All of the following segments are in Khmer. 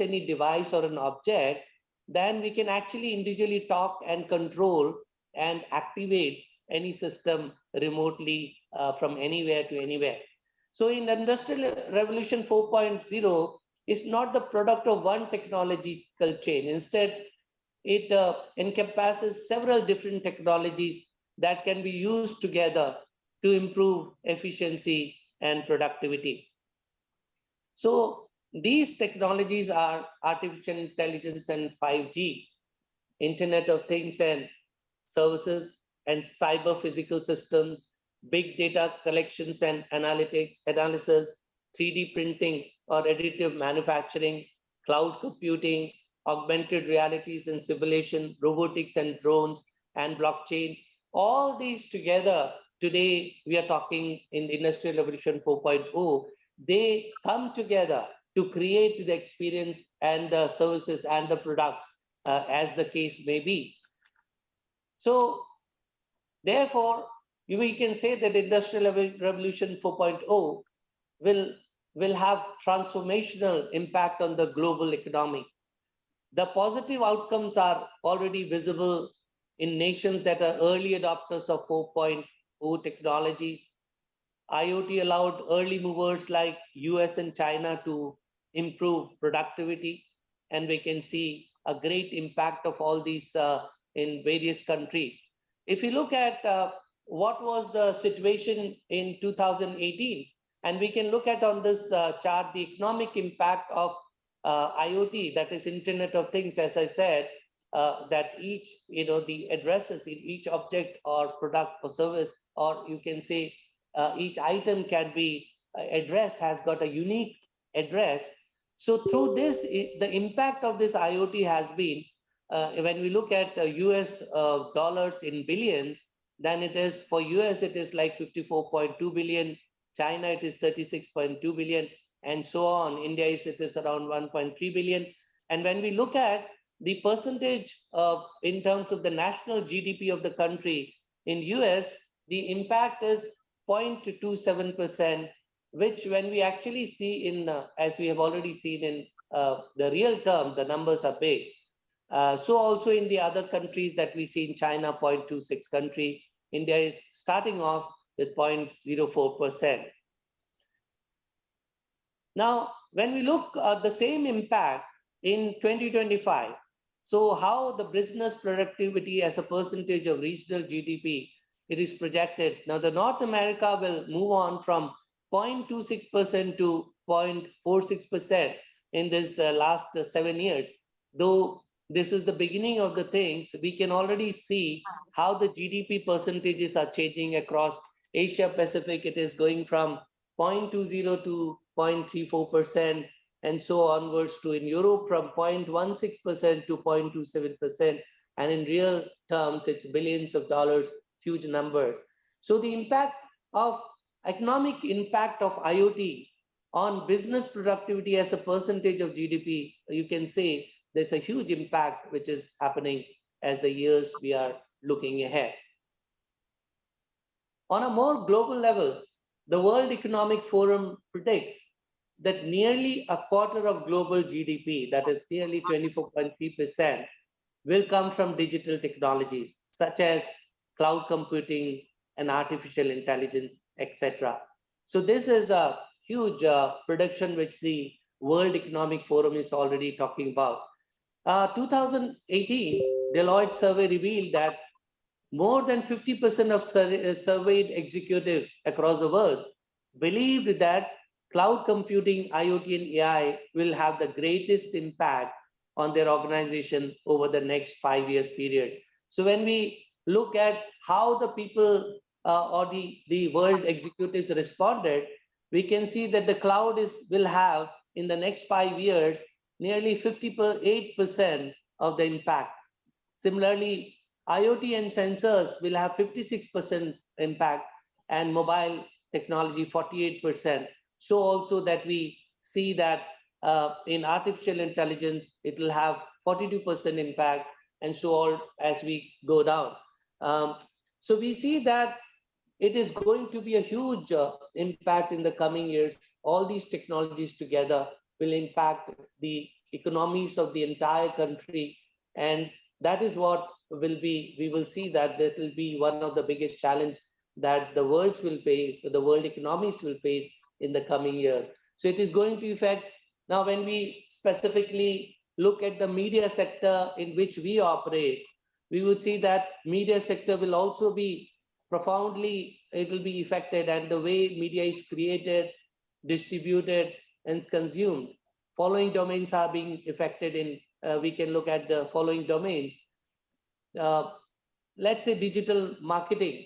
any device or an object, then we can actually individually talk and control and activate any system remotely from anywhere to anywhere. So in Industrial Revolution 4.0, it's not the product of one technological change. Instead, it encompasses several different technologies that can be used together to improve efficiency and productivity. So these technologies are artificial intelligence and 5G, Internet of Things and services, and cyber physical systems, big data collections and analysis, 3D printing or additive manufacturing, cloud computing, augmented realities and simulation, robotics and drones, and blockchain. All these together, today we are talking in the Industrial Revolution 4.0, they come together to create the experience and the services and the products as the case may be. So therefore, we can say that Industrial Revolution 4.0 will have transformational impact on the global economy. The positive outcomes are already visible in nations that are early adopters of 4.0 technologies. IoT allowed early movers like US and China to improve productivity, and we can see a great impact of all these in various countries. If you look at what was the situation in 2018, and we can look at on this chart the economic impact of IoT, that is Internet of Things, as I said, that each, the addresses in each object or product or service, or you can say each item can be addressed, has got a unique address. So through this, the impact of this IoT has been, when we look at US dollars in billions, then it is for US, it is like 54.2 billion, China, it is 36.2 billion, and so on. India it is around 1.3 billion. And when we look at the percentage in terms of the national GDP of the country in US, the impact is 0.27%, which when we actually see in, as we have already seen in the real term, the numbers are big. So also in the other countries that we see in China, 0.26 country, India is starting off with 0.04%. Now, when we look at the same impact in 2025, so how the business productivity as a percentage of regional GDP, it is projected. Now, the North America will move on from 0.26% to 0.46% in this last 7 years. Though this is the beginning of the things, we can already see how the GDP percentages are changing across Asia Pacific. It is going from 0.20 to 0.34%, and so onwards to in Europe from 0.16% to 0.27%. And in real terms, it's billions of dollars, huge numbers. So the impact of economic impact of IoT on business productivity as a percentage of GDP, you can say there's a huge impact which is happening as the years we are looking ahead. On a more global level, the World Economic Forum predicts that nearly a quarter of global GDP, that is nearly 24.3%, will come from digital technologies such as cloud computing and artificial intelligence, etc. So this is a huge prediction which the World Economic Forum is already talking about. 2018 Deloitte survey revealed that more than 50% of surveyed executives across the world believed that cloud computing, IoT, and AI will have the greatest impact on their organization over the next 5 years period. So when we look at how the people or the world executives responded, we can see that the cloud will have in the next 5 years nearly 58% of the impact. Similarly, IoT and sensors will have 56% impact, and mobile technology 48%. So also that we see that in artificial intelligence, it will have 42% impact, and so on as we go down. So we see that it is going to be a huge impact in the coming years. All these technologies together will impact the economies of the entire country. And that is what we will see that that will be one of the biggest challenge that the worlds will face, the world economies will face in the coming years. So it is going to affect. Now, when we specifically look at the media sector in which we operate, we would see that media sector will also be profoundly, it will be affected, and the way media is created, distributed, and consumed. Following domains are being affected in, we can look at the following domains. Let's say digital marketing.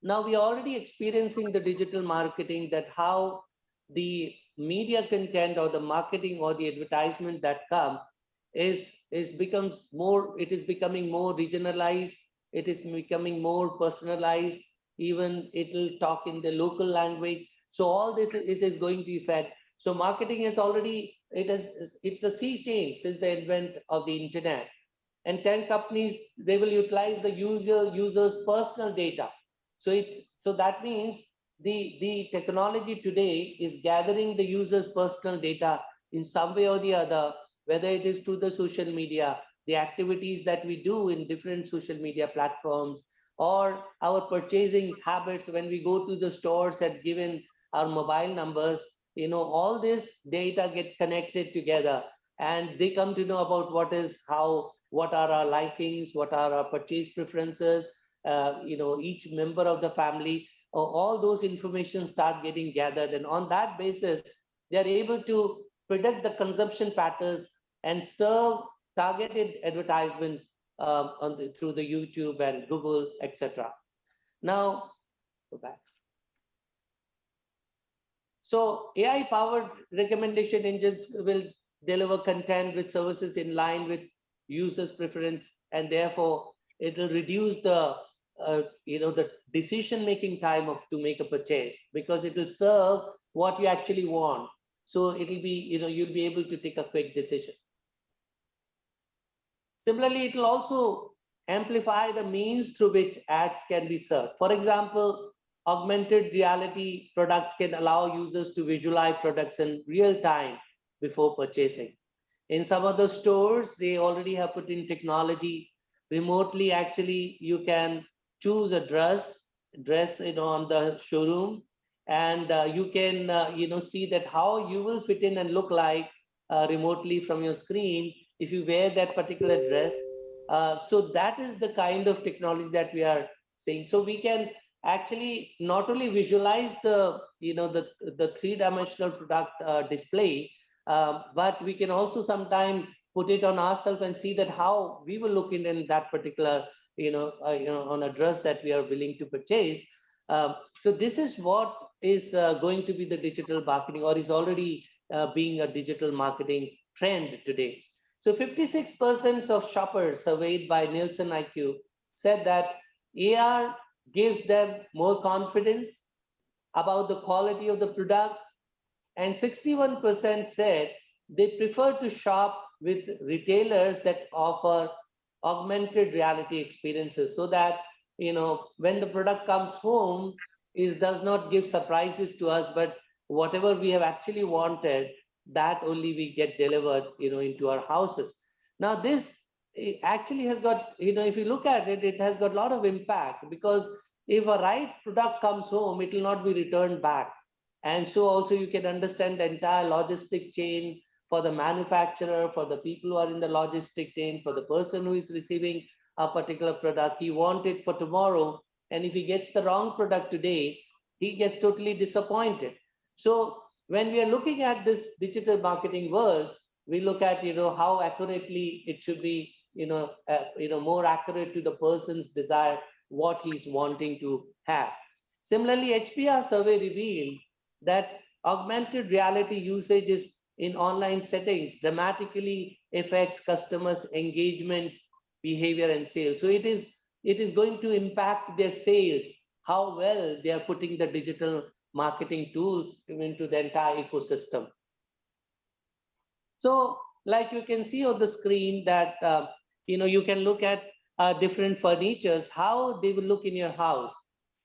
Now we are already experiencing the digital marketing, that how the media content or the marketing or the advertisement that come becomes more, it is becoming more regionalized, it is becoming more personalized, even it will talk in the local language. So all this is going to affect. So marketing is already, it's a sea change since the advent of the internet. And 10 companies, they will utilize the user's personal data. So that means the technology today is gathering the user's personal data in some way or the other, whether it is through the social media, the activities that we do in different social media platforms, or our purchasing habits when we go to the stores and given our mobile numbers, all this data get connected together, and they come to know about what are our likings, what are our purchase preferences, each member of the family, all those information start getting gathered. And on that basis, they are able to predict the consumption patterns and serve targeted advertisement through the YouTube and Google, etc. Now, go back. So AI-powered recommendation engines will deliver content with services in line with users' preference, and therefore it will reduce the the decision-making time to make a purchase, because it will serve what you actually want. So it will be, you'll be able to take a quick decision. Similarly, it will also amplify the means through which ads can be served. For example, augmented reality products can allow users to visualize products in real time before purchasing. In some of the stores, they already have put in technology. Remotely, actually, you can choose a dress on the showroom, and you can see that how you will fit in and look like remotely from your screen if you wear that particular dress. So that is the kind of technology that we are seeing. So we can actually not only visualize the three-dimensional product display, but we can also sometimes put it on ourselves and see that how we will look in that particular, on a dress that we are willing to purchase. So this is what is going to be the digital marketing, or is already being a digital marketing trend today. So 56% of shoppers surveyed by Nielsen IQ said that AR gives them more confidence about the quality of the product, and 61% said they prefer to shop with retailers that offer augmented reality experiences, so that when the product comes home, it does not give surprises to us, but whatever we have actually wanted, that only we get delivered into our houses. Now this actually has got, if you look at it, it has got a lot of impact, because if a right product comes home, it will not be returned back. And so also you can understand the entire logistic chain for the manufacturer, for the people who are in the logistic chain, for the person who is receiving a particular product. He wants it for tomorrow, and if he gets the wrong product today, he gets totally disappointed. So when we are looking at this digital marketing world, we look at how accurately it should be, more accurate to the person's desire, what he's wanting to have. Similarly, HBR survey revealed that augmented reality usages in online settings dramatically affects customers' engagement, behavior, and sales. So it is going to impact their sales, how well they are putting the digital marketing tools into the entire ecosystem. So like you can see on the screen that, you can look at different furnitures, how they will look in your house.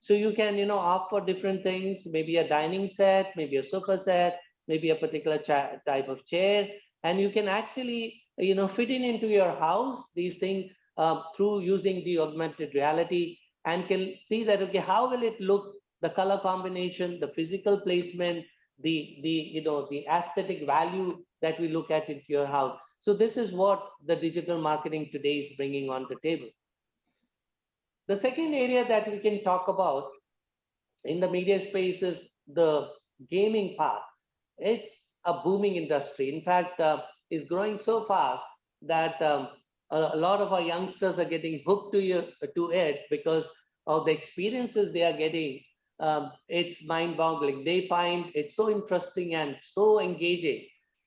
So you can, opt for different things, maybe a dining set, maybe a sofa set, maybe a particular type of chair. and you can actually, fit in into your house these things through using the augmented reality, and can see that, okay, how will it look, the color combination, the physical placement, the aesthetic value that we look at into your house. So this is what the digital marketing today is bringing on the table. The second area that we can talk about in the media space is the gaming part. It's a booming industry. In fact, it's growing so fast that a lot of our youngsters are getting hooked to it because of the experiences they are getting. It's mind-boggling. They find it so interesting and so engaging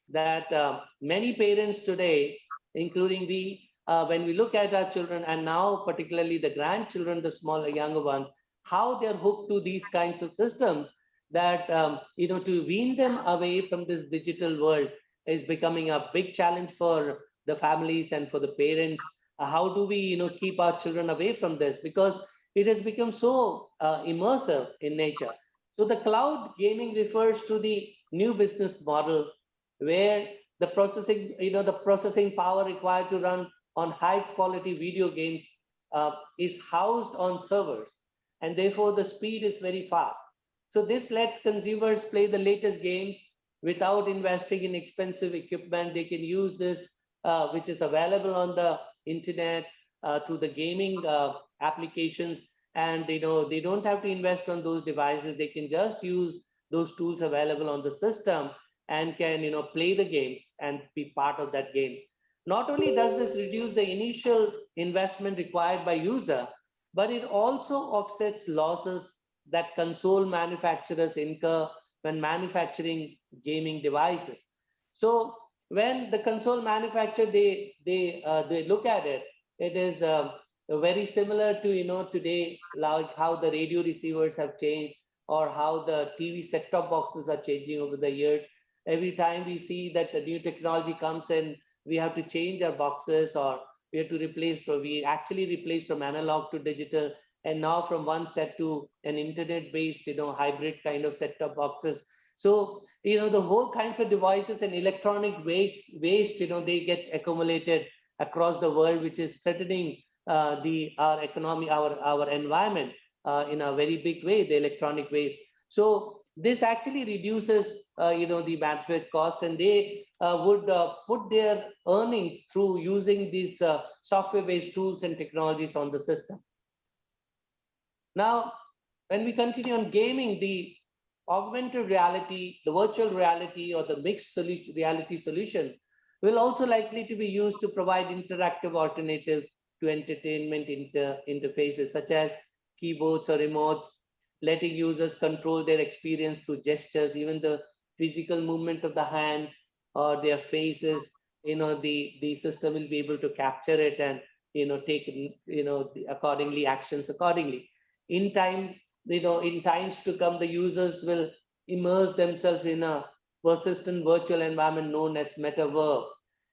that many parents today, including we, when we look at our children, and now particularly the grandchildren, the smaller, younger ones, how they're hooked to these kinds of systems, that to wean them away from this digital world is becoming a big challenge for the families and for the parents. How do we keep our children away from this, because it has become so immersive in nature. So the cloud gaming refers to the new business model where the processing power required to run on high quality video games is housed on servers, and therefore the speed is very fast. So this lets consumers play the latest games without investing in expensive equipment. They can use this, which is available on the internet through the gaming applications, and they don't have to invest on those devices. They can just use those tools available on the system and can play the games and be part of that games. Not only does this reduce the initial investment required by user, but it also offsets losses that console manufacturers incur when manufacturing gaming devices. So when the console manufacturer, they look at it, it is very similar to today, like how the radio receivers have changed, or how the TV set-top boxes are changing over the years. Every time we see that the new technology comes in, we have to change our boxes, or we have to we actually replace from analog to digital, and now from one set to an internet-based, hybrid kind of set-top boxes. So, the whole kinds of devices and electronic waste, they get accumulated across the world, which is threatening our economy, our environment in a very big way, the electronic waste. So this actually reduces, the manufacturing cost, and they would put their earnings through using these software-based tools and technologies on the system. Now, when we continue on gaming, the augmented reality, the virtual reality, or the mixed reality solution will also likely to be used to provide interactive alternatives to entertainment interfaces, such as keyboards or remotes, letting users control their experience through gestures, even the physical movement of the hands or their faces. The system will be able to capture it and take accordingly actions accordingly. In time, in times to come, the users will immerse themselves in a persistent virtual environment known as metaverse.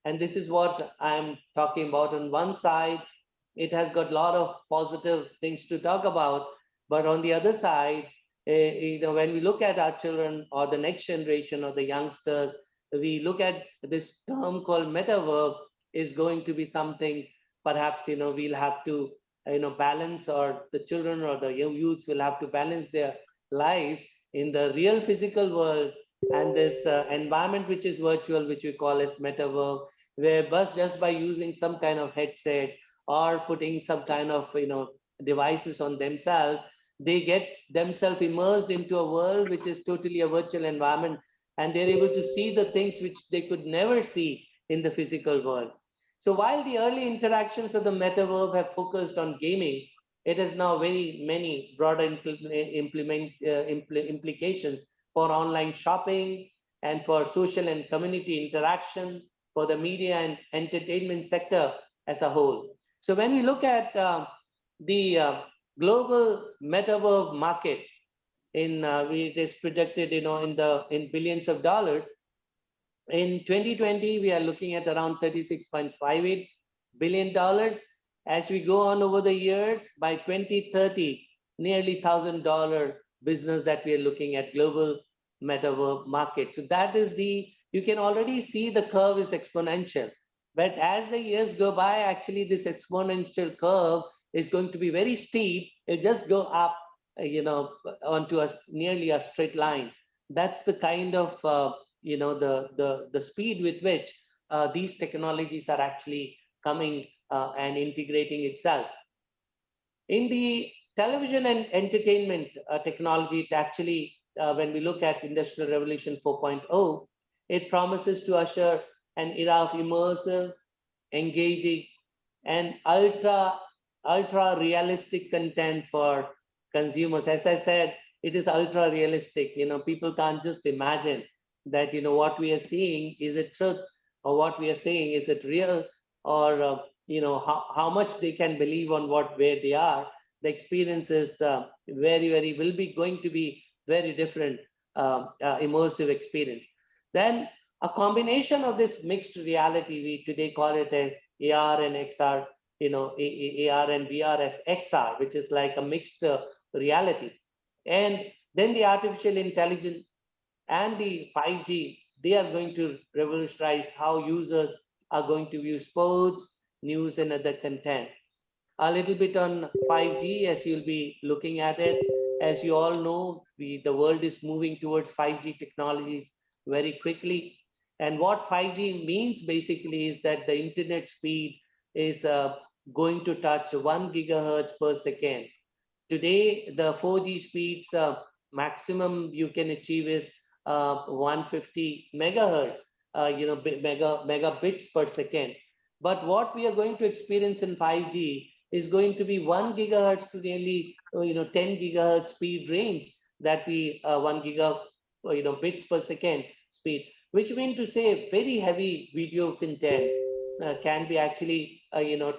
And this is what I'm talking about. On one side, it has got a lot of positive things to talk about, but on the other side, when we look at our children or the next generation or the youngsters, we look at this term called metaverse is going to be something perhaps we'll have to balance, or the children or the youths will have to balance their lives in the real physical world and this environment which is virtual, which we call as metaverse, where just by using some kind of headsets or putting some kind of devices on themselves, they get themselves immersed into a world which is totally a virtual environment, and they're able to see the things which they could never see in the physical world. So while the early interactions of the metaverse have focused on gaming, it has now very many broader implications for online shopping and for social and community interaction, for the media and entertainment sector as a whole. So when we look at the global metaverse market, it is projected in billions of dollars. In 2020, we are looking at around $36.58 billion. As we go on over the years, by 2030, nearly $1,000 business that we are looking at global metaverse market. So that is the you can already see the curve is exponential. But as the years go by, actually this exponential curve is going to be very steep. It'll just go up, onto nearly a straight line. That's the kind of, the speed with which these technologies are actually coming and integrating itself. In the television and entertainment technology, it actually, when we look at Industrial Revolution 4.0, it promises to usher an era of immersive, engaging, and ultra realistic content for consumers. As I said, it is ultra realistic. People can't just imagine that what we are seeing is it truth, or what we are saying is it real, or how much they can believe on where they are. The experience is will be going to be very different, immersive experience. Then a combination of this mixed reality, we today call it as AR and XR, AR and VR as XR, which is like a mixed reality. And then the artificial intelligence and the 5G, they are going to revolutionize how users are going to view sports, news, and other content. A little bit on 5G, as you'll be looking at it. As you all know, the world is moving towards 5G technologies very quickly. And what 5G means basically is that the internet speed is going to touch 1 gigahertz per second. Today, the 4G speeds maximum you can achieve is 150 megahertz, megabits per second. But what we are going to experience in 5G is going to be 1 gigahertz to nearly 10 gigahertz speed range, that we 1 bits per second speed, which means to say very heavy video content can be actually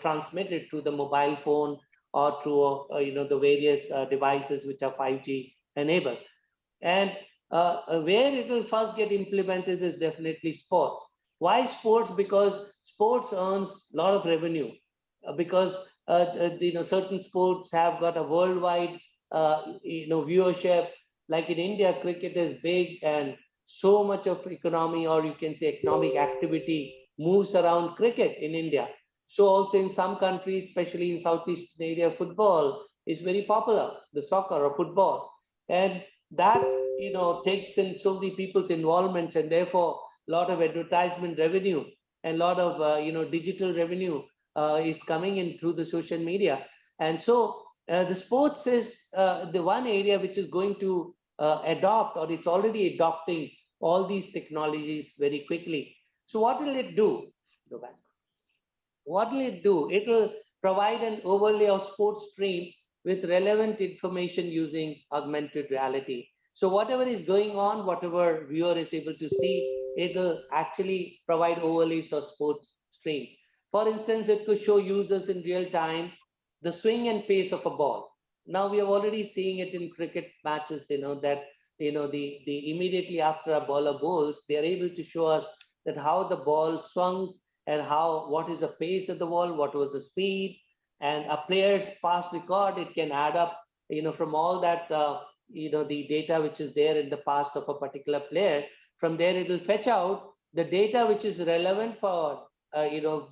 transmitted through the mobile phone or through the various devices which are 5G enabled. And where it will first get implemented is definitely sports. Why sports? Because sports earns a lot of revenue, because certain sports have got a worldwide viewership. Like in India, cricket is big, and so much of economy, or you can say economic activity, moves around cricket in India. So also in some countries, especially in Southeast Asia, football is very popular, the soccer or football. And that, takes in so many people's involvement, and therefore a lot of advertisement revenue and a lot of, digital revenue is coming in through the social media. And so the sports is the one area which is going to adopt, or it's already adopting all these technologies very quickly. So what will it do? Go back. What will it do? It will provide an overlay of sports stream with relevant information using augmented reality. So whatever is going on, whatever viewer is able to see, it will actually provide overlays of sports streams. For instance, it could show users in real time the swing and pace of a ball. Now we are already seeing it in cricket matches, that the immediately after a bowler bowls, they are able to show us that how the ball swung and what is the pace of the ball, what was the speed, and a player's past record. It can add up, from all that, the data which is there in the past of a particular player. From there, it will fetch out the data which is relevant for,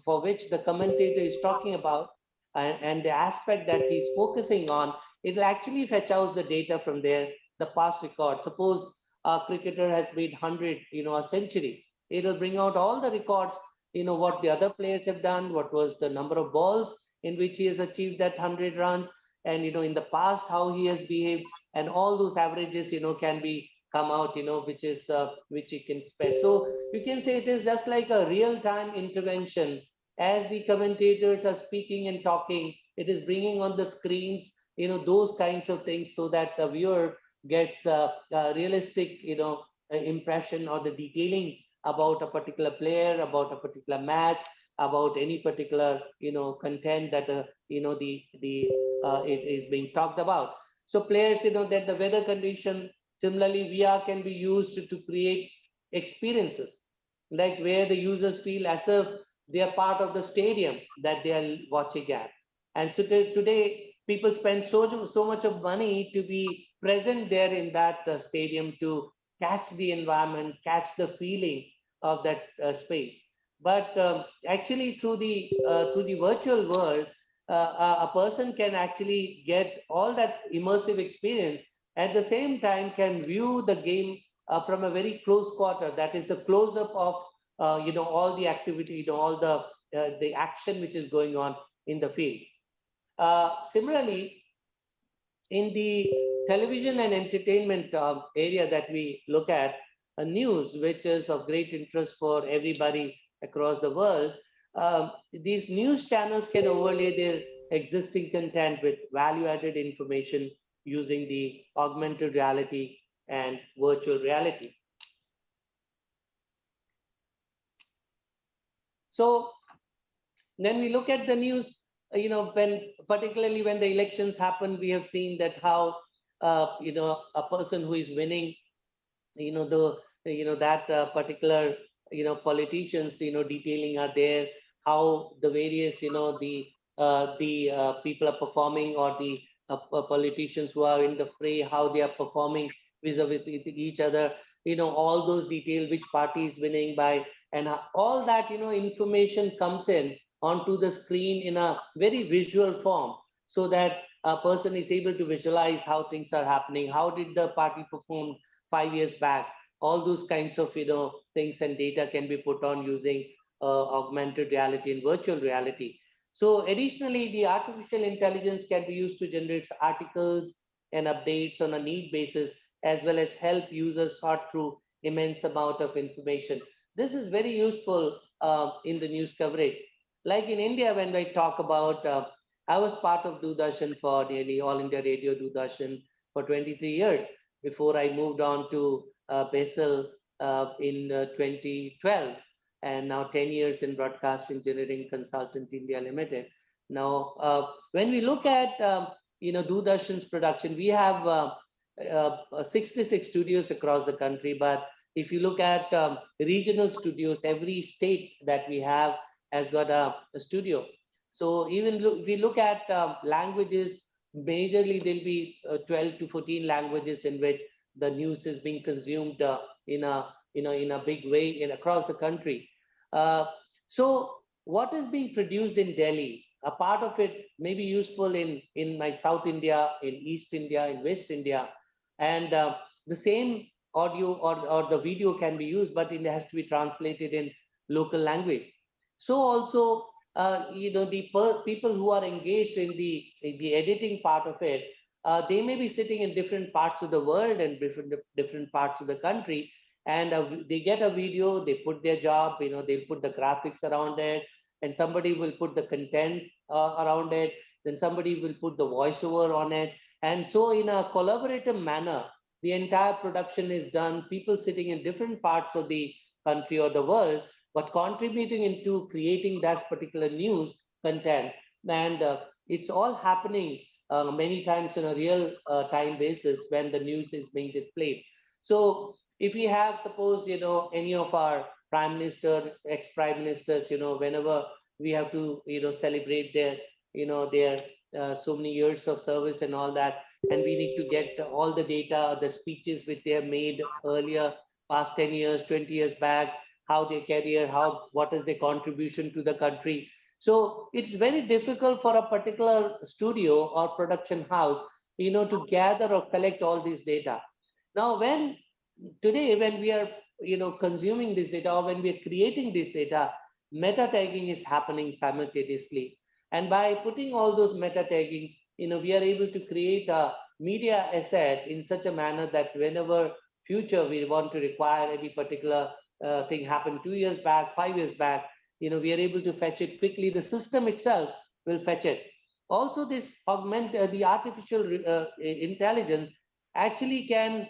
for which the commentator is talking about, and the aspect that he's focusing on. It will actually fetch out the data from there, the past record. Suppose a cricketer has made 100, a century. It will bring out all the records, what the other players have done, what was the number of balls in which he has achieved that 100 runs, and in the past how he has behaved, and all those averages can be come out, which you can spare. So you can say it is just like a real-time intervention. As the commentators are speaking and talking, it is bringing on the screens those kinds of things, so that the viewer gets a realistic impression or the detailing about a particular player, about a particular match, about any particular content that it is being talked about. So players that the weather condition. Similarly, VR can be used to create experiences, like where the users feel as if they are part of the stadium that they are watching at. And so today, people spend so much of money to be present there in that stadium, to catch the environment, catch the feeling of that space. But actually, through the virtual world, a person can actually get all that immersive experience. At the same time, can view the game from a very close quarter. That is the close up of all the activity, all the action which is going on in the field. Similarly, in the television and entertainment area that we look at, news, which is of great interest for everybody across the world, these news channels can overlay their existing content with value-added information using the augmented reality and virtual reality. So then we look at the news, particularly when the elections happen, we have seen that how, a person who is winning, that particular, politicians, detailing are there, how the various, the people are performing, or the politicians who are in the fray, how they are performing vis-a-vis each other, all those details, which party is winning by, and all that, information comes in onto the screen in a very visual form, so that a person is able to visualize how things are happening, how did the party perform 5 years back. All those kinds of things and data can be put on using augmented reality and virtual reality. So additionally, the artificial intelligence can be used to generate articles and updates on a need basis, as well as help users sort through immense amount of information. This is very useful in the news coverage. Like in India, when I talk about, I was part of Doordarshan for nearly All India Radio Doordarshan for 23 years before I moved on to Basel in 2012, and now 10 years in Broadcast Engineering Consultant India Limited. Now, when we look at Doordarshan's production, we have 66 studios across the country. But if you look at regional studios, every state that we have has got a studio. So even if we look at languages, majorly there'll be 12 to 14 languages in which the news is being consumed in a big way across the country. So what is being produced in Delhi, a part of it may be useful in my South India, in East India, in West India, and the same audio or the video can be used, but it has to be translated in local language. So also, the people who are engaged in the editing part of it, they may be sitting in different parts of the world and different parts of the country, and they get a video, they put their job, they'll put the graphics around it, and somebody will put the content around it, then somebody will put the voiceover on it. And so in a collaborative manner, the entire production is done, people sitting in different parts of the country or the world, but contributing into creating that particular news content. And it's all happening many times on a real time basis when the news is being displayed. So if we have, suppose, any of our prime minister, ex-prime ministers, whenever we have to, celebrate their, their so many years of service and all that, and we need to get all the data, the speeches which they have made earlier, past 10 years, 20 years back, how their career, what is their contribution to the country. So it's very difficult for a particular studio or production house, to gather or collect all this data. Now, today, when we are, consuming this data, or when we are creating this data, meta tagging is happening simultaneously. And by putting all those meta tagging, we are able to create a media asset in such a manner that whenever future we want to require any particular thing happened 2 years back, 5 years back, we are able to fetch it quickly. The system itself will fetch it. Also, this the artificial intelligence actually can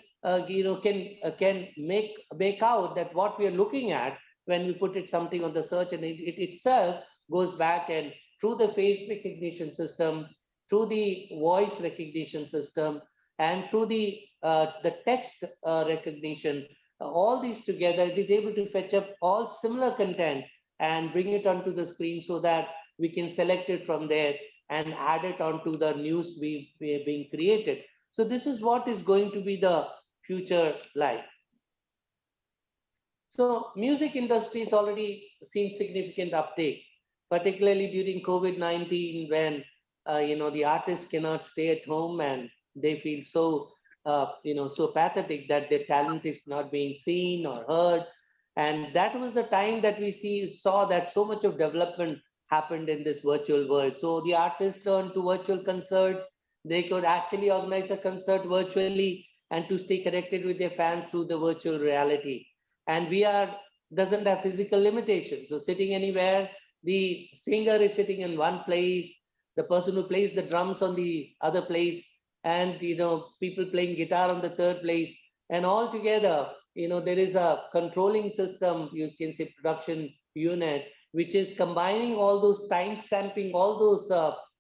make out that what we are looking at when we put something on the search, and it itself goes back, and through the face recognition system, through the voice recognition system, and through the text recognition, all these together, it is able to fetch up all similar contents and bring it onto the screen so that we can select it from there and add it onto the news being created. So this is what is going to be the future like. So music industry has already seen significant uptake, particularly during COVID-19 when the artists cannot stay at home and they feel so so pathetic that their talent is not being seen or heard. And that was the time that we saw that so much of development happened in this virtual world. So the artists turned to virtual concerts. They could actually organize a concert virtually and to stay connected with their fans through the virtual reality. And VR doesn't have physical limitations. So sitting anywhere, the singer is sitting in one place, the person who plays the drums on the other place, and people playing guitar on the third place, and all together, there is a controlling system, you can say production unit, which is combining all those time stamping, all those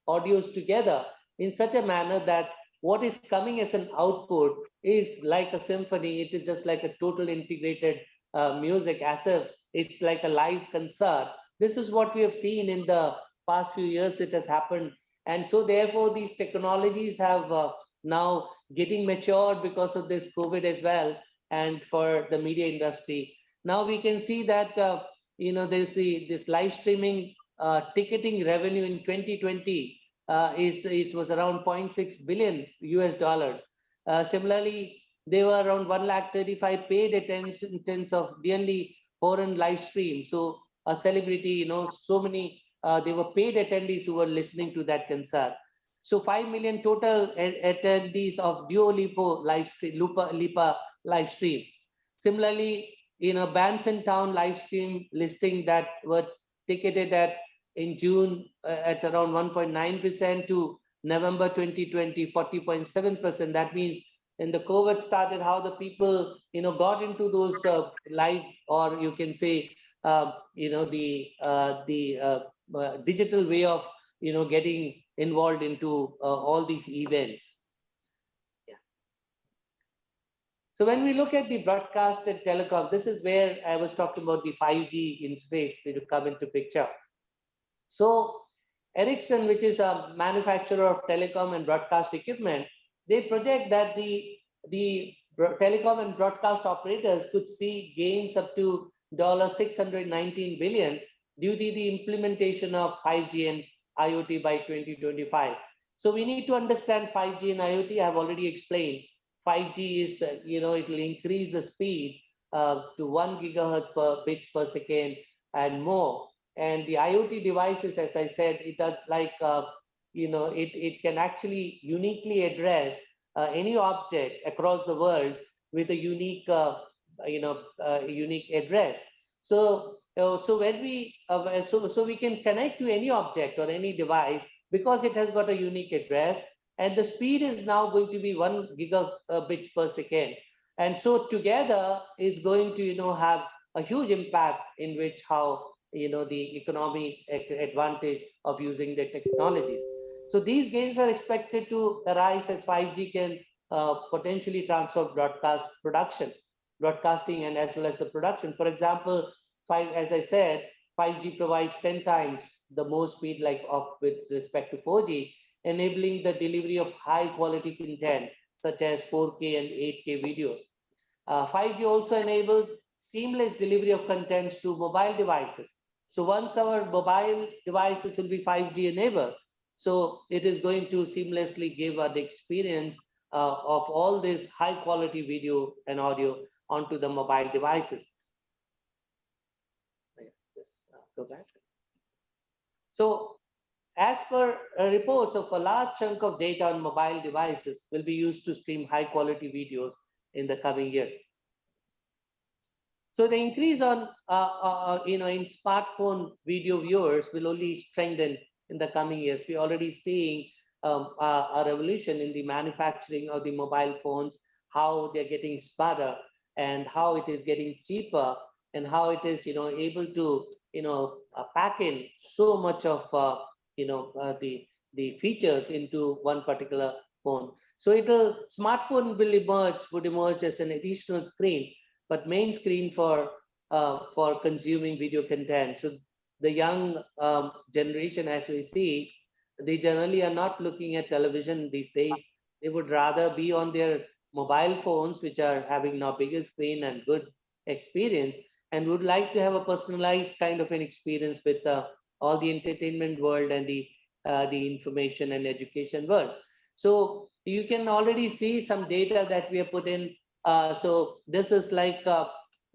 audios together in such a manner that what is coming as an output is like a symphony. It is just like a total integrated music, as if it's like a live concert. This is what we have seen in the past few years. It has happened. And so therefore, these technologies have now getting matured because of this COVID as well, and for the media industry. Now we can see that, there's this live streaming ticketing revenue in 2020 it was around 0.6 billion US dollars. Similarly, there were around 135 paid attendance of nearly foreign live stream. So a celebrity, so many, they were paid attendees who were listening to that concert. So 5 million total attendees of Duo Lipa live stream. Similarly, bands in town live stream listing that were ticketed in June at around 1.9% to November 2020, 40.7%. That means when the COVID started, how the people, got into those live, or you can say, the digital way of, getting involved into all these events. Yeah. So when we look at the broadcast and telecom, this is where I was talking about the 5G in space to come into picture. So Ericsson, which is a manufacturer of telecom and broadcast equipment, they project that the telecom and broadcast operators could see gains up to $619 billion due to the implementation of 5G and IoT by 2025. So we need to understand 5G and IoT. I have already explained. 5G is, it will increase the speed to 1 gigahertz per bits per second and more. And the IoT devices, as I said, it does like, it can actually uniquely address any object across the world with a unique, unique address. So when we, so we can connect to any object or any device because it has got a unique address, and the speed is now going to be 1 gigabits per second. And so together is going to, have a huge impact in which how, the economic advantage of using the technologies. So these gains are expected to arise as 5G can potentially transform broadcasting, and as well as the production. For example, as I said, 5G provides 10 times the more speed with respect to 4G, enabling the delivery of high quality content such as 4K and 8K videos. 5G also enables seamless delivery of contents to mobile devices. So once our mobile devices will be 5G enabled, so it is going to seamlessly give an experience of all this high quality video and audio onto the mobile devices. Go back. So as per reports of a large chunk of data on mobile devices will be used to stream high quality videos in the coming years. So the increase on, in smartphone video viewers will only strengthen in the coming years. We're already seeing a revolution in the manufacturing of the mobile phones, how they're getting smarter and how it is getting cheaper and how it is, able to, pack in so much of, the features into one particular phone. So smartphone would emerge as an additional screen, but main screen for consuming video content. So the young generation, as we see, they generally are not looking at television these days. They would rather be on their mobile phones, which are having now bigger screen and good experience. and would like to have a personalized kind of an experience with all the entertainment world and the information and education world. So you can already see some data that we have put in. So this is like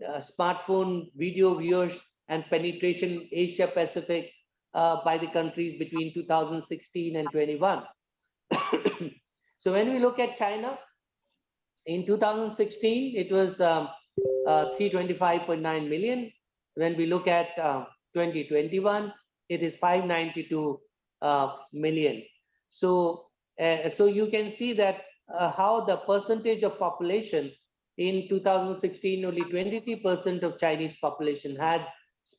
smartphone video viewers and penetration Asia Pacific by the countries between 2016 and 21. So when we look at China, in 2016, it was 325.9 million. When we look at 2021, it is 592 million. So, so you can see that how the percentage of population in 2016, only 23% of Chinese population had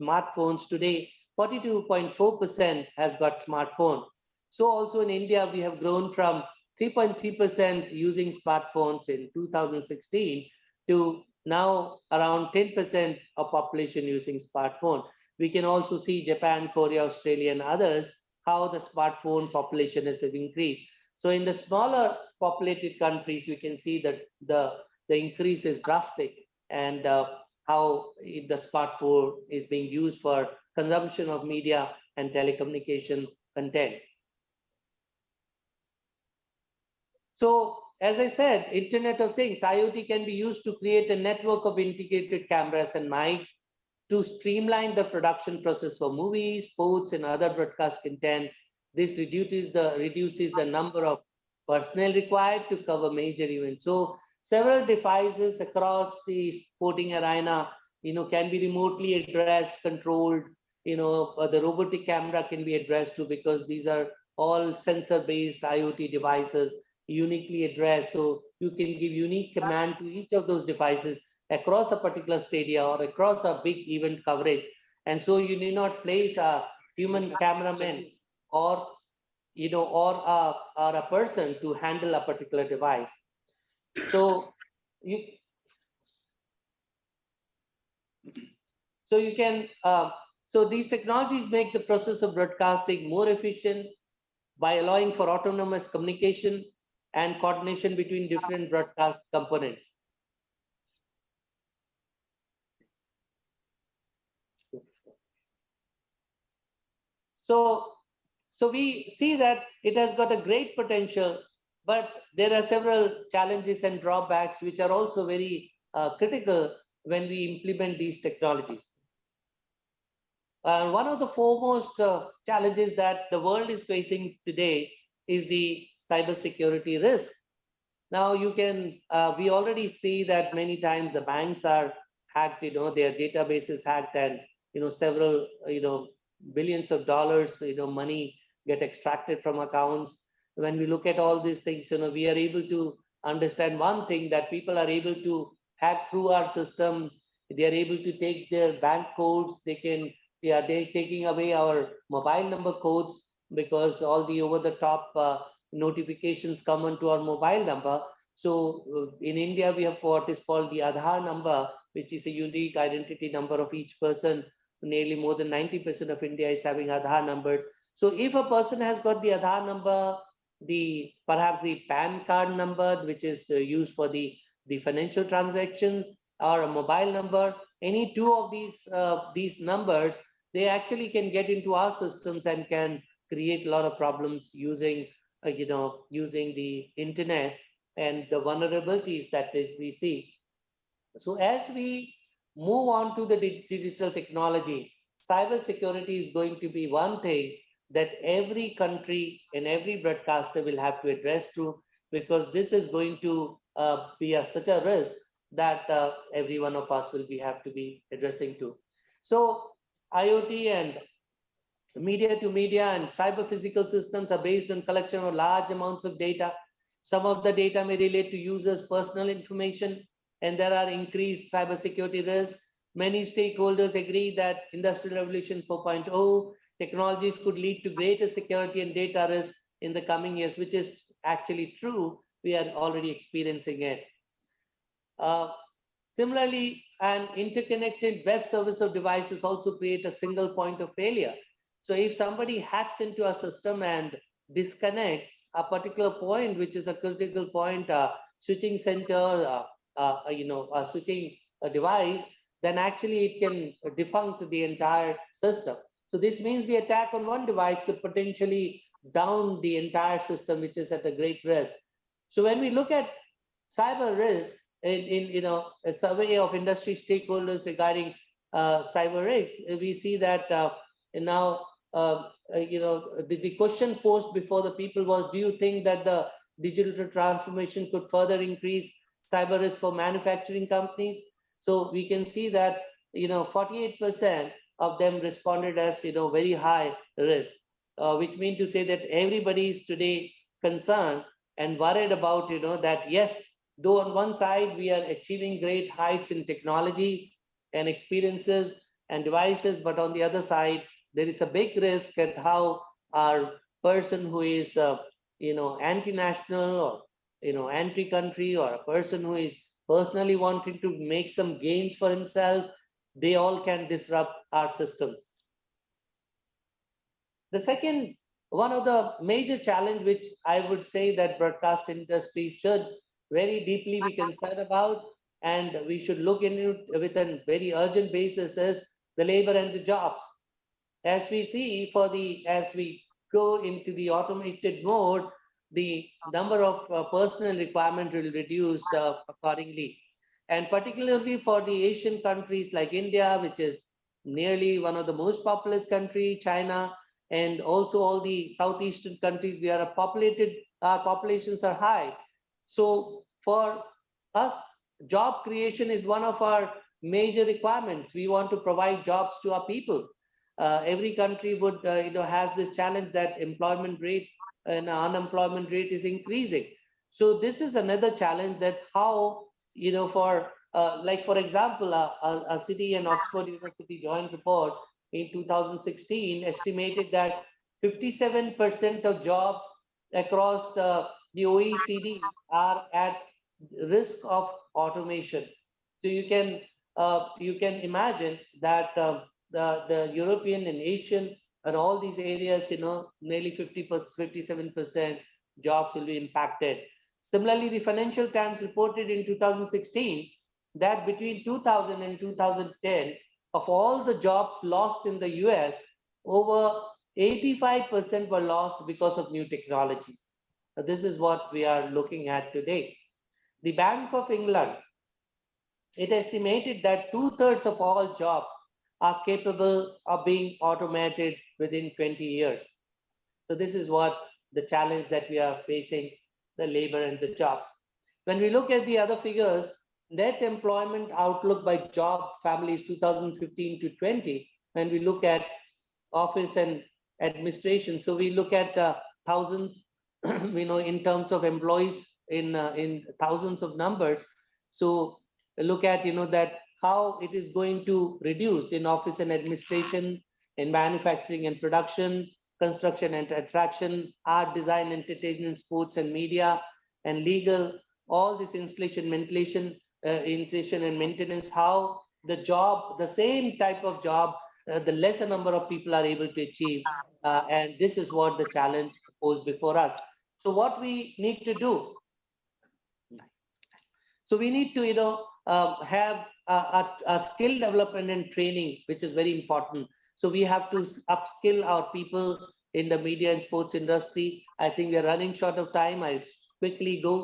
smartphones. Today, 42.4% has got smartphone. So also in India, we have grown from 3.3% using smartphones in 2016 to now around 10% of population using smartphone. We can also see Japan, Korea, Australia, and others, how the smartphone population has increased. So in the smaller populated countries, we can see that the increase is drastic, and how the smartphone is being used for consumption of media and telecommunication content. So as I said, Internet of Things, IoT can be used to create a network of integrated cameras and mics to streamline the production process for movies, sports, and other broadcast content. This reduces the number of personnel required to cover major events. So several devices across the sporting arena, can be remotely addressed, controlled. The robotic camera can be addressed to, because these are all sensor-based IoT devices, uniquely addressed. So you can give unique command to each of those devices across a particular stadium or across a big event coverage. And so you need not place a human cameraman or a person to handle a particular device. So you can so these technologies make the process of broadcasting more efficient by allowing for autonomous communication and coordination between different broadcast components. So we see that it has got a great potential, but there are several challenges and drawbacks which are also very critical when we implement these technologies. One of the foremost challenges that the world is facing today is the cybersecurity risk. Now you can, we already see that many times the banks are hacked, their database is hacked, and, several, billions of dollars, money get extracted from accounts. When we look at all these things, we are able to understand one thing, that people are able to hack through our system. They are able to take their bank codes. They're taking away our mobile number codes, because all the over-the-top notifications come onto our mobile number. So in India, we have what is called the Aadhaar number, which is a unique identity number of each person. Nearly more than 90% of India is having Aadhaar numbers. So if a person has got the Aadhaar number, perhaps the PAN card number, which is used for the financial transactions, or a mobile number, any two of these numbers, they actually can get into our systems and can create a lot of problems using using the internet and the vulnerabilities that we see. So as we move on to the digital technology, cybersecurity is going to be one thing that every country and every broadcaster will have to address to, because this is going to be such a risk that every one of us will have to be addressing to. So IoT and media to media and cyber physical systems are based on collection of large amounts of data. Some of the data may relate to users' personal information, and there are increased cybersecurity risks. Many stakeholders agree that Industrial Revolution 4.0 technologies could lead to greater security and data risk in the coming years, which is actually true. We are already experiencing it. Similarly, an interconnected web service of devices also create a single point of failure. So if somebody hacks into a system and disconnects a particular point, which is a critical point, switching center, switching a device, then actually it can defunct the entire system. So this means the attack on one device could potentially down the entire system, which is at a great risk. So when we look at cyber risk in a survey of industry stakeholders regarding cyber risks, we see that now the question posed before the people was, do you think that the digital transformation could further increase cyber risk for manufacturing companies? So we can see that 48% of them responded as very high risk, which means to say that everybody is today concerned and worried about that, yes, though on one side we are achieving great heights in technology and experiences and devices, but on the other side there is a big risk at how our person who is anti-national or anti-country, or a person who is personally wanting to make some gains for himself, they all can disrupt our systems. The second, one of the major challenge which I would say that broadcast industry should very deeply be concerned about, and we should look into it with a very urgent basis, is the labor and the jobs. As we see as we go into the automated mode, the number of personnel requirement will reduce accordingly. And particularly for the Asian countries like India, which is nearly one of the most populous country, China, and also all the southeastern countries, we are our populations are high. So for us, job creation is one of our major requirements. We want to provide jobs to our people. Every country would has this challenge that employment rate and unemployment rate is increasing. So this is another challenge, that how for like for example, a city and Oxford University joint report in 2016 estimated that 57% of jobs across the OECD are at risk of automation. So you can imagine that the European and Asian and all these areas, nearly 57% jobs will be impacted. Similarly, the Financial Times reported in 2016 that between 2000 and 2010, of all the jobs lost in the US, over 85% were lost because of new technologies. This is what we are looking at today. The Bank of England, it estimated that 2/3 of all jobs are capable of being automated within 20 years. So this is what the challenge that we are facing, the labor and the jobs. When we look at the other figures, net employment outlook by job families 2015 to 20, when we look at office and administration, so we look at thousands, in terms of employees in thousands of numbers. So look at, that how it is going to reduce in office and administration, in manufacturing and production, construction and attraction, art, design, entertainment, sports and media, and legal, all this installation, ventilation, installation and maintenance, how the same type of job, the lesser number of people are able to achieve. And this is what the challenge posed before us. So what we need to do, so we need to, have a skill development and training, which is very important. So we have to upskill our people in the media and sports industry. I think we are running short of time. I'll quickly go.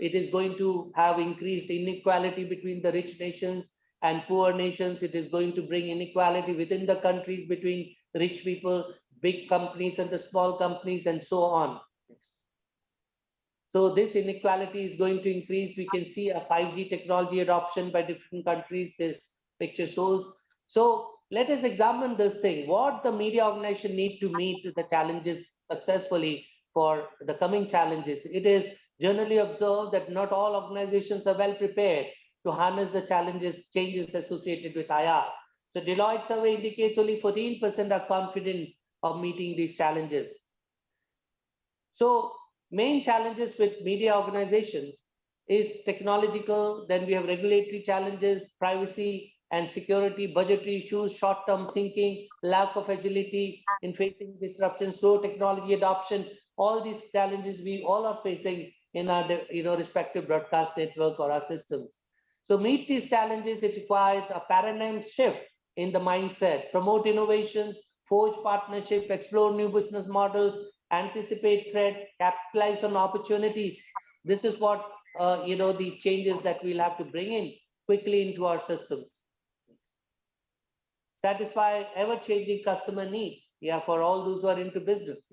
It is going to have increased inequality between the rich nations and poor nations. It is going to bring inequality within the countries between rich people, big companies and the small companies, and so on. So this inequality is going to increase. We can see a 5G technology adoption by different countries. This picture shows. So let us examine this thing. What the media organization need to meet the challenges successfully for the coming challenges. It is generally observed that not all organizations are well prepared to harness the changes associated with IR. So Deloitte survey indicates only 14% are confident of meeting these challenges. So main challenges with media organizations is technological, then we have regulatory challenges, privacy and security, budgetary issues, short-term thinking, lack of agility in facing disruption, slow technology adoption. All these challenges we all are facing in our respective broadcast network or our systems. So meet these challenges, it requires a paradigm shift in the mindset, promote innovations, forge partnership, explore new business models, anticipate threats, capitalize on opportunities. This is what the changes that we'll have to bring in quickly into our systems. Satisfy ever-changing customer needs, for all those who are into business,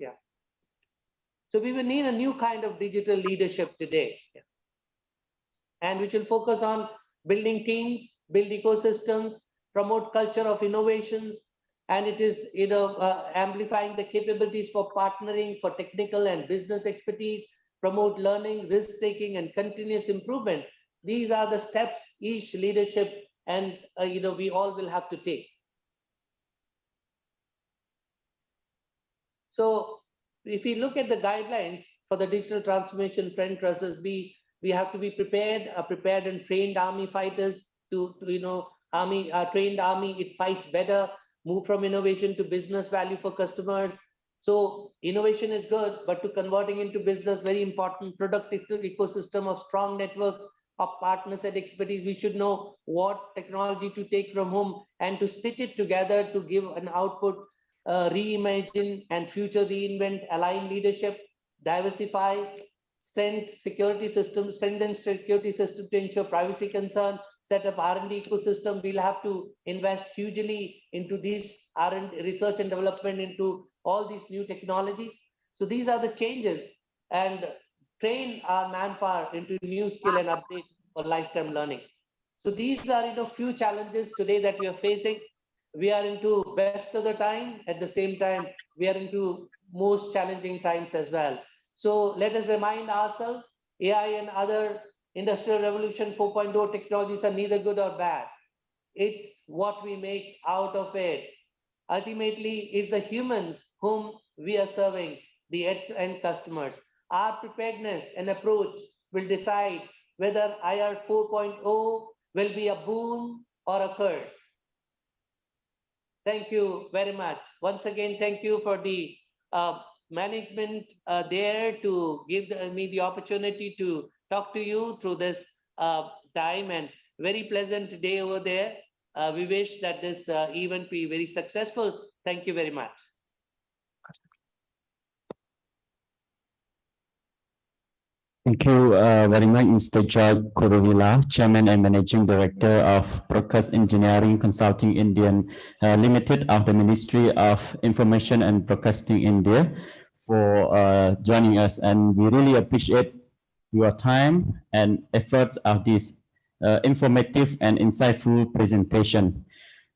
So we will need a new kind of digital leadership today, and which will focus on building teams, build ecosystems, promote culture of innovations, and it is amplifying the capabilities for partnering, for technical and business expertise, promote learning, risk-taking, and continuous improvement. These are the steps each leadership and we all will have to take. So if we look at the guidelines for the digital transformation trend trusses, we have to be prepared, prepared and trained army fighters to trained army, it fights better, move from innovation to business value for customers. So innovation is good, but to converting into business, very important product ecosystem of strong network of partners and expertise. We should know what technology to take from whom and to stitch it together to give an output, reimagine and future reinvent, align leadership, diversify, strengthen security systems to ensure privacy concern, set up R&D ecosystem. We'll have to invest hugely into these R&D, research and development, into all these new technologies. So these are the changes, and train our manpower into new skill and update for lifetime learning. So these are few challenges today that we are facing. We are into best of the time. At the same time, we are into most challenging times as well. So let us remind ourselves, AI and other Industrial Revolution 4.0 technologies are neither good or bad. It's what we make out of it. Ultimately, it's the humans whom we are serving, the end customers. Our preparedness and approach will decide whether IR 4.0 will be a boon or a curse. Thank you very much. Once again, thank you for the management there to give me the opportunity to talk to you through this time, and very pleasant day over there. We wish that this event be very successful. Thank you very much. Thank you very much, Mr. George Kuruvilla, Chairman and Managing Director of Broadcast Engineering Consulting Indian Limited of the Ministry of Information and Broadcasting India, for joining us. And we really appreciate your time and efforts of this informative and insightful presentation.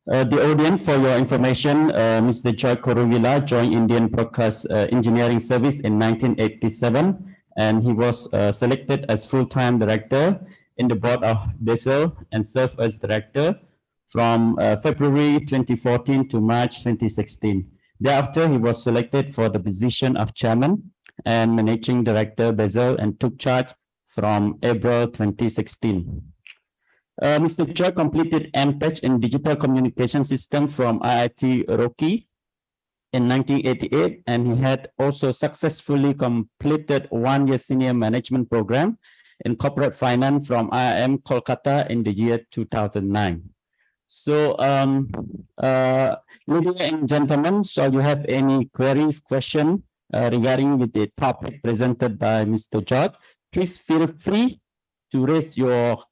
The audience, for your information, Mr. George Kuruvilla joined Indian Broadcast Engineering Service in 1987. And he was selected as full-time director in the board of BESEL and served as director from February 2014 to March 2016. Thereafter, he was selected for the position of chairman and managing director BESEL and took charge from April 2016. Mr. Choi completed MTech in Digital Communication System from IIT Roorkee in 1988, and he had also successfully completed one-year senior management program in corporate finance from IIM Kolkata in the year 2009. So, ladies and gentlemen, so you have any queries, questions regarding with the topic presented by Mr. George, please feel free to raise your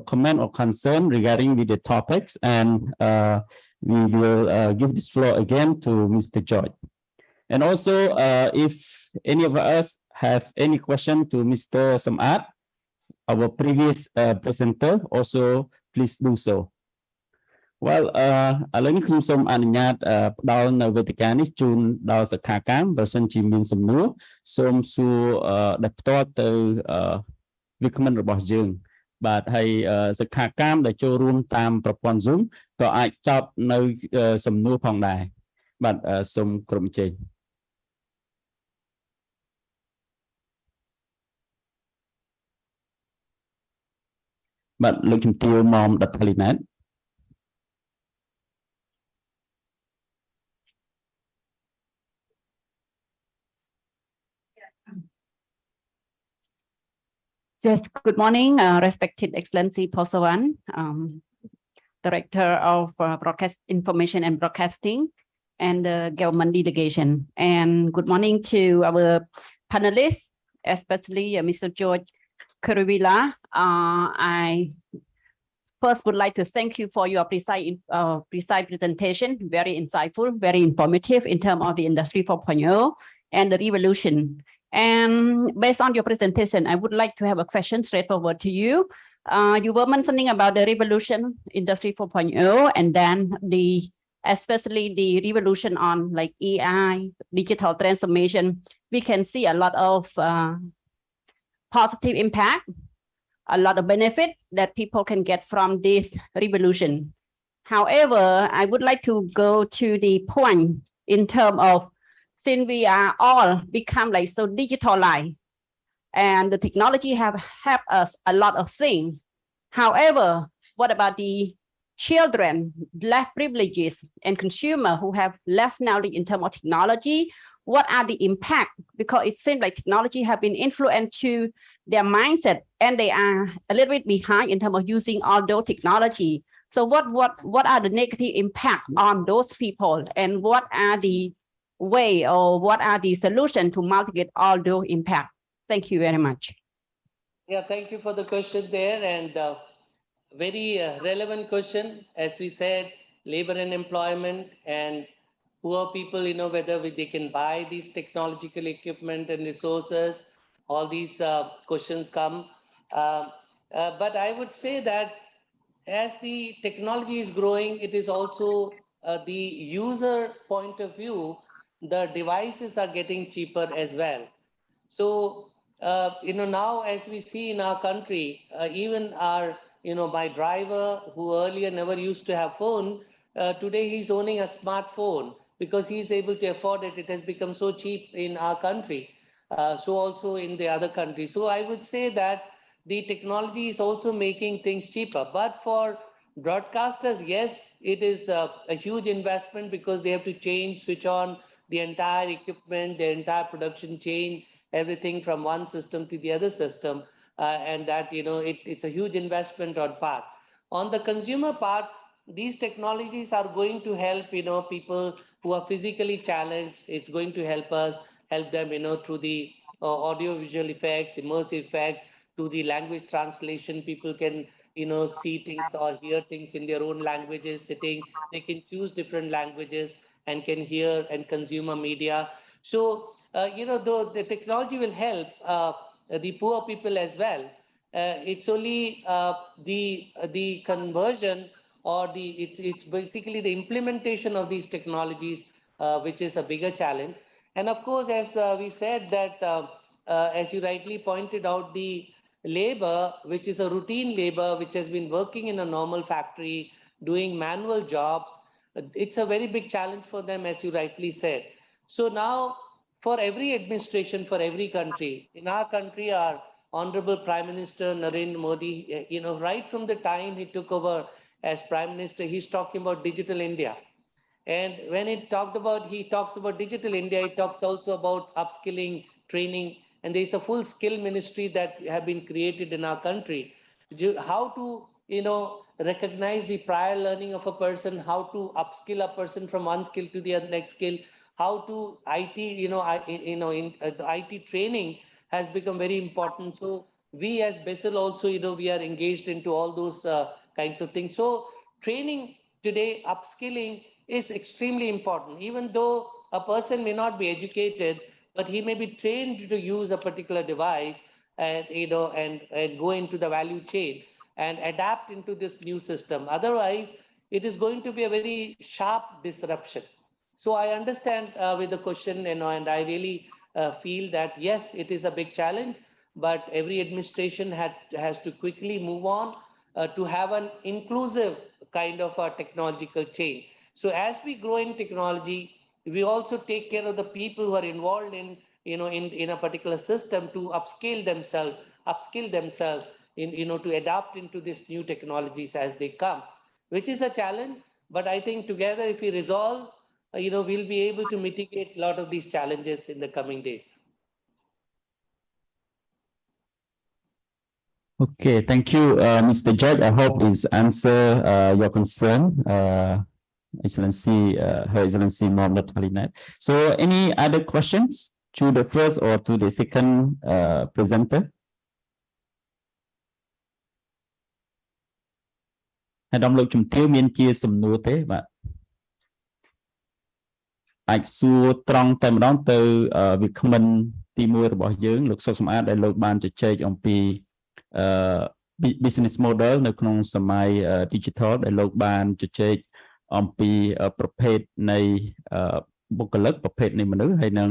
comment or concern regarding with the topics, and we will give this floor again to Mr. George. And also, if any of us have any question to Mr. Samad, our previous presenter, also please do so. Well, ឥឡូវនេះខ្ញុំសូមអនុញ្ញាតផ្ដល់នៅវេទិកានេះជូនដល់សិក្ខាកាមបើសិនជាមានសំណួរសូមសួរដែលផ្ទាល់ទៅវាគ្មិនរបស់យើងបាទហើយសិក្ខាកាមដែលចូលរួមតាមប្រព័ន្ធ Zoom ក៏អាចចោទនៅសំណួរផងដែរបាទសូមក្រុមជេងបាទលោកជំទាវមុំដិតលីណាត Just good morning, respected Excellency Posawan, Director of Broadcast Information and Broadcasting, and the government delegation. And good morning to our panelists, especially Mr. George Kuruvilla. I first would like to thank you for your precise presentation, very insightful, very informative in terms of the Industry 4.0 and the revolution. And based on your presentation, I would like to have a question straightforward to you. You were mentioning about the revolution, Industry 4.0, and then especially the revolution on like AI, digital transformation. We can see a lot of positive impact, a lot of benefit that people can get from this revolution. However, I would like to go to the point in terms of, since we are all become like so digitalized and the technology have helped us a lot of things. However, what about the children, less privileges, and consumer who have less knowledge in terms of technology? What are the impact? Because it seems like technology have been influenced to their mindset and they are a little bit behind in terms of using all those technology. So what are the negative impact on those people, and what are the way or what are the solution to mitigate all those impact? Thank you very much. Yeah, thank you for the question there, and very relevant question. As we said, labor and employment and poor people, you know, whether they can buy these technological equipment and resources, all these questions come. But I would say that as the technology is growing, it is also the user point of view, the devices are getting cheaper as well. So, you know, now as we see in our country, even our, you know, my driver who earlier never used to have phone, today he's owning a smartphone because he's able to afford it. It has become so cheap in our country. So also in the other countries. So I would say that the technology is also making things cheaper. But for broadcasters, yes, it is a huge investment because they have to change, switch on the entire equipment, the entire production chain, everything from one system to the other system. And that, you know, it's a huge investment on part. On the consumer part, these technologies are going to help, you know, people who are physically challenged. It's going to help us, help them, you know, through the audio visual effects, immersive effects, to the language translation. People can, you know, see things or hear things in their own languages sitting. They can choose different languages and can hear and consume a media. So, you know, though the technology will help the poor people as well. It's only the conversion or it's basically the implementation of these technologies which is a bigger challenge. And of course, as we said that, as you rightly pointed out, the labor, which is a routine labor, which has been working in a normal factory, doing manual jobs, it's a very big challenge for them, as you rightly said. So now, for every administration, for every country, in our country, our Honorable Prime Minister Narendra Modi, you know, right from the time he took over as Prime Minister, he's talking about digital India. And when he talks about digital India, he talks also about upskilling, training, and there's a full skill ministry that have been created in our country. How to, you know, recognize the prior learning of a person, how to upskill a person from one skill to the next skill, how to IT, the IT training has become very important. So we as BESL also, you know, we are engaged into all those kinds of things. So training today, upskilling is extremely important. Even though a person may not be educated, but he may be trained to use a particular device and, you know, and go into the value chain and adapt into this new system. Otherwise, it is going to be a very sharp disruption. So I understand with the question, you know, and I really feel that, yes, it is a big challenge, but every administration has to quickly move on to have an inclusive kind of a technological change. So as we grow in technology, we also take care of the people who are involved in, you know, in a particular system to upskill themselves in, you know, to adapt into these new technologies as they come, which is a challenge. But I think together, if we resolve, you know, we'll be able to mitigate a lot of these challenges in the coming days. Okay, thank you, Mr. George. I hope this answer your concern, Excellency, Her Excellency Mohammed Halinet. So, any other questions to the first or to the second presenter? ហើយដំលោកជំទាវមានជាសំណួរទេបាទអាចសួរត្រង់តែម្ដងទៅវាគ្មិនទី1របស់យើងលោកសុកសំអាតដែលលោកបានជជែកអំពីbusiness model នៅក្នុងសម័យ digital ដែលលោកបានជជែកអំពីប្រភេទនៃបុគ្គលិកប្រភេទនៃមនុស្សហើយនិង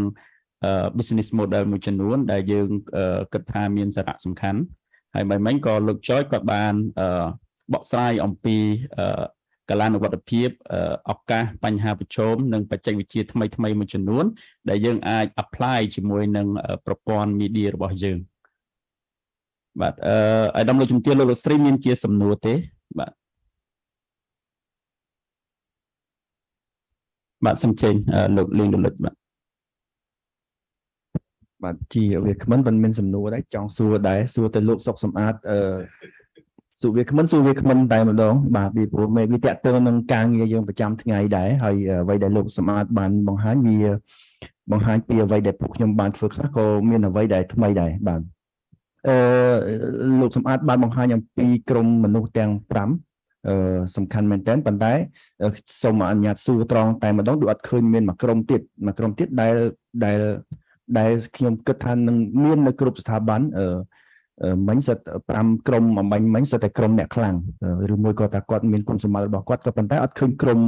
business model មួយចំនួនដែលយើងគិតថាមានសារៈសំខាន់ហើយបែបហ្នឹងក៏លោកចយក៏បានបកស្រាយអំពីកលានុវត្តភាពឱកាសបញ្ហាប្រឈមនិងបច្ចេកវិទ្យាថ្មីៗមួយចំនួនដែលយើងអាច apply ជាមួយនឹងប្រព័ន្ធ media របស់យើងបាទអាដាមលោកជំទាវលោកស្រីមានជាសំណួរទេបាទសូមចេញលោកលៀងរលឹកបាទជាវាគ្មិនមិនមានសំណួរដែរចង់សួរដែរសួរទៅលោកសុកសំអាតសួរវាគ្មិនតែម្ដងបាទពីព្រោះមេវាតាក់ទងនឹងការងារយើងប្រចាំថ្ងៃដែរហើយអ្វីដែលលោកសំអាតបានបង្ហាញពីអ្វីដែលពួកខ្ញុំបានធ្វើខ្លះក៏មានអ្វីដែលថ្មីដែរបាទលោកសំអាតបានបង្ហាញអំពីក្រុមមនុស្សទាំង5សំខាន់មែនតើប៉ុន្តែសូមអនុញ្ញាតសួរត្រង់តែម្ដងដូចអត់ឃើញមានមួយក្រុមទៀតដែលខ្ញុំគិតថានឹងមាននៅគ្រប់ស្ថាប័នមិញសិត5ក្រុមអំបញ្ញមិញសិតតែក្រុមអ្នកខ្លាំងឬមួយក៏ថាគាត់មានគុណសម្បត្តិរបស់គាត់ក៏ប៉ុន្តែអត់ឃើញក្រុម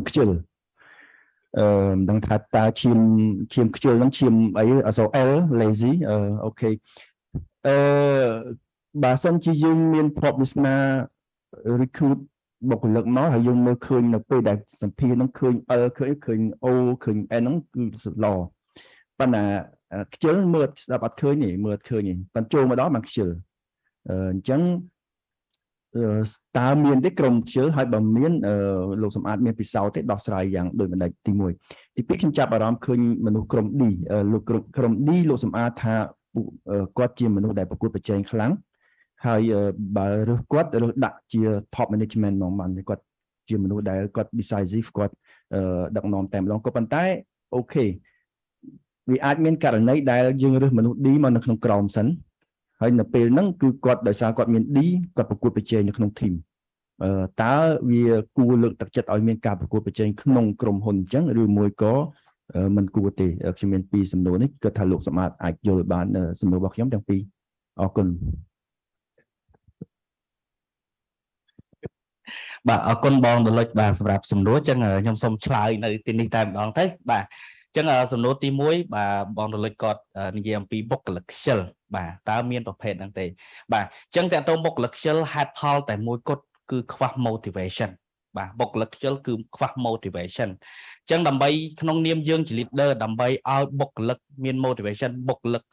ខ្ជិលមិនដឹងថាតើឈាមខ្ជិលហ្នឹងឈាមអីអក្សរ L lazy អូខេបើសិនជាយើងមានប្រវត្តិសាស្ត្រ recruit បុគ្គលិកមកហើយយើងមើលឃើញនៅពេលដែលសម្ភារហ្នឹងឃើញ L ឃើញ O ឃើញ N ហ្នឹងគឺល្អប៉ុន្តែខ្ជិលមើលស្ដាប់អត់ឃើញទេមើលអត់ឃើញទេប៉ុន្តែចូលមកដល់បានខ្ជិលអញ្ចឹងតើមានទេក្រុមខ្ជិលហើយបើមានលោកសំអាតមានពិសោធន៍ទេដោះស្រាយយ៉ាងដូចម្ដេចទី1ទី2ខ្ញុំចាប់អារម្មណ៍ឃើញមនុស្សក្រុម D លោកក្រុម D លោកសំអាតថាគាត់ជាមនុស្សដែលប្រកួតប្រជែងខ្លាំងហើយបើរើសគាត់រើសដាក់ជា top management ហ្មងបានគាត់ជាមនុស្សដែលគាត់ decisive គាត់ដឹកនាំតែម្ដងក៏ប៉ុន្តែអូខេវាអាចមានករណីដែលយើងរើសមនុស្ស D មកនៅក្នុងក្រុមសិនហើយនៅពេលហ្នឹងគឺគាត់ដោយសារគាត់មាន D គាត់ប្រកួតប្រជែងនៅក្នុង team តើវាគួរលើកទឹកចិត្តឲ្យមានការប្រកួតប្រជែងក្នុងក្រុមហ៊ុនអញ្ចឹងឬមួយក៏មិនគួរទេខ្ញុំមាន2សំណួរនេះគាត់ថាលោកសម្បត្តិអាចយល់បានសំណួររបស់ខ្ញុំទាំងពីរអរគុណបាទអរគុណបងដលុចបាទសម្រាប់សំណួរអញ្ចឹងខ្ញុំសូមឆ្លើយនៅទីនេះតែម្ដងទៅបាទអញ្ចឹងសំណួរទី1បាទបងរលិចគាត់និយាយអំពីបុគ្គលិកខ្ជិលបាទតើមានប្រភេទហ្នឹងទេបាទអញ្ចឹងតើតើបុគ្គលិកខ្ជិលហេតុផលតែមួយគត់គឺខ្វះ motivation បាទបុគ្គលិកខ្ជិលគឺខ្វះ motivation អញ្ចឹងដើម្បីក្នុងនាមយើងជា leader ដើម្បីឲ្យបុគ្គលិកមាន motivation បុគ្គលិក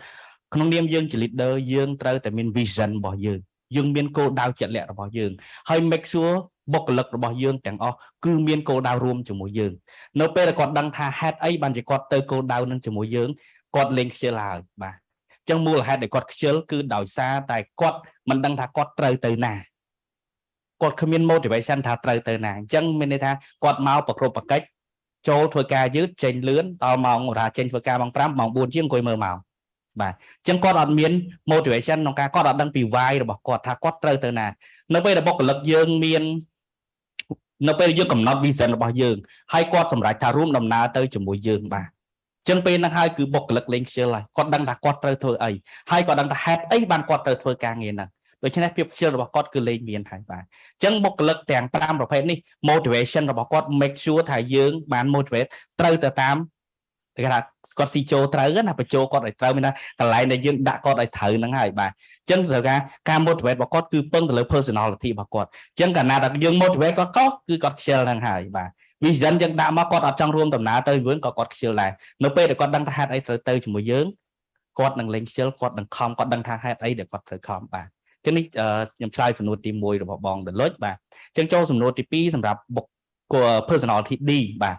ក្នុងនាមយើងជា leader យើងត្រូវតែមាន vision របស់យើងមានគោលដៅជាក់លាក់របស់យើងហើយ make sure បុគ្គលិករបស់យើងទាំងអស់គឺមានគោលដៅរួមជាមួយយើងនៅពេលដែលគាត់ដឹងថាហេតុអីបានជាគាត់ទៅគោលដៅនឹងជាមួយយើងគាត់លេងខ្ជិលហើយបាទអញ្ចឹងមូលហេតុដែលគាត់ខ្ជិលគឺដោយសារតែគាត់មិនដឹងថាគាត់ត្រូវទៅណាគាត់គ្មាន motivation ថាត្រូវទៅណាអញ្ចឹងមានន័យថាគាត់មកប្រកបប្រកិច្ចចូលធ្វើការយឺតចេញលឿនដល់ម៉ោងរាចេញធ្វើការម៉ោង5ម៉ោង4ជាងអង្គុយមើលម៉ោងបាទអញ្ចឹងគាត់អត់មាន motivation ក្នុងការគាត់អត់ដឹងពី why របស់គាត់ថាគាត់ត្រូវទៅណានៅពេលដែលបុគ្គលិកយើងមាននៅពេលយើងកំណត់ vision របស់យើងហើយគាត់សម្រេចថារួមដំណើរទៅជាមួយយើងបាទអញ្ចឹងពេលហ្នឹងហើយគឺបុគ្គលិកលេងខ្ជិលហើយគាត់ដឹងថាគាត់ត្រូវធ្វើអីហើយគាត់ដឹងថាហេតុអីបានគាត់ត្រូវធ្វើការងារហ្នឹងដូច្នេះភាពខ្ជិលរបស់គាត់គឺលេងមានហើយបាទអញ្ចឹងបុគ្គលិកទាំង5ប្រភេទនេះ motivation របស់គាត់ make sure ថាយើងបាន motivate ត្រូវទៅតាមគេថាគាត់ស៊ីចូលត្រូវណាបញ្ចូលគាត់ឲ្យត្រូវមានថាកន្លែងដែលយើងដាក់គាត់ឲ្យត្រូវហ្នឹងហើយបាទអញ្ចឹងត្រូវការ motivate របស់គាត់គឺពឹងទៅលើ personality របស់គាត់អញ្ចឹងកាលណាដែលយើង motivate គាត់គឺគាត់ខ្ជិលហ្នឹងហើយបាទ vision យើងដាក់មកគាត់អត់ចង់រួមដំណើរទៅវិញក៏គាត់ខ្ជិលដែរនៅពេលដែលគាត់ដឹងថាហេតុអីត្រូវទៅជាមួយយើងគាត់នឹងលេងខ្ជិលគាត់នឹងខំគាត់ដឹងថាហេតុអីដែលគាត់ត្រូវខំបាទអញ្ចឹងនេះខ្ញុំឆ្លើយសំណួរទី1របស់បងដលុចបាទអញ្ចឹងចូលសំណួរទី2សម្រាប់បុគ្គល personality D បាទ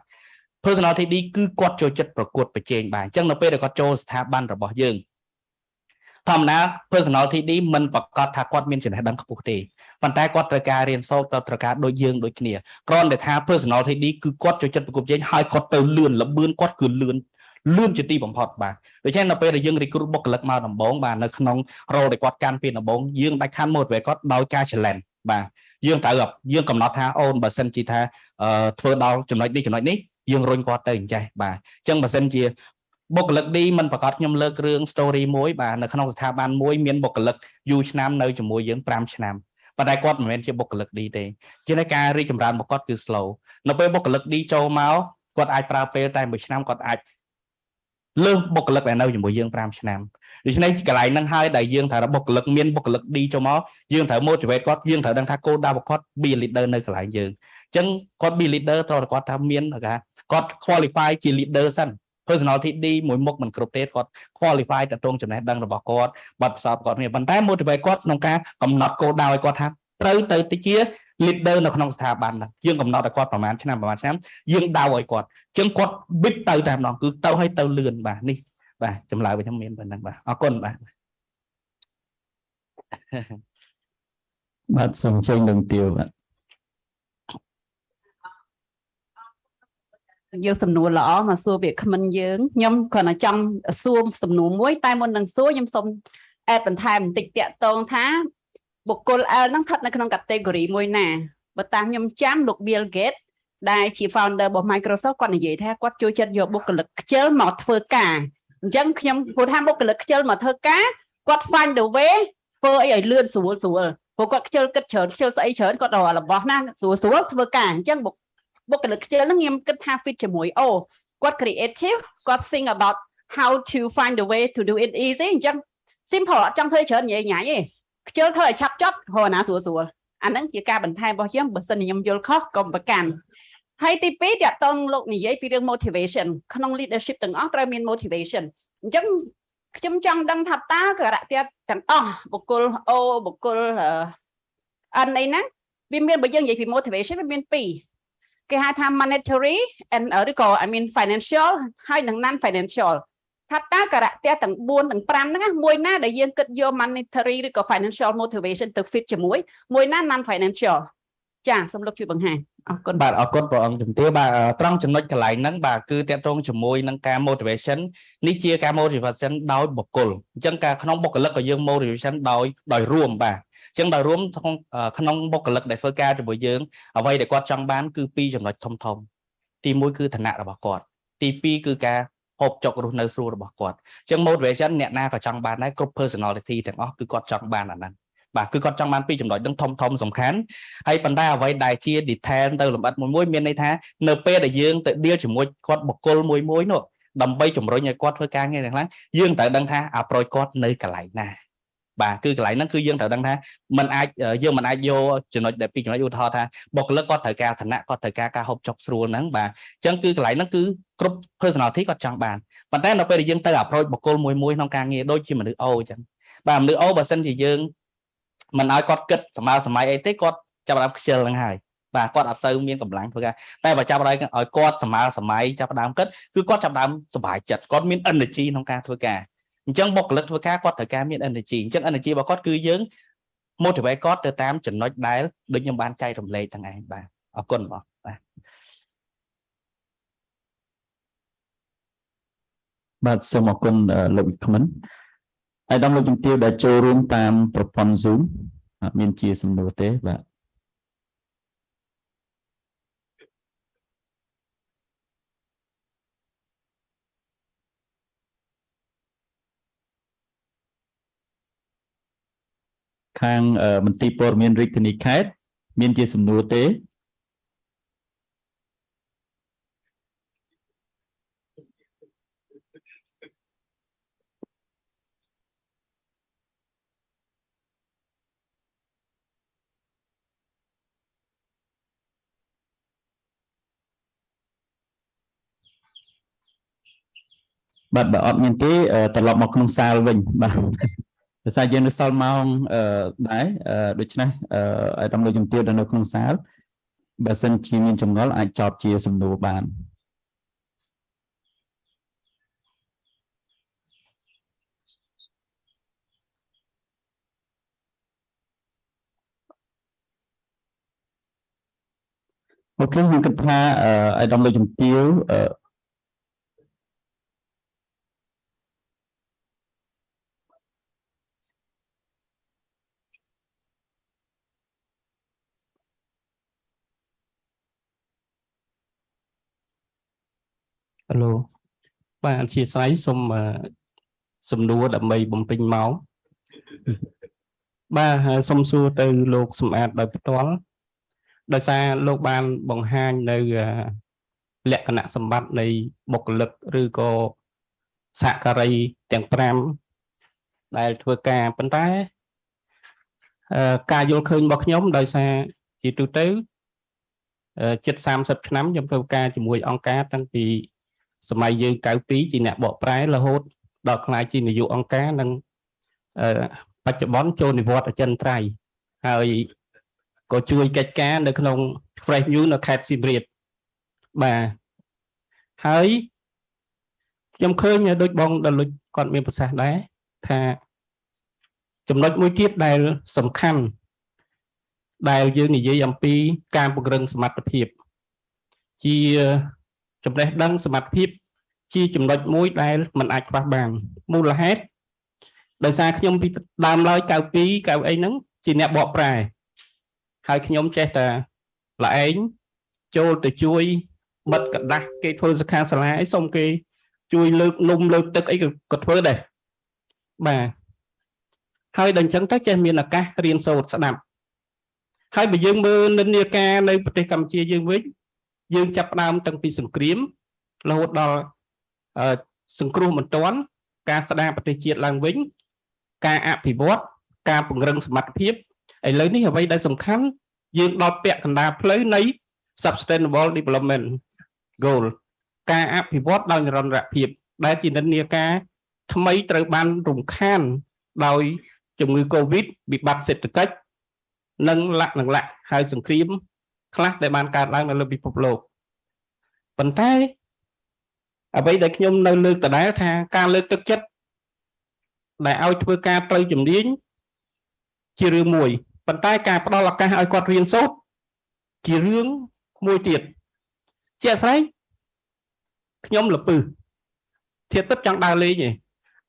personality D គឺគាត់ចូលចិត្តប្រកួតប្រជែងបាទអញ្ចឹងនៅពេលដែលគាត់ចូលស្ថាប័នរបស់យើង ធម្មតា personality នេះមិនប្រកាសថាគាត់មានចំណេះដឹងខ្ពស់ទេប៉ុន្តែគាត់ត្រូវការរៀនសូត្រគាត់ត្រូវការដូចយើងដូចគ្នាគ្រាន់តែថា personality នេះគឺគាត់ចូលចិត្តប្រកបជែងហើយគាត់ទៅលឿនល្បឿនគាត់គឺលឿនជាទីបំផុតបាទដូច្នេះនៅពេលដែលយើង recruit បុគ្គលិកមកដំបូងបាទនៅក្នុង role ដែលគាត់កាន់ពីដំបូងយើងដាច់ខាត motivate គាត់ដោយការ challenge បាទយើងត្រូវយើងកំណត់ថាអូនបើសិនជាថាធ្វើដល់ចំណុចនេះយើងរុញគាត់ទៅអញ្ចេះបាទអញ្ចឹងបើសិនជាបុគ្គលិកនេះមិនប្រកាសខ្ញុំលើករឿង story មួយបាទនៅក្នុងស្ថាប័នមួយមានបុគ្គលិកយូរឆ្នាំនៅជាមួយយើង5ឆ្នាំប៉ុន្តែគាត់មិនមែនជាបុគ្គលិក D ទេជាងការរីកចម្រើនរបស់គាត់គឺ slow នៅពេលបុគ្គលិក D ចូលមកគាត់អាចប្រើពេលតែ1ឆ្នាំគាត់អាចលើសបុគ្គលិកដែលនៅជាមួយយើង5ឆ្នាំដូច្នេះកន្លែងហ្នឹងហើយដែលយើងត្រូវបុគ្គលិកមានបុគ្គលិក D ចូលមកយើងត្រូវ motivate គាត់យើងត្រូវដឹងថាគោលដៅរបស់គាត់ be leader នៅកន្លែងយើងអញ្ចឹងគាត់ be leader ត្រូវតែគាត់ថាមានគាត់ qualify ជា leader សិនpersonality D មួយមុខមិនគ្រប់ទេគាត់ qualify ទៅត្រង់ចំណេះដឹងរបស់គាត់បទពិសោធន៍គាត់នេះប៉ុន្តែ motivate គាត់ក្នុងការកំណត់គោលដៅឲ្យគាត់ថាត្រូវទៅជា leader នៅក្នុងស្ថាប័នហ្នឹងយើងកំណត់ឲ្យគាត់ប្រហែលឆ្នាំយើងដៅឲ្យគាត់អញ្ចឹងគាត់ bid ទៅតែម្ដងគឺទៅឲ្យទៅលឿនបាទនេះបាទចម្លើយរបស់ខ្ញុំមានប៉ុណ្ណឹងបាទអរគុណបាទបាទសូមចេញនឹងទាវបាទយកសំណួរល្អមកសួរវាគ្មិនយើងខ្ញុំគ្រាន់តែចង់សួរសំណួរមួយតែមុននឹងសួរខ្ញុំសូមអេតបន្ថែមបន្តិចតាក់ទងថាបុគ្គល L ហ្នឹងស្ថិតនៅក្នុង category មួយណាបើតាមខ្ញុំចាំលោក Bill Gates ដែលជា founder របស់ Microsoft គាត់និយាយថាគាត់ចូលចិត្តយកបុគ្គលិកខ្ជិលមកធ្វើការអញ្ចឹងខ្ញុំพูดថាបុគ្គលិកខ្ជិលមកធ្វើការគាត់ find the way ធ្វើអីឲ្យលឿនស្រួលព្រោះគាត់ខ្ជិលគិតច្រើនខ្ជិលស្អីច្រើនគាត់រករបស់ណាស្រួលធ្វើការអញ្ចឹងបុគ្គលិកខ្ជិលហ្នឹងខ្ញុំគិតថា fit ជាមួយគាត់ creative គាត់ think about how to find the way to do it easy អញ្ចឹង simple អត់ចង់ធ្វើច្រើនញ៉ៃទេខ្ជិលធ្វើឲ្យឆាប់ចប់រកណាស្រួលអាហ្នឹងជាការបន្ថែមរបស់ខ្ញុំបើសិនខ្ញុំយល់ខុសកុំប្រកាន់ហើយទី2តាក់ទងលោកនិយាយពីរឿង motivation ក្នុង leadership ទាំងអស់ត្រូវមាន motivation អញ្ចឹងខ្ញុំចង់ដឹងថាតើការៈទាំងអស់បុគ្គល O បុគ្គលN អីណាវាមានបើយើងនិយាយពី motivation វាមាន2គេហៅថា monetary and ឬក៏ financial ហើយនិង non financial ថាតើការៈទាំង4ទាំង5ហ្នឹងមួយណាដែលយើងគិតយក monetary ឬក៏ financial motivation ទៅ fit ជាមួយមួយណា non financial ចាសូមលោកជួយបង្ហាញអរគុណបាទអរគុណព្រះអង្គជំទាវបាទត្រង់ចំណុចកន្លែងហ្នឹងបាទគឺតកតងជាមួយនឹងការ motivation នេះជាការ motivation ដោយបុគ្គលអញ្ចឹងការក្នុងបុគ្គលិកក៏យើង motivation ដោយរួមបាទអញ្ចឹងដោយរួមក្នុងបុគ្គលិកដែលធ្វើការជាមួយយើងអ្វីដែលគាត់ចង់បានគឺ2ចំណុចធំទី1គឺឋានៈរបស់គាត់ទី2គឺការហូបចុករស់នៅស្រួលរបស់គាត់អញ្ចឹង motivation អ្នកណាក៏ចង់បានដែរគ្រប់ personality ទាំងអស់គឺគាត់ចង់បានអាហ្នឹងបាទគឺគាត់ចង់បាន2ចំណុចហ្នឹងធំសំខាន់ហើយប៉ុន្តែអ្វីដែលជា detail ទៅលម្អិតមួយមានន័យថានៅពេលដែលយើងទៅ deal ជាមួយគាត់បុគ្គលមួយនោះដើម្បីជំរុញឲ្យគាត់ធ្វើការងារទាំងហ្នឹងយើងត្រូវដឹងថា approach គាត់នៅកន្លែងណាបាទគឺកន្លែងហ្នឹងគឺយើងត្រូវដឹងថាយើងមិនអាចយកចំណុចដែល2ចំណុចឧទាហរណ៍ថាបុគ្គលិកគាត់ត្រូវការឋានៈគាត់ត្រូវការហូបចុកស្រួលហ្នឹងបាទអញ្ចឹងគឺកន្លែងហ្នឹងគឺគ្រប់ personality គាត់ចង់បានប៉ុន្តែនៅពេលដែលយើងទៅ approach បុគ្គលមួយក្នុងការងារដូចជាមនុស្ស O អញ្ចឹងបាទមនុស្ស O បើសិនជាយើងមិនឲ្យគាត់គិតសម័យអីទេគាត់ចាប់ផ្ដើមខ្ជិលហ្នឹងហើយបាទគាត់អត់សូវមានកម្លាំងធ្វើការតែបើចាប់ឲ្យគាត់សម័យចាប់ផ្ដើមគិតគឺគាត់ចាប់ផ្ដើមសុបាយចិត្តគាត់មាន energy ក្នុងការធ្វើការអញ្ចឹងបុគ្គលិកធ្វើការគាត់ត្រូវការមាន energy អញ្ចឹង energy របស់គាត់គឺយើង motivate គាត់ទៅតាមចំណុចដែលដូចខ្ញុំបានចែករំលែកទាំងឯងបាទអរគុណបងបាទសូមអរគុណលោកវិក្កាមហើយដល់លោកជំទាវដែលចូលរួមតាមប្រព័ន្ធ Zoom មានជាសំណួរទេបាទខាងមន្ទីរព័ត៌មានរាជធានីខេត្តមានជាសំណួរទេបាទបើអត់មានទេត្រឡប់មកក្នុងសាលវិញបាទភាសាយើងនៅសល់ម៉ោងដែរដូច្នេះឲ្យតាមលោកជំទាវនៅក្នុងសាលបើសិនជាមានចម្ងល់អាចចោទជាសំណួរបាន Ok,ខ្ញុំគិតថាអាយដាមលោកជំទាវHello បាទអធិស្ឋានសូមសំណួរដើម្បីបំពេញម៉ោងបាទសូមសួរទៅលោកសម្អាតដោយផ្ទាល់ដោយសារលោកបានបង្ហាញនៅលក្ខណៈសម្បត្តិនៃបុគ្គលិកឬក៏សហការីទាំង5ដែលធ្វើការប៉ុន្តែការយល់ឃើញរបស់ខ្ញុំដោយសារជាទូទៅជិត30ឆ្នាំខ្ញុំធ្វើការជាមួយអង្គការតាំងពីសម័យយើង92ជាអ្នកបកប្រែរហូតដល់ខ្លាយជានាយកអង្គការនិងបច្ចុប្បន្នចូលនិវត្តន៍អចិន្ត្រៃយ៍ហើយក៏ជួយកិច្ចការនៅក្នុង Fresh News នៅខេត្តសៀមរាបបាទហើយខ្ញុំឃើញដូចបងដលុចគាត់មានប្រសាសន៍ដែរថាចំណុចមួយទៀតដែលសំខាន់ដែលយើងនិយាយអំពីការពង្រឹងសមត្ថភាពជាចំណេះដឹងសមត្ថភាពជាចំណុចមួយដែលមិនអាចខ្វះបានមូលហេតុដោយសារខ្ញុំពីដើមឡើយ92 90អីហ្នឹងជាអ្នកបកប្រែហើយខ្ញុំចេះតែល្អឯងចូលទៅជួយបិទกระดาษគេធ្វើសិក្ខាសាលាអីសុំគេជួយលើកនំលើកទឹកអីក៏ធ្វើដែរបាទហើយដល់អញ្ចឹងទៅចេះមានឱកាសរៀនសូត្រស្ដាប់ហើយបើយើងមើលនិន្នាការនៅប្រទេសកម្ពុជាយើងវិញយើងចាប់ផ្ដើមតាំងពីសង្គ្រាមរហូតដល់សង្គ្រោះបន្ទាន់ការស្ដារប្រទេសជាតិឡើងវិញការអភិវឌ្ឍការពង្រឹងសមត្ថភាពឥឡូវនេះអ្វីដែលសំខាន់យើងដល់ពាក់កណ្ដាលផ្លូវនៃ Sustainable Development Goal ការអភិវឌ្ឍដោយនិរន្តរភាពដែលជានិន្នាការថ្មីត្រូវបានរំខានដោយជំងឺ Covid វិបត្តិសេដ្ឋកិច្ចនិងលាក់ហើយសង្គ្រាមខ្លះដែលបានកើតឡើងនៅលើពិភពលោកប៉ុន្តែអ្វីដែលខ្ញុំនៅលើកដដែលថាការលើកទឹកចិត្តដែលឲ្យធ្វើការត្រូវជំនាញជារឿងមួយប៉ុន្តែការផ្ដល់ឱកាសឲ្យគាត់រៀនសូត្រជារឿងមួយទៀតជាក់ស្ដែងខ្ញុំលពឹសធៀបទឹកចង់ដើរលេងឯង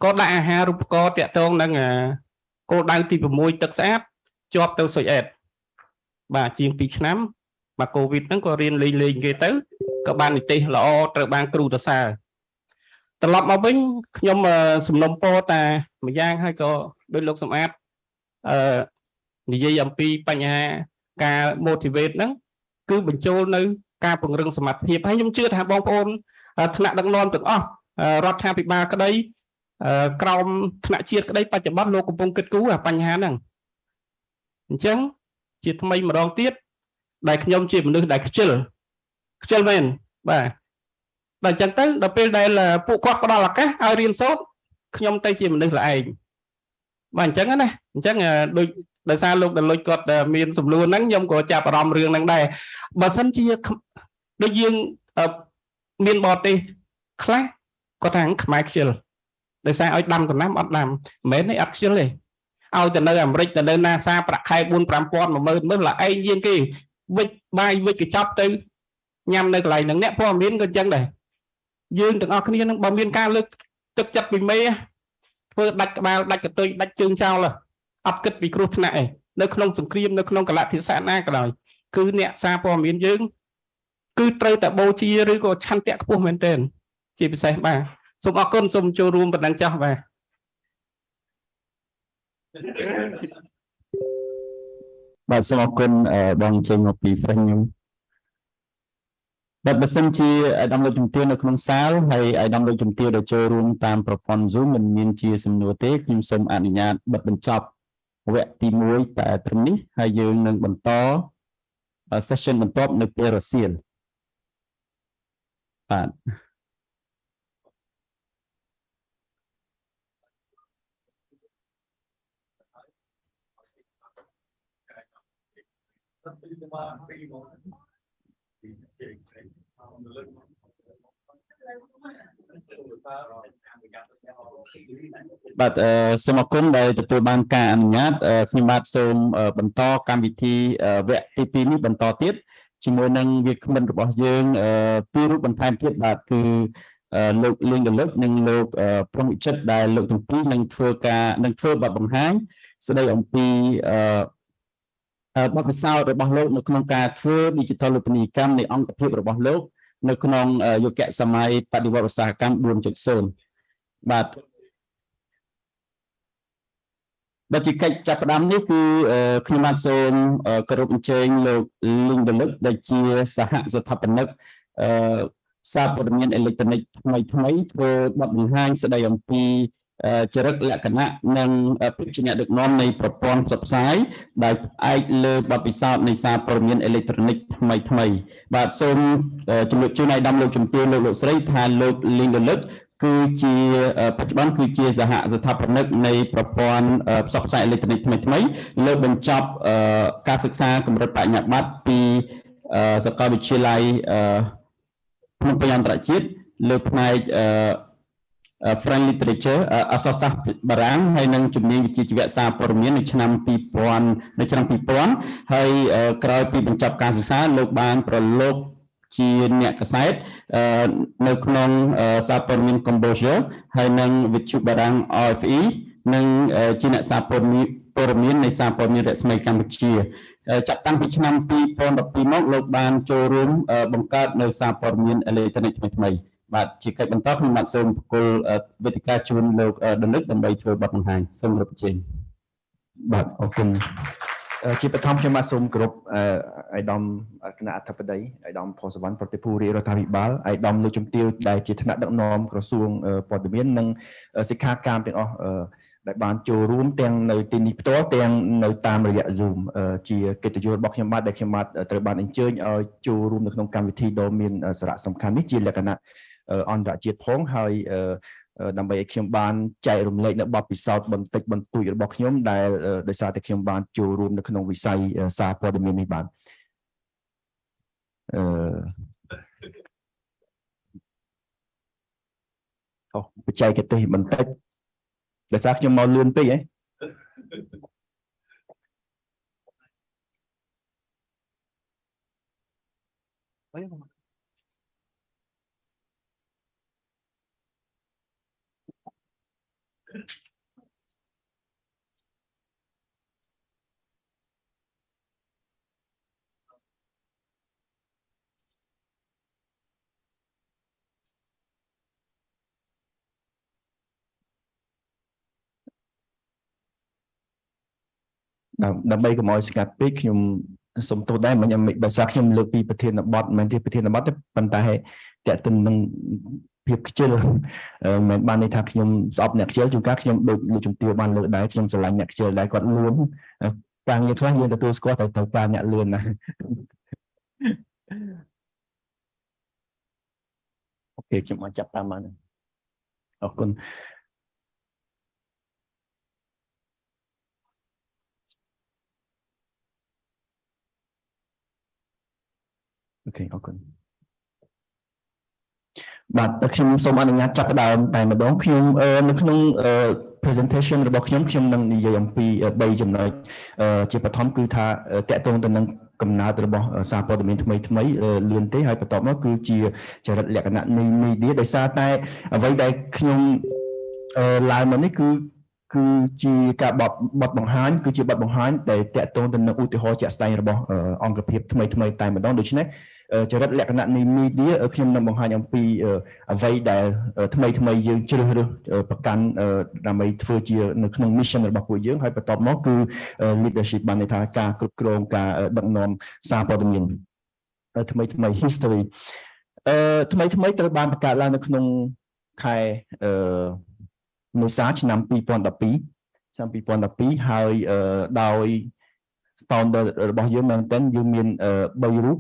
ក៏ដាក់អាហារូបករណ៍តាក់ទងនឹងគោលដៅទី6ទឹកស្អាតជាប់ទៅសុយអេតបាទជាង2ឆ្នាំបាទកូវីដហ្នឹងក៏រៀនលេងគេទៅក៏បាននិទេសល្អត្រូវបានគ្រូសរសើរត្រឡប់មកវិញខ្ញុំសំណុំពរតែម្យ៉ាងហើយក៏ដោយលោកសម្អាតនិយាយអំពីបញ្ហាការ motivate ហ្នឹងគឺបញ្ចូលនៅការពង្រឹងសមត្ថភាពហើយខ្ញុំជឿថាបងប្អូនថ្នាក់ដឹកនាំទាំងអស់រដ្ឋាភិបាលក្តីក្រមថ្នាក់ជាតិក្តីបច្ចុប្បន្នលោកកំពុងគិតគូរអាបញ្ហាហ្នឹងអញ្ចឹងជាថ្មីម្ដងទៀតដែលខ្ញុំជាមនុស្សដែលខ្ជិលមែនបាទដល់អញ្ចឹងទៅដល់ពេលដែលពួកគាត់ផ្ដល់ឱកាសឲ្យរៀនសូត្រខ្ញុំទៅជាមនុស្សល្អឯងបាទអញ្ចឹងណាអញ្ចឹងដូចដោយសារលោកដលុចគាត់មានសំណួរហ្នឹងខ្ញុំក៏ចាប់អារម្មណ៍រឿងហ្នឹងដែរបើសិនជាដូចយើងមានបរទេសខ្លះគាត់ថាខ្មែរខ្ជិលដោយសារឲ្យដាំដំណាំអត់ដាំមិនមែនទេអត់ខ្ជិលទេឲ្យទៅនៅអាមេរិកទៅនៅ NASA ប្រាក់ខែ 4-5 ពាន់ 10000 មើលល្អឯងជាងគេវិចបាយវិចកញ្ចប់ទៅញ៉ាំនៅកន្លែងហ្នឹងអ្នកព័ត៌មានក៏អញ្ចឹងដែរយើងទាំងអស់គ្នានឹងបើមានការលើកទឹកចិត្តពីមេធ្វើដាច់ក្បាលដាច់កតុយដាច់ជើងចោលអត់គិតពីគ្រោះថ្នាក់ឯងនៅក្នុងសង្គ្រាមនៅក្នុងកលៈទេសៈណាក៏ដោយគឺអ្នកសារព័ត៌មានយើងគឺត្រូវតែបូជាឬក៏ឆន្ទៈខ្ពស់មែនទែនជាពិសេសបាទសូមអរគុណសូមចូលរួមបណ្ដឹងចាស់បាទបាទសូមអរគុណបងចេញមកពី Fresh News បើសិនជាអាដាមលោកជំទាវនៅក្នុងសាលហើយអាដាមលោកជំទាវដែលចូលរួមតាមប្រព័ន្ធ Zoom មិនមានជាសំណួរទេខ្ញុំសូមអនុញ្ញាតបិទបញ្ចប់វគ្គទី1តែត្រឹមនេះហើយយើងនឹងបន្ត session បន្ទាប់នៅពេលរសៀលបាទ បាទសូមអរគុណដែលទទួលបានការអនុញ្ញាតខ្ញុំបាទសូមបន្តកម្មវិធីវគ្គទី2នេះបន្តទៀត ជាមួយនឹងវាគ្មិនរបស់យើងពីររូបបន្ថែមទៀតបាទគឺលោកលៀងកលឹកនិងលោកប្រុងវិចិត្រដែលលោកទាំងពីរនឹងធ្វើបទបង្ហាញស្ដីអំពីបទពិសោធន៍របស់លោកនៅក្នុងការធ្វើ Digital រូបនីយកម្មនៃអង្គភាពរបស់លោកនៅក្នុងយុគសម័យបដិវត្តឧស្សាហកម្ម 4.0 បាទបើជាកិច្ចចាប់ផ្ដើមនេះគឺខ្ញុំបានសូមគោរពអញ្ជើញលោកលីងដលឹកដែលជាសហស្ថាបនិកសារព័ត៌មានអេឡិចត្រូនិកថ្មីធ្វើបទបង្ហាញស្ដីអំពីចរិតលក្ខណៈនិងភាពជាអ្នកដឹកនាំនៃប្រព័ន្ធផ្សព្វផ្សាយដែលផ្អែកលើបទពិសោធន៍នៃសារព័ត៌មានអេឡិចត្រូនិកថ្មីបាទសូមជម្រាបជូនឲ្យដំលោកជំទាវលោកស្រីថាលោកលីងដលឹកគឺជាបច្ចុប្បន្នគឺជាសហស្ថាបនិកនៃប្រព័ន្ធផ្សព្វផ្សាយអេឡិចត្រូនិកថ្មីលើបញ្ចប់ការសិក្សាកម្រិតបញ្ញាបត្រពីសាកលវិទ្យាល័យភ្នំពេញអន្តរជាតិលើផ្នែកFrench Literature អក្សរសាស្ត្របារាំងហើយនឹងជំនាញវិជ្ជាជីវៈសារព័ត៌មាននៅឆ្នាំ2000ហើយក្រោយពីបញ្ចប់ការសិក្សាលោកបានប្រឡូកជាអ្នកកសែតនៅក្នុងសារព័ត៌មានកម្ពុជាហើយនឹងវិទ្យុបារាំង RFE និងជាអ្នកសារព័ត៌មាននៃសារព័ត៌មានរស្មីកម្ពុជាចាប់តាំងពីឆ្នាំ2012មកលោកបានចូលរួមបង្កើតនៅសារព័ត៌មានអេឡិចត្រូនិកថ្មីបាទជាកិច្ចបន្តខ្ញុំបាទសូមប្រគល់វេទិកាជូនលោកដលឹកដើម្បីធ្វើបទបង្ហាញសូមគោរពជេងបាទអរគុណជាបឋមខ្ញុំបាទសូមគោរពអាយដាមគណៈអធិបតីអាយដាមផុសវណ្ណប្រតិភូរាជរដ្ឋាភិបាលអាយដាមលោកជំទាវដែលជាថ្នាក់ដឹកនាំក្រសួងព័ត៌មាននិងសិក្ខាកាមទាំងអស់ដែលបានចូលរួមទាំងនៅទីនេះផ្ទាល់ទាំងនៅតាមរយៈ Zoom ជាកិត្តិយសរបស់ខ្ញុំបាទដែលខ្ញុំបាទត្រូវបានអញ្ជើញឲ្យចូលរួមនៅក្នុងកម្មវិធីដ៏មានសារៈសំខាន់នេះជាលក្ខណៈអន្តរជាតិផងហើយដើម្បីឲ្យខ្ញុំបានចែករំលែកនៅបទពិសោធន៍បន្តិចបន្តួចរបស់ខ្ញុំដែលដោយសារតែខ្ញុំបានចូលរួមនៅក្នុងវិស័យសារព័ត៌មាននេះបាទបច្ចេកទេសបន្តិចដោយសារខ្ញុំមកលឿនពេកហ៎ដើម្បីកុំឲ្យស្ងាត់ពេកខ្ញុំសូមទោសដែរមិញដោយសារខ្ញុំលើកពីប្រធានបទមិនទេប្រធានបទទេប៉ុន្តែតើទៅនឹងភាពខ្ជិលមិនបានន័យថាខ្ញុំស្អប់អ្នកខ្ជិលជួនកាលខ្ញុំដូចលោកជំទាវបានលើកដែរខ្ញុំស្រឡាញ់អ្នកខ្ជិលដែរគាត់លឿនការងារខ្លះយើងទទួលស្គាល់តែត្រូវការអ្នកលឿនណាអូខេខ្ញុំបានចាប់តាមបានអរគុណអូខេអរគុណបាទខ្ញុំសូមអនុញ្ញាតចាប់ផ្ដើមតែម្ដងខ្ញុំនៅក្នុង presentation របស់ខ្ញុំនឹងនិយាយអំពី3ចំណុចជាបឋមគឺថាតកតងទៅនឹងកំណើតរបស់សារព័ត៌មានថ្មីលឿនទេហើយបន្ទាប់មកគឺជាចរិតលក្ខណៈនៃ media ដោយសារតែអ្វីដែលខ្ញុំឡើងមកនេះគឺជាការបទបង្ហាញគឺជាបទបង្ហាញដែលតកតងទៅនឹងឧទាហរណ៍ជាក់ស្ដែងរបស់អង្គភាពថ្មីតែម្ដងដូច្នេះចរិតលក្ខណៈនៃ media ខ្ញុំនឹងបង្ហាញអំពីអ្វីដែលថ្មីយើងជ្រើសរើសប្រកាន់ដើម្បីធ្វើជានៅក្នុង mission របស់ពួកយើងហើយបន្ទាប់មកគឺ leadership បានន័យថាការគ្រប់គ្រងការដឹកនាំសារព័ត៌មានថ្មី history ថ្មីត្រូវបានបង្កើតឡើងនៅក្នុងខែមេសាឆ្នាំ2012ហើយដោយ founder របស់យើងមែនទែនយើងមាន3រូប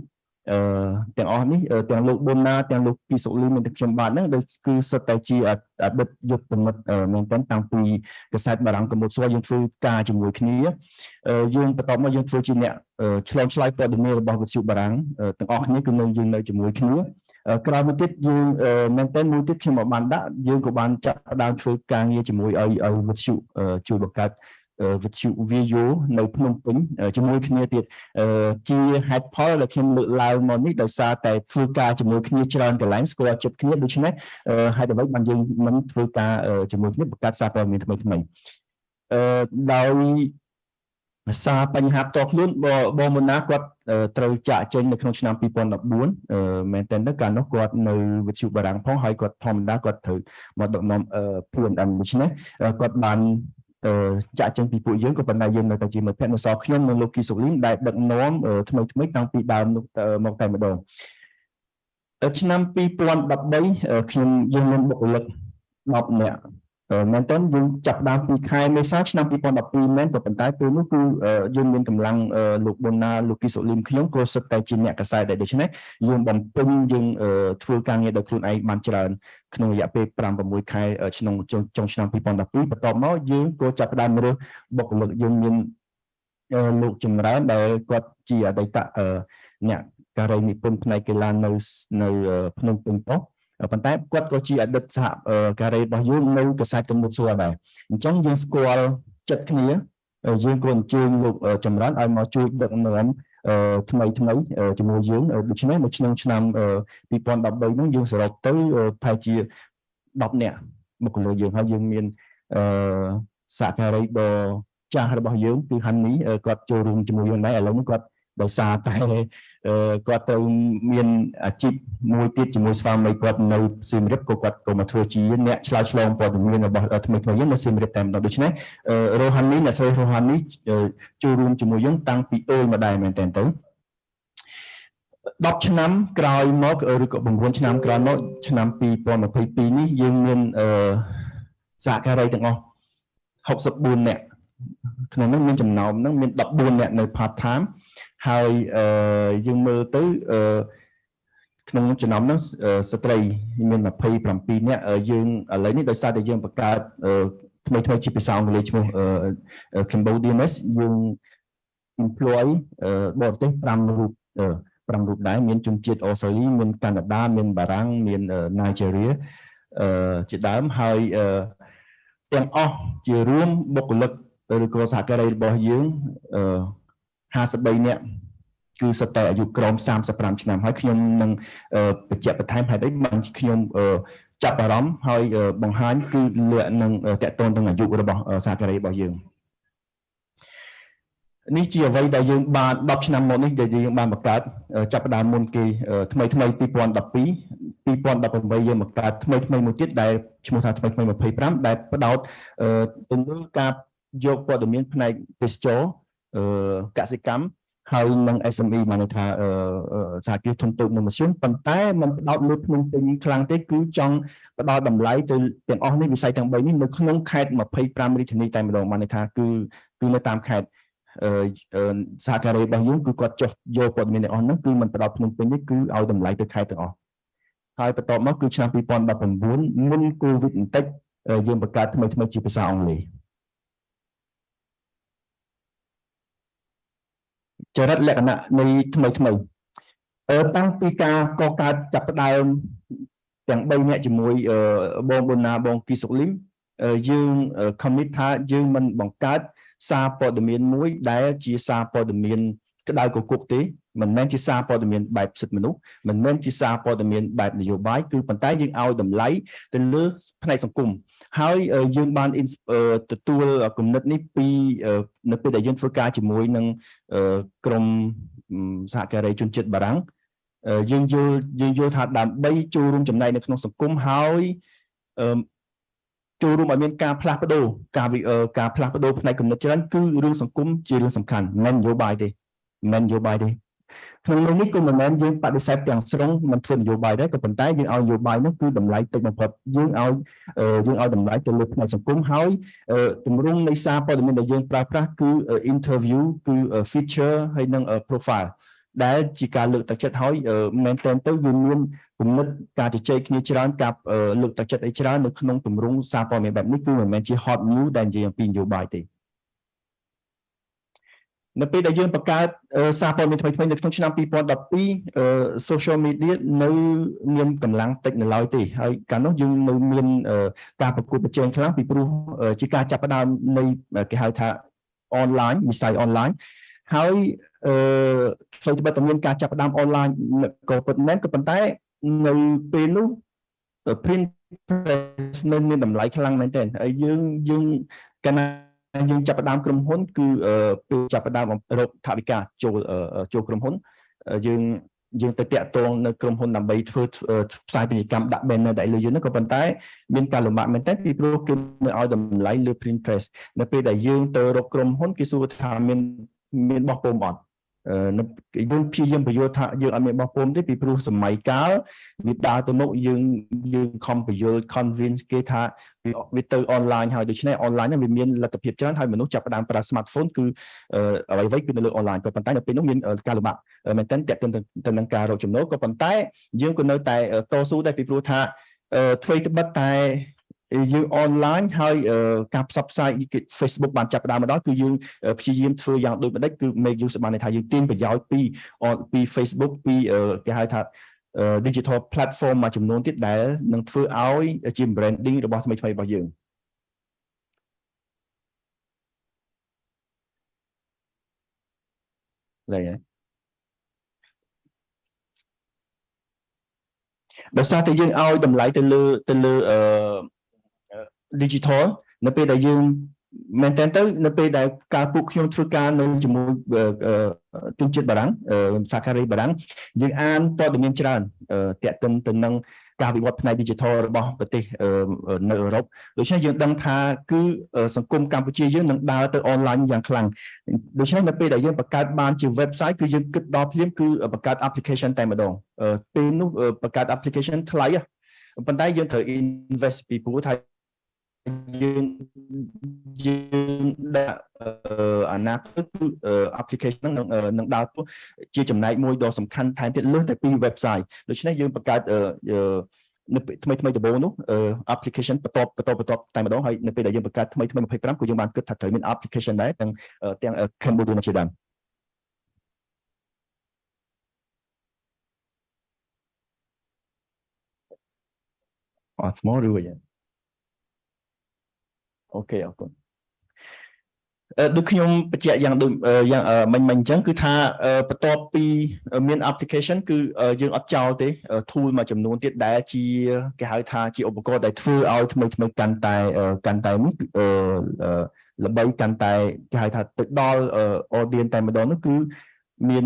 ទាំងអស់នេះទាំងលោកប៊ុនណាទាំងលោកគីសុលីមានតែខ្ញុំបាទហ្នឹងគឺសុទ្ធតែជាអតីតយុទ្ធមិត្តមែនទែនតាំងពីកាសែតបារាំងកម្ពុជាយើងធ្វើការជាមួយគ្នាយើងបន្តមកយើងធ្វើជាអ្នកឆ្លងឆ្លើយព័ត៌មានរបស់វិទ្យុបារាំងទាំងអស់គ្នាគឺយើងនៅជាមួយគ្នាក្រោយមកទៀតយើងមែនទែនមួយទៀតខ្ញុំបានដាក់យើងក៏បានចាប់ផ្ដើមធ្វើការងារជាមួយឲ្យវិទ្យុជួយបង្កើត វិទ្យុ video នៅភ្នំពេញជាមួយគ្នាទៀតជាហេតុផលដែលខ្ញុំលើកឡើងមកនេះដោយសារតែធ្វើការជាមួយគ្នាច្រើនកន្លែងស្គាល់ចិត្តគ្នាដូច្នេះហេតុអ្វីបានយើងមិនធ្វើការជាមួយគ្នាបង្កើតសារព័ត៌មានថ្មីៗដោយសារបញ្ហាផ្ទាល់ខ្លួនបងមុនណាគាត់ត្រូវចាក់ចេញនៅក្នុងឆ្នាំ2014មែនតើកាលនោះគាត់នៅវិទ្យុបារាំងផងហើយគាត់ធម្មតាគាត់ត្រូវមកដឹកនាំ PNM ដូច្នេះគាត់បានចាក់ចេញពីពួកយើងក៏ប៉ុន្តែយើងនៅតែជាមិត្តភក្តិនៅសល់ខ្ញុំនិងលោកគីសុលីនដែលដឹកនាំថ្មីតាំងពីដើមមកតែម្ដងឆ្នាំ2013យើងមានបុគ្គលិក10នាក់មែនតើយើងចាប់ដើមពីខែមេសាឆ្នាំ2012មែនក៏ប៉ុន្តែពេលនោះគឺយើងមានកម្លាំងលោកប៊ុនណាលោកគីសុលីនខ្ញុំក៏សុទ្ធតែជាអ្នកកសែតដែរដូច្នេះយើងបំពេញយើងធ្វើការងារដោយខ្លួនឯងបានច្រើនក្នុងរយៈពេល 5-6 ខែក្នុងចុងឆ្នាំ2012បន្ទាប់មកយើងក៏ចាប់ផ្ដើមរើសបុគ្គលិកយើងមានលោកចម្រើនដែលគាត់ជាអតីតអ្នកការិយានិពន្ធផ្នែកកីឡានៅភ្នំពេញប៉ុស្តិ៍ប៉ុន្តែគាត់ក៏ជាអតីតសហការីរបស់យើងនៅកាសែតកម្ពុជាសួរដែរអញ្ចឹងយើងស្គាល់ចិត្តគ្នាយើងក៏អញ្ជើញលោកចម្រើនឲ្យមកជួយដឹកនាំថ្មីជាមួយយើងដូច្នេះនៅឆ្នាំ2013ហ្នឹងយើងសរុបទៅប្រហែលជា10នាក់បុគ្គលិកយើងហើយយើងមានសហការីដ៏ចាស់របស់យើងគឺហាន់នីគាត់ចូលរួមជាមួយយើងដែរឥឡូវនេះគាត់ដោយសារតែគាត់ទៅមានអាជីពមួយទៀតជាមួយស្វាមីគាត់នៅសៀមរាបក៏គាត់ក៏មកធ្វើជាអ្នកឆ្លើយឆ្លងព័ត៌មានរបស់ថ្មីយើងនៅសៀមរាបតែម្ដងដូច្នេះរ៉ូហានីអ្នកស្រីរ៉ូហានីចូលរួមជាមួយយើងតាំងពីមកដែរមែនតើទៅ10ឆ្នាំក្រោយមកឬក៏9ឆ្នាំក្រោយមកឆ្នាំ2022នេះយើងមានសហការីទាំងអស់64នាក់ក្នុងនោះមានចំណោមហ្នឹងមាន14នាក់នៅ part time ហើយយើងមើលទៅក្នុងចំណោមហ្នឹងស្ត្រីមាន27នាក់យើងឥឡូវនេះដោយសារតែយើងបង្កើតថ្មីជាភាសាអង់គ្លេសឈ្មោះ Cambodians យើង employ បរទេស5រូបដែរមានជនជាតិអូស្ត្រាលីមានកាណាដាមានបារាំងមាន Nigeria ជាដើមហើយទាំងអស់ជារួមបុគ្គលិកឬក៏សហការីរបស់យើង53នាក់គឺសុទ្ធតែអាយុក្រោម35ឆ្នាំហើយខ្ញុំនឹងបញ្ជាក់បន្ថែមហេតុអីបានខ្ញុំចាប់អារម្មណ៍ហើយបង្ហាញគឺលើកនឹងតកតងនឹងអាយុរបស់សហការីរបស់យើងនេះជាអ្វីដែលយើងបាន10ឆ្នាំមកនេះដែលយើងបានបង្កើតចាប់ផ្ដើមមុនគេថ្មី2012 2018យើងបង្កើតថ្មីមួយទៀតដែលឈ្មោះថាថ្មី25ដែលផ្ដោតទៅលើការយកព័ត៌មានផ្នែកទេសចរកសិកម្មហើយនឹង SME មកថាសហគ្រាសធុនតូចនិងមធ្យមប៉ុន្តែมันផ្ដោតលើភ្នំពេញខ្លាំងទេគឺចង់ផ្ដល់តម្លៃទៅទាំងអស់នេះវិស័យទាំង3នេះនៅក្នុងខេត្ត25រាជធានីតែម្ដងបានន័យថាគឺនៅតាមខេត្តសហការីរបស់យើងគឺគាត់ចុះយកព័ត៌មានទាំងអស់ហ្នឹងគឺมันផ្ដោតភ្នំពេញនេះគឺឲ្យតម្លៃទៅខេត្តទាំងអស់ហើយបន្ទាប់មកគឺឆ្នាំ2019មុន COVID បន្តិចយើងបង្កើតថ្មីជាភាសាអង់គ្លេសចរិតលក្ខណៈនៃថ្មីតាំងពីការកកើតចាប់ផ្ដើមទាំង3នាក់ជាមួយបងប៊ុនណាបងគីសុលីមយើង commit ថាយើងមិនបង្កើតសារព័ត៌មានមួយដែលជាសារព័ត៌មានក្តៅគគុកទេមិនមែនជាសារព័ត៌មានបែបសិទ្ធិមនុស្សមិនមែនជាសារព័ត៌មានបែបនយោបាយគឺប៉ុន្តែយើងឲ្យតម្លៃទៅលើផ្នែកសង្គមហើយយើងបានទទួលគំនិតនេះពីនៅពេលដែលយើងធ្វើការជាមួយនឹងក្រុមសហការីជនជាតិបារាំងយើងយល់ថាដើម្បីចូលរួមចំណែកនៅក្នុងសង្គមហើយចូលរួមឲ្យមានការផ្លាស់ប្ដូរការផ្លាស់ប្ដូរផ្នែកគំនិតច្រើនគឺរឿងសង្គមជារឿងសំខាន់មិននយោបាយទេក្នុងនេះក៏មិនមែនយើងបដិសេធទាំងស្រុងមិនធ្វើនយោបាយដែរក៏ប៉ុន្តែយើងឲ្យនយោបាយនោះគឺតម្លៃតិចបំផុតយើងឲ្យតម្លៃទៅលើផ្នែកសង្គមហើយទម្រង់នៃសារព័ត៌មានដែលយើងប្រើប្រាស់គឺ interview គឺ feature ហើយនិង profile ដែលជាការលើកទឹកចិត្តហើយមែនតើទៅយើងមានគំនិតការជជែកគ្នាច្រើនការលើកទឹកចិត្តអីច្រើននៅក្នុងទម្រង់សារព័ត៌មានបែបនេះគឺមិនមែនជា hot news ដែលនិយាយអំពីនយោបាយទេនៅពេលដែលយើងបង្កើតសារព័ត៌មានថ្មីនៅក្នុងឆ្នាំ2012 social media នៅមានកម្លាំងតិចនៅឡើយទេហើយកាលនោះយើងនៅមានការប្រកួតប្រជែងខ្លាំងពីព្រោះជាការចាប់ផ្ដើមនៃគេហៅថា online វិស័យ online ហើយផ្លូវច្បាប់មានការចាប់ផ្ដើម online ក៏ពិតមែនក៏ប៉ុន្តែនៅពេលនោះ print press នៅមានតម្លៃខ្លាំងមែនទែនហើយយើងកាលណាយើងចាប់ផ្ដើមក្រុមហ៊ុនគឺពេលចាប់ផ្ដើមរកថវិកាចូលក្រុមហ៊ុនយើងទៅតាក់ទងនៅក្រុមហ៊ុនដើម្បីធ្វើផ្សាយពាណិជ្ជកម្មដាក់ banner ដាក់លើយើងហ្នឹងក៏ប៉ុន្តែមានការលំបាកមែនតើពីព្រោះគេនៅឲ្យតម្លៃលើ print press នៅពេលដែលយើងទៅរកក្រុមហ៊ុនគេសួរថាមានបោះពុម្ពអត់យើងព្យាយាមបញ្យល់ថាយើងអត់មានបោះពុម្ពទេពីព្រោះសម័យកាលវាដើរទៅមុខយើងខំបញ្យល់ convince គេថាវាទៅ online ហើយដូច្នេះ online ហ្នឹងវាមានលទ្ធភាពច្រើនហើយមនុស្សចាប់ផ្ដើមប្រើ smartphone គឺអ្វីៗគឺនៅលើ online ក៏ប៉ុន្តែនៅពេលនោះមានការលំបាកមែនទែនទាក់ទងទៅនឹងការរកចំណូលក៏ប៉ុន្តែយើងក៏នៅតែតស៊ូដែរពីព្រោះថាអ្វីត្បិតតែយើង online ហើយការផ្សព្វផ្សាយ Facebook បានចាប់ផ្ដើមមកដល់គឺយើងព្យាយាមធ្វើយ៉ាងដូចម្ដេចគឺ make use បានន័យថាយើងទាញប្រយោជន៍ពី Facebook ពីគេហៅថា digital platform មួយចំនួនទៀតដែលនឹងធ្វើឲ្យជា branding របស់ថ្មីៗរបស់យើងឡើយហើយដោយសារតែយើងឲ្យតម្លៃទៅលើ digital នៅពេលដែលយើងមែនតើទៅនៅពេលដែលការពួកខ្ញុំធ្វើការនៅជាមួយជនជាតិបារាំងសាការីបារាំងយើងអានព័ត៌មានច្រើនតាក់ទងទៅនឹងការវិវត្តផ្នែក digital របស់ប្រទេសនៅអឺរ៉ុបដូច្នេះយើងដឹងថាគឺសង្គមកម្ពុជាយើងនឹងដើរទៅ online យ៉ាងខ្លាំងដូច្នេះនៅពេលដែលយើងបង្កើតបានជា website គឺយើងគិតដល់ភ្លាមគឺបង្កើត application តែម្ដងពេលនោះបង្កើត application ថ្លៃប៉ុន្តែយើងត្រូវ invest ពីព្រោះថាយើងដាក់អនាគតគឺ application ហ្នឹងនឹងដើរជាចំណែកមួយដ៏សំខាន់ថែមទៀតលើសតែពី website ដូច្នេះយើងបង្កើតនៅថ្មីដំបូងនោះ application បន្ទាប់តែម្ដងហើយនៅពេលដែលយើងបង្កើតថ្មី25គឺយើងបានគិតថាត្រូវមាន application ដែរទាំង Cambodia ជាដើមអត់ស្មោះឬយ៉ាងអូខេអរគុណដូចខ្ញុំបញ្ជាក់យ៉ាងមិញអញ្ចឹងគឺថាបន្ទាប់ពីមាន application គឺយើងអត់ចោលទេ tool មួយចំនួនទៀតដែលជាគេហៅថាជាឧបករណ៍ដែលធ្វើឲ្យថ្មីកាន់តែនេះល្បីកាន់តែគេហៅថាទៅដល់ audience តែម្ដងនោះគឺមាន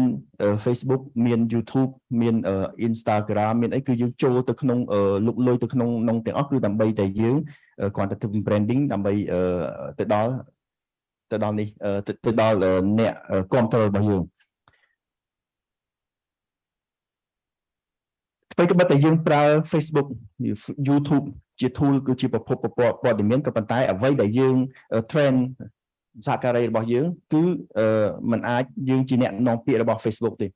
Facebook មាន YouTube មាន Instagram មានអីគឺយើងចូលទៅក្នុងលុកលុយទៅក្នុងទាំងអស់គឺដើម្បីតែយើងគ្រាន់តែធ្វើ branding ដើម្បីទៅដល់នេះទៅដល់អ្នកគ្រប់គ្រងរបស់យើងអ្វីក៏ប៉ុន្តែយើងប្រើ Facebook YouTube ជា tool គឺជាប្រភពព័ត៌មានក៏ប៉ុន្តែអ្វីដែលយើង trend សហការីរបស់យើងគឺมันអាចយើងជាអ្នកនាំពាក្យរបស់ Facebook ទេ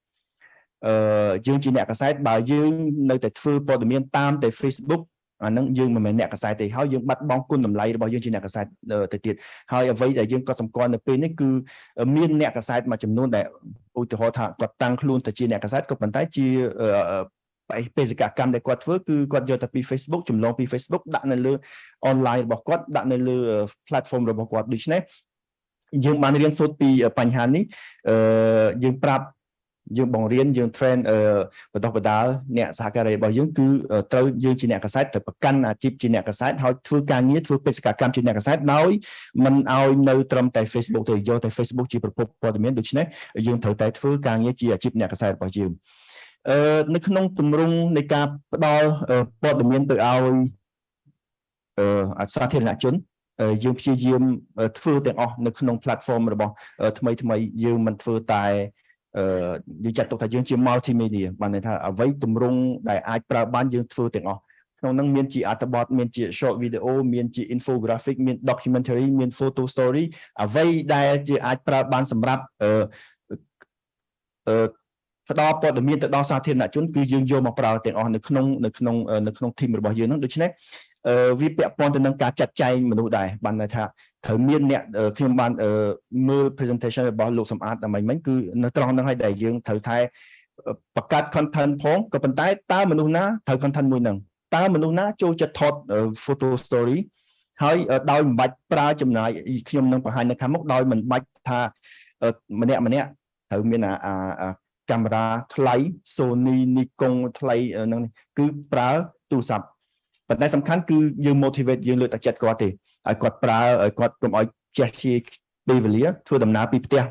យើងជាអ្នកកសែតបើយើងនៅតែធ្វើព័ត៌មានតាមតែ Facebook អានឹងយើងមិនមែនអ្នកកសែតទេហើយយើងបាត់បង់គុណតម្លៃរបស់យើងជាអ្នកកសែតទៅទៀតហើយអ្វីដែលយើងក៏សម្គាល់នៅពេលនេះគឺមានអ្នកកសែតមួយចំនួនដែលឧទាហរណ៍ថាគាត់តាំងខ្លួនទៅជាអ្នកកសែតក៏ប៉ុន្តែជាបេសកកម្មដែលគាត់ធ្វើគឺគាត់យកទៅពី Facebook ចម្លងពី Facebook ដាក់នៅលើ online របស់គាត់ដាក់នៅលើ platform របស់គាត់ដូច្នេះយើងបានរៀនសូត្រពីបញ្ហានេះយើងប្រាប់យើងបង្រៀនយើង train បណ្ដុះបណ្ដាលអ្នកសហការីរបស់យើងគឺត្រូវយើងជាអ្នកកសែតត្រូវប្រកាន់អាជីពជាអ្នកកសែតហើយធ្វើការងារធ្វើបេសកកម្មជាអ្នកកសែតដោយមិនឲ្យនៅត្រឹមតែ Facebook ទេយកតែ Facebook ជាប្រភពព័ត៌មានដូច្នេះយើងត្រូវតែធ្វើការងារជាអាជីពអ្នកកសែតរបស់យើងនៅក្នុងទម្រង់នៃការផ្ដល់ព័ត៌មានទៅឲ្យសាធារណជនយើងព្យាយាមធ្វើទាំងអស់នៅក្នុង platform របស់ថ្មីយើងមិនធ្វើតែយើងចាត់ទុកថាយើងជា multimedia បានន័យថាអ្វីទម្រង់ដែលអាចប្រើបានយើងធ្វើទាំងអស់ក្នុងនោះមានជាអត្ថបទមានជា short video មានជា infographic មាន documentary មាន photo story អ្វីដែលជាអាចប្រើបានសម្រាប់ផ្ដល់ព័ត៌មានទៅដល់សាធារណជនគឺយើងយកមកប្រើទាំងអស់នៅក្នុង team របស់យើងហ្នឹងដូច្នេះវាពាក់ព័ន្ធទៅនឹងការចាត់ចែងមនុស្សដែរបានន័យថាត្រូវមានអ្នកខ្ញុំបានមើល presentation របស់លោកសំអាតដើម្បីមិញគឺនៅត្រង់ហ្នឹងហើយដែលយើងត្រូវតែបង្កើត content ផងក៏ប៉ុន្តែតើមនុស្សណាត្រូវ content មួយហ្នឹងតើមនុស្សណាចូលចិត្តថត photo story ហើយដោយមិនបាច់ប្រើចំណាយខ្ញុំនឹងបង្ហាញនៅខាងមុខដោយមិនបាច់ថាម្នាក់ត្រូវមានកាមេរ៉ាថ្លៃ Sony Nikon ថ្លៃនឹងគឺប្រើទូរស័ព្ទប៉ុន្តែសំខាន់គឺយើង motivate យើងលើកទឹកចិត្តគាត់ទេឲ្យគាត់ប្រើឲ្យគាត់កុំឲ្យចេះជាពេលវេលាធ្វើដំណើរពីផ្ទះ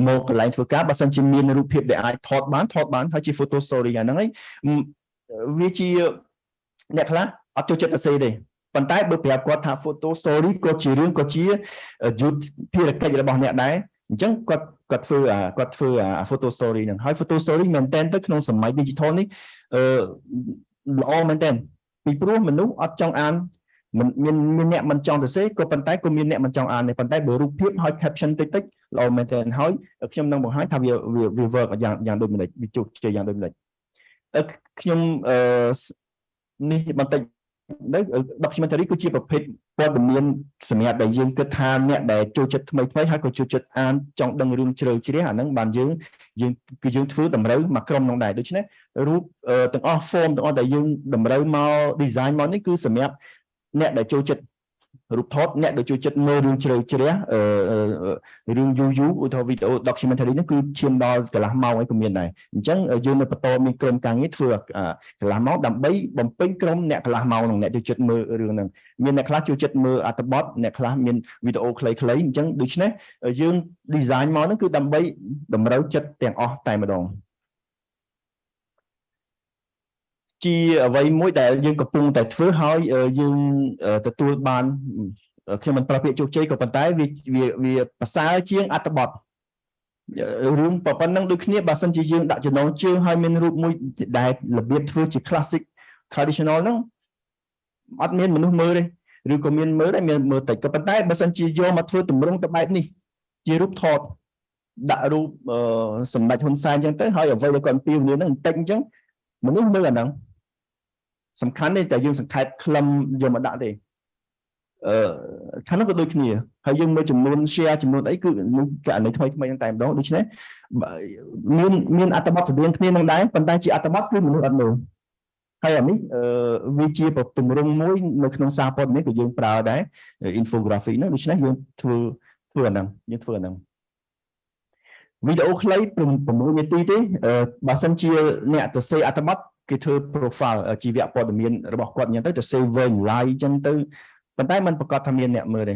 មកកន្លែងធ្វើការបើសិនជាមានរូបភាពដែលអាចថតបានហើយជា photo story យ៉ាងហ្នឹងហើយវាជាអ្នកខ្លះអត់ចូលចិត្តទៅសេទេប៉ុន្តែបើប្រាប់គាត់ថា photo story ក៏ជារឿងក៏ជាយុទ្ធភារកិច្ចរបស់អ្នកដែរអញ្ចឹងគាត់ធ្វើ photo story ហ្នឹងហើយ photo story មែនតើទៅក្នុងសម័យ digital នេះល្អមែនតើពីព្រោះមនុស្សអត់ចង់អានមានអ្នកមិនចង់ទៅសេក៏ប៉ុន្តែក៏មានអ្នកមិនចង់អានដែរប៉ុន្តែបើរូបភាពហើយ caption តិចល្អមែនតើហើយខ្ញុំនឹងបង្ហាញថាវា work យ៉ាងដូចម្តេចវាជោគជ័យយ៉ាងដូចម្តេចខ្ញុំនេះបន្តិចdocumentary គឺជាប្រភេទព័ត៌មានសម្រាប់ដែលយើងគិតថាអ្នកដែលចូលចិត្តថ្មីហើយក៏ចូលចិត្តអានចង់ដឹងរឿងជ្រៅជ្រះអាហ្នឹងបានយើងធ្វើតម្រូវមកក្រុមនោះដែរដូច្នេះរូបទាំងអស់ form ទាំងអស់ដែលយើងតម្រូវមក design មកនេះគឺសម្រាប់អ្នកដែលចូលចិត្តរូបថតអ្នកដែលចូលចិត្តមើលរឿងជ្រៅជ្រះរឿងយូរឧទាហរណ៍ video documentary នេះគឺឈានដល់កន្លះម៉ោងហើយក៏មានដែរអញ្ចឹងយើងនៅបន្តមានក្រុមការងារធ្វើកន្លះម៉ោងដើម្បីបំពេញក្រុមអ្នកកន្លះម៉ោងនោះអ្នកចូលចិត្តមើលរឿងហ្នឹងមានអ្នកខ្លះចូលចិត្តមើលអត្ថបទអ្នកខ្លះមានវីដេអូខ្លីៗអញ្ចឹងដូច្នេះយើង design មកហ្នឹងគឺដើម្បីតម្រូវចិត្តទាំងអស់តែម្ដងជាអ្វីមួយដែលយើងកំពុងតែធ្វើហើយយើងទទួលបានខ្ញុំមិនប្រើពាក្យជោគជ័យក៏ប៉ុន្តែវាប្រសើរជាងអត្ថបទរឿងប៉ុណ្ណឹងដូចគ្នាបើសិនជាយើងដាក់ចំណងជើងហើយមានរូបមួយដែលរបៀបធ្វើជា classic traditional ហ្នឹងអត់មានមនុស្សមើលទេឬក៏មានមើលដែរមានមើលតិចក៏ប៉ុន្តែបើសិនជាយកមកធ្វើទម្រង់ទៅបែបនេះជារូបថតដាក់រូបសម្ដេចហ៊ុនសែនអញ្ចឹងទៅហើយអ្វីដែលគាត់អំពាវនាវហ្នឹងបន្តិចអញ្ចឹងមនុស្សមើលអាហ្នឹងសំខាន់ទេតែយើងសង្ខេបខ្លឹមយកមកដាក់ទេខាងនោះក៏ដូចគ្នាហើយយើងមើលចំនួន share ចំនួនអីគឺករណីថ្មីហ្នឹងតែម្ដងដូច្នេះមានអត្ថបទស្តៀងគ្នានឹងដែរប៉ុន្តែជាអត្ថបទគឺមនុស្សអត់មើលហើយអានេះវាជាទម្រង់មួយនៅក្នុងសារព័ត៌មានក៏យើងប្រើដែរ infographic ហ្នឹងដូច្នេះយើងធ្វើអាហ្នឹងយើងធ្វើអាហ្នឹងវីដេអូខ្លី6នាទីទេបើសិនជាអ្នកទៅសេអត្ថបទគេធ្វើ profile ជីវៈព័ត៌មានរបស់គាត់អញ្ចឹងទៅ save វិញ live អញ្ចឹងទៅប៉ុន្តែมันប្រកាសថាមានអ្នកមើលទេ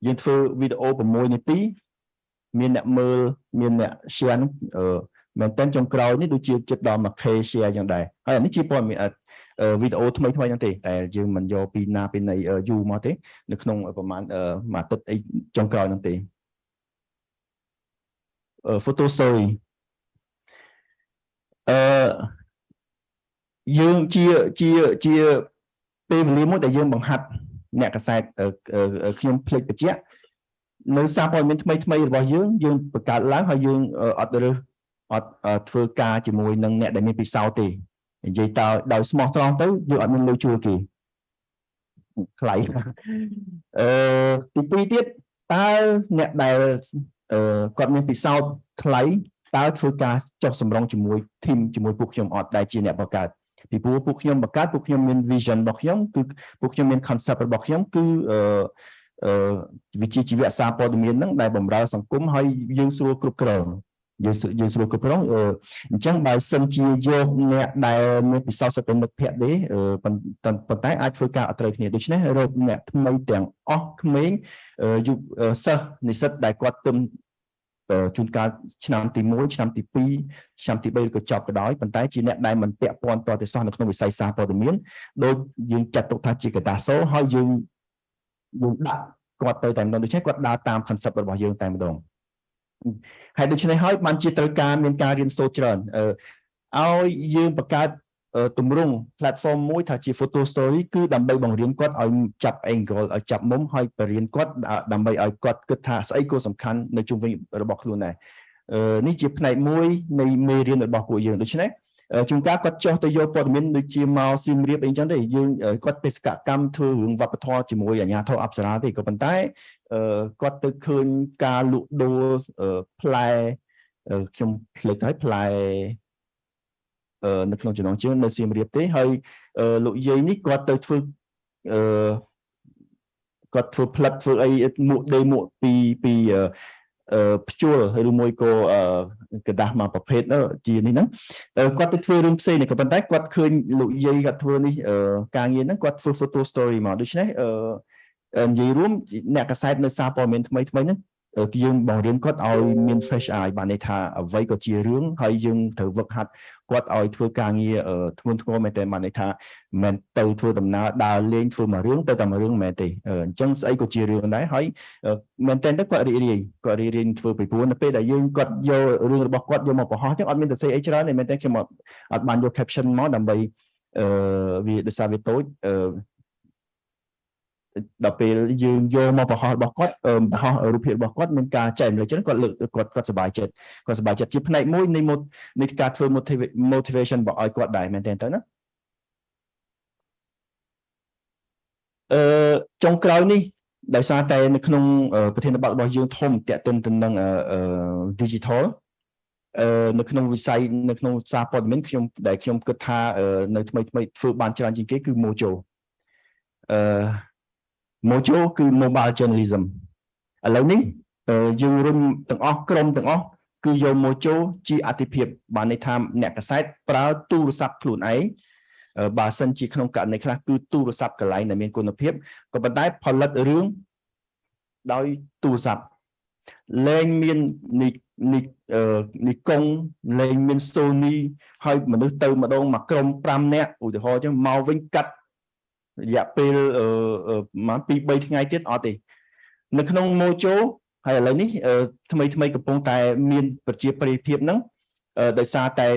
យើងធ្វើវីដេអូ6នាទីមានអ្នកមើលមានអ្នក share មែនតើចុងក្រោយនេះដូចជាចិត្តដល់ 1K share យ៉ាងដែរហើយអានេះជាព័ត៌មានវីដេអូថ្មីហ្នឹងទេតែយើងមិនយកពីណាពីណីយូរមកទេនៅក្នុងប្រហែលមួយអាទិត្យអីចុងក្រោយហ្នឹងទេphoto story យើងជាពេលវេលាមួយដែលយើងបង្ហាត់អ្នកកសែតខ្ញុំភ្លេចបញ្ជាក់នៅសារព័ត៌មានថ្មីរបស់យើងបង្កើតឡើងហើយយើងអត់ធ្វើការជាមួយនឹងអ្នកដែលមានពិសោធន៍ទេនិយាយតើដោយស្មោះត្រង់ទៅយើងអត់មានលុយជួលគេថ្លៃទី2ទៀតតើអ្នកដែលគាត់មានពិសោធន៍ថ្លៃតើធ្វើការចុះសម្រុងជាមួយ team ជាមួយពួកខ្ញុំអត់ដែលជាអ្នកបង្កើតពីព្រោះពួកខ្ញុំបង្កើតពួកខ្ញុំមាន vision របស់ខ្ញុំគឺពួកខ្ញុំមាន concept របស់ខ្ញុំគឺវិជាជីវៈសារព័ត៌មានហ្នឹងដែលបម្រើសង្គមហើយយើងស្រួលគ្រប់គ្រងយើងស្រួលគ្រប់គ្រងអញ្ចឹងបើសិនជាយកអ្នកដែលមានពិសោធន៍សកម្មមិត្តភក្តិទេប៉ុន្តែអាចធ្វើការអត់ត្រូវគ្នាដូច្នេះរកអ្នកថ្មីទាំងអស់ក្មេងយុវសិស្សនិស្សិតដែលគាត់ទើបជួនកាលឆ្នាំទី1ឆ្នាំទី2ឆ្នាំទី3ឬក៏ចប់ក៏ដោយប៉ុន្តែជាអ្នកដែលមិនពាក់ព័ន្ធតទៅសោះនៅក្នុងវិស័យសារព័ត៌មានដោយយើងចាត់ទុកថាជាកតាសូហើយយើងដាក់គាត់ទៅតែម្ដងដូច្នេះគាត់ដើរតាម concept របស់យើងតែម្ដងហើយដូច្នេះហើយបានជាត្រូវការមានការរៀនសូត្រច្រើនឲ្យយើងបង្កើតទម្រង់ platform មួយថាជា photo story គឺដើម្បីបង្រៀនគាត់ឲ្យចាប់ angle ឲ្យចាប់មុំហើយបរៀនគាត់ដើម្បីឲ្យគាត់គិតថាស្អីក៏សំខាន់នៅជុំវិញរបស់ខ្លួនដែរនេះជាផ្នែកមួយនៃមេរៀនរបស់ពួកយើងដូច្នេះជួនកាលគាត់ចុះទៅយកព័ត៌មានដូចជាមកសៀមរាបអីចឹងទេយើងគាត់បេសកកម្មធ្វើរឿងវប្បធម៌ជាមួយអាជ្ញាធរអប្សរាទេក៏ប៉ុន្តែគាត់ទៅឃើញការលក់ដូរផ្លែខ្ញុំភ្លេចហើយផ្លែនៅក្នុងចំណងជើងនៅសៀមរាបទេហើយលោកយាយនេះគាត់ទៅធ្វើ គាត់ធ្វើផ្លិតធ្វើអីមួកដេមួកពីភ្ជួរឬមួយក៏กระดาษមួយប្រភេទជានេះហ្នឹងគាត់ទៅធ្វើរឿងផ្សេងនេះក៏ប៉ុន្តែគាត់ឃើញលោកយាយគាត់ធ្វើនេះការងារហ្នឹងគាត់ធ្វើ photo story មកដូច្នេះនិយាយរួមអ្នកកសែតនៅសារព័ត៌មានថ្មីហ្នឹងយើងបង្រៀនគាត់ឲ្យមាន fresh eye បានន័យថាអ្វីក៏ជារឿងហើយយើងត្រូវវឹកហាត់គាត់ឲ្យធ្វើការងារធ្ងន់ធ្ងរមែនតើបានន័យថាមិនទៅធ្វើដំណើរដើរលេងធ្វើមួយរឿងទៅតែមួយរឿងមែនទេអញ្ចឹងស្អីក៏ជារឿងដែរហើយមែនតើគាត់រីករាយធ្វើពីព្រោះនៅពេលដែលយើងគាត់យករឿងរបស់គាត់យកមកបង្ហោះចឹងអត់មានទៅសេអីច្រើនទេមែនតើខ្ញុំអត់បានយក caption មកដើម្បីវាដោយសារវាតូចដល់ពេលយើងយកមកបង្ហោះរបស់គាត់បង្ហោះរូបភាពរបស់គាត់មានការចែកម្លែកចឹងគាត់លើកគាត់សប្បាយចិត្តជាផ្នែកមួយនៃការធ្វើ motivation របស់ឲ្យគាត់ដែរមែនទេទៅណាចុងក្រោយនេះដោយសារតែនៅក្នុងប្រធានបទរបស់យើងធំតាក់ទិនទៅនឹង digital នៅក្នុងវិស័យនៅក្នុងសារព័ត៌មានខ្ញុំគិតថានៅថ្មីធ្វើបានច្រើនជាងគេគឺ Mojo Mojo គឺ mobile journalism ឥឡូវនេះយើងរុញទាំងអស់ក្រុមទាំងអស់គឺយក Mojo ជាអតិភិបបានន័យថាអ្នកកាសែតប្រើទូរស័ព្ទខ្លួនឯងបើសិនជាក្នុងករណីខ្លះគឺទូរស័ព្ទកន្លែងដែលមានគុណភាពក៏ប៉ុន្តែផលិតរឿងដោយទូរស័ព្ទលែងមាននីកុងលែងមាន Sony ហើយមនុស្សទៅម្ដងមកក្រុម5នាក់ឧទាហរណ៍ចឹងមកវិញកាត់រយៈពេលប្រហែល 2-3 ថ្ងៃទៀតអត់ទេនៅក្នុង Mojo ហើយឥឡូវនេះថ្មីកំពុងតែមានប្រជាប្រិយភាពហ្នឹងដោយសារតែ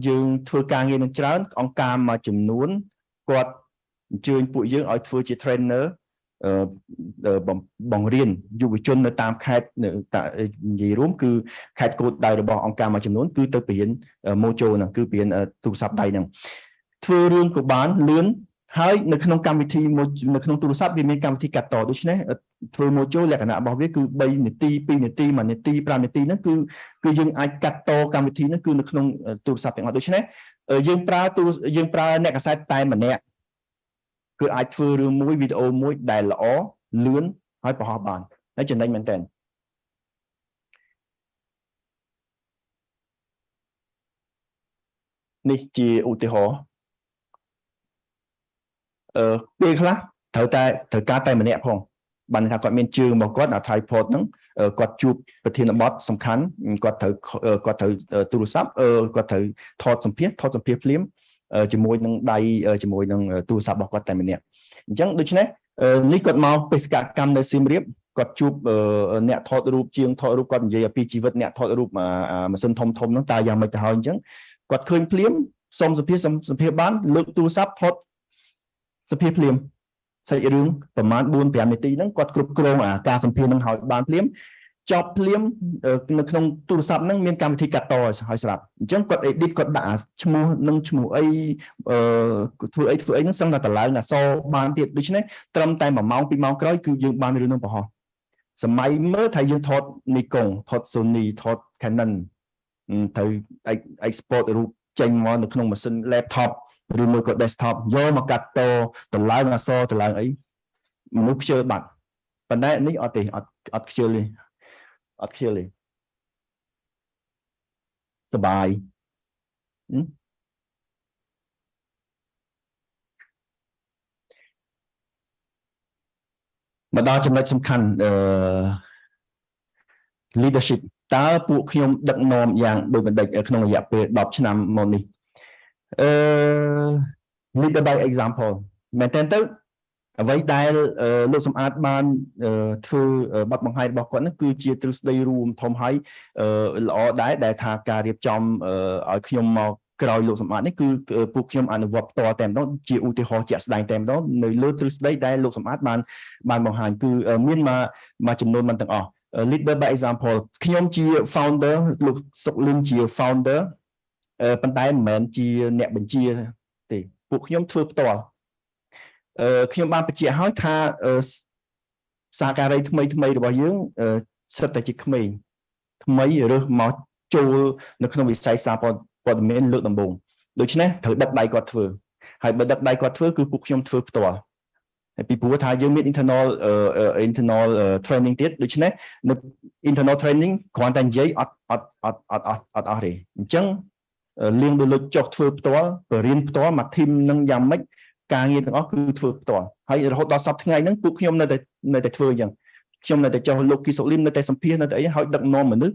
យើងធ្វើការងារនឹងច្រើនអង្គការមួយចំនួនគាត់អញ្ជើញពួកយើងឲ្យធ្វើជា trainer បង្រៀនយុវជននៅតាមខេត្តនិយាយរួមគឺខេត្តគោលដៅរបស់អង្គការមួយចំនួនគឺទៅបរៀន Mojo ហ្នឹងគឺបរៀនទូរស័ព្ទដៃហ្នឹងធ្វើរឿងក៏បានលឿនហើយនៅក្នុងកម្មវិធីនៅក្នុងទូរស័ព្ទវាមានកម្មវិធីកាត់តដូច្នេះធ្វើ Mojo លក្ខណៈរបស់វាគឺ3នាទី2នាទី1នាទី5នាទីហ្នឹងគឺយើងអាចកាត់តកម្មវិធីហ្នឹងគឺនៅក្នុងទូរស័ព្ទទាំងអស់ដូច្នេះយើងប្រើអ្នកកាសែតតែម្នាក់គឺអាចធ្វើរឿងមួយវីដេអូមួយដែលល្អលឿនហើយបង្ហោះបានហើយចំណេញមែនតើនេះជាឧទាហរណ៍ពេលខ្លះត្រូវការតែម្នាក់ផងបានថាគាត់មានជើងរបស់គាត់អា tripod ហ្នឹងគាត់ជួបប្រធានបទសំខាន់គាត់ត្រូវទូរស័ព្ទគាត់ត្រូវថតសម្ភាសន៍ភ្លាមជាមួយនឹងដៃជាមួយនឹងទូរស័ព្ទរបស់គាត់តែម្នាក់អញ្ចឹងដូច្នេះនេះគាត់មកបេសកកម្មនៅសៀមរាបគាត់ជួបអ្នកថតរូបជាងថតរូបគាត់និយាយពីជីវិតអ្នកថតរូបម៉ាស៊ីនធំហ្នឹងតើយ៉ាងម៉េចទៅហើយអញ្ចឹងគាត់ឃើញភ្លាមសុំសម្ភាសន៍បានលើកទូរស័ព្ទថតសម្ភាសន៍ភ្លាមសាច់រឿងប្រហែល 4-5 នាទីហ្នឹងគាត់គ្រប់គ្រងការសម្ភាសន៍ហ្នឹងឲ្យបានភ្លាមចប់ភ្លាមនៅក្នុងទូរស័ព្ទហ្នឹងមានកម្មវិធីកាត់តឲ្យស្រាប់អញ្ចឹងគាត់ edit គាត់ដាក់ឈ្មោះអីធ្វើអីហ្នឹងសឹងតែតម្លើងអក្សរបានទៀតដូច្នេះត្រឹមតែ1ម៉ោង2ម៉ោងក្រោយគឺយើងបានរឿងហ្នឹងបង្ហោះសម័យមើលថាយើងថត Nikon ថត Sony ថត Canon ត្រូវ export រូបចេញមកនៅក្នុងម៉ាស៊ីន laptop ឬមួយក៏ desktop យកមកកាត់តតម្លើងអក្សរតម្លើងអីមនុស្សខ្ជិលបាត់ប៉ុន្តែនេះអត់ទេអត់ខ្ជិលទេសបាយមកដល់ចំណុចសំខាន់leadership តើពួកខ្ញុំដឹកនាំយ៉ាងដូចម្តេចក្នុងរយៈពេល10ឆ្នាំមកនេះleader by example មែនតើទៅអ្វីដែលលោកសំអាតបានធ្វើបទបង្ហាញរបស់គាត់ហ្នឹងគឺជាទ្រឹស្ដីរួមធំហើយល្អដែរដែលថាការរៀបចំឲ្យខ្ញុំមកក្រោយលោកសំអាតនេះគឺពួកខ្ញុំអនុវត្តផ្ទាល់តែម្ដងជាឧទាហរណ៍ជាក់ស្ដែងតែម្ដងនៅលើទ្រឹស្ដីដែលលោកសំអាតបានបង្ហាញគឺមានមួយចំនួនមិនទាំងអស់ leader by example ខ្ញុំជា founder លោកសុកលឹមជា founder ប៉ុន្តែមិនមែនជាអ្នកបញ្ជាទេពួកខ្ញុំធ្វើផ្ទាល់ខ្ញុំបានបញ្ជាក់ឲ្យថាសហការីថ្មីរបស់យើងសិតតែជាក្មេងថ្មីរើសមកចូលនៅក្នុងវិស័យសារព័ត៌មានលើកដំបូងដូច្នេះត្រូវដឹកដៃគាត់ធ្វើហើយបើដឹកដៃគាត់ធ្វើគឺពួកខ្ញុំធ្វើផ្ទាល់ ពីព្រោះថាយើងមាន internal training ទៀតដូច្នេះនៅ internal training គ្រាន់តែនិយាយអត់អស់ទេអញ្ចឹងលៀងដូចចុះធ្វើផ្ទាល់បរៀនផ្ទាល់មក team នឹងយ៉ាងម៉េចការងារទាំងអស់គឺធ្វើផ្ទាល់ហើយរហូតដល់សប្តាហ៍ថ្ងៃហ្នឹងពួកខ្ញុំនៅតែធ្វើអញ្ចឹងខ្ញុំនៅតែចុះលោកគីសុលីមនៅតែសម្ភាសនៅតែអីហើយដឹកនាំមនុស្ស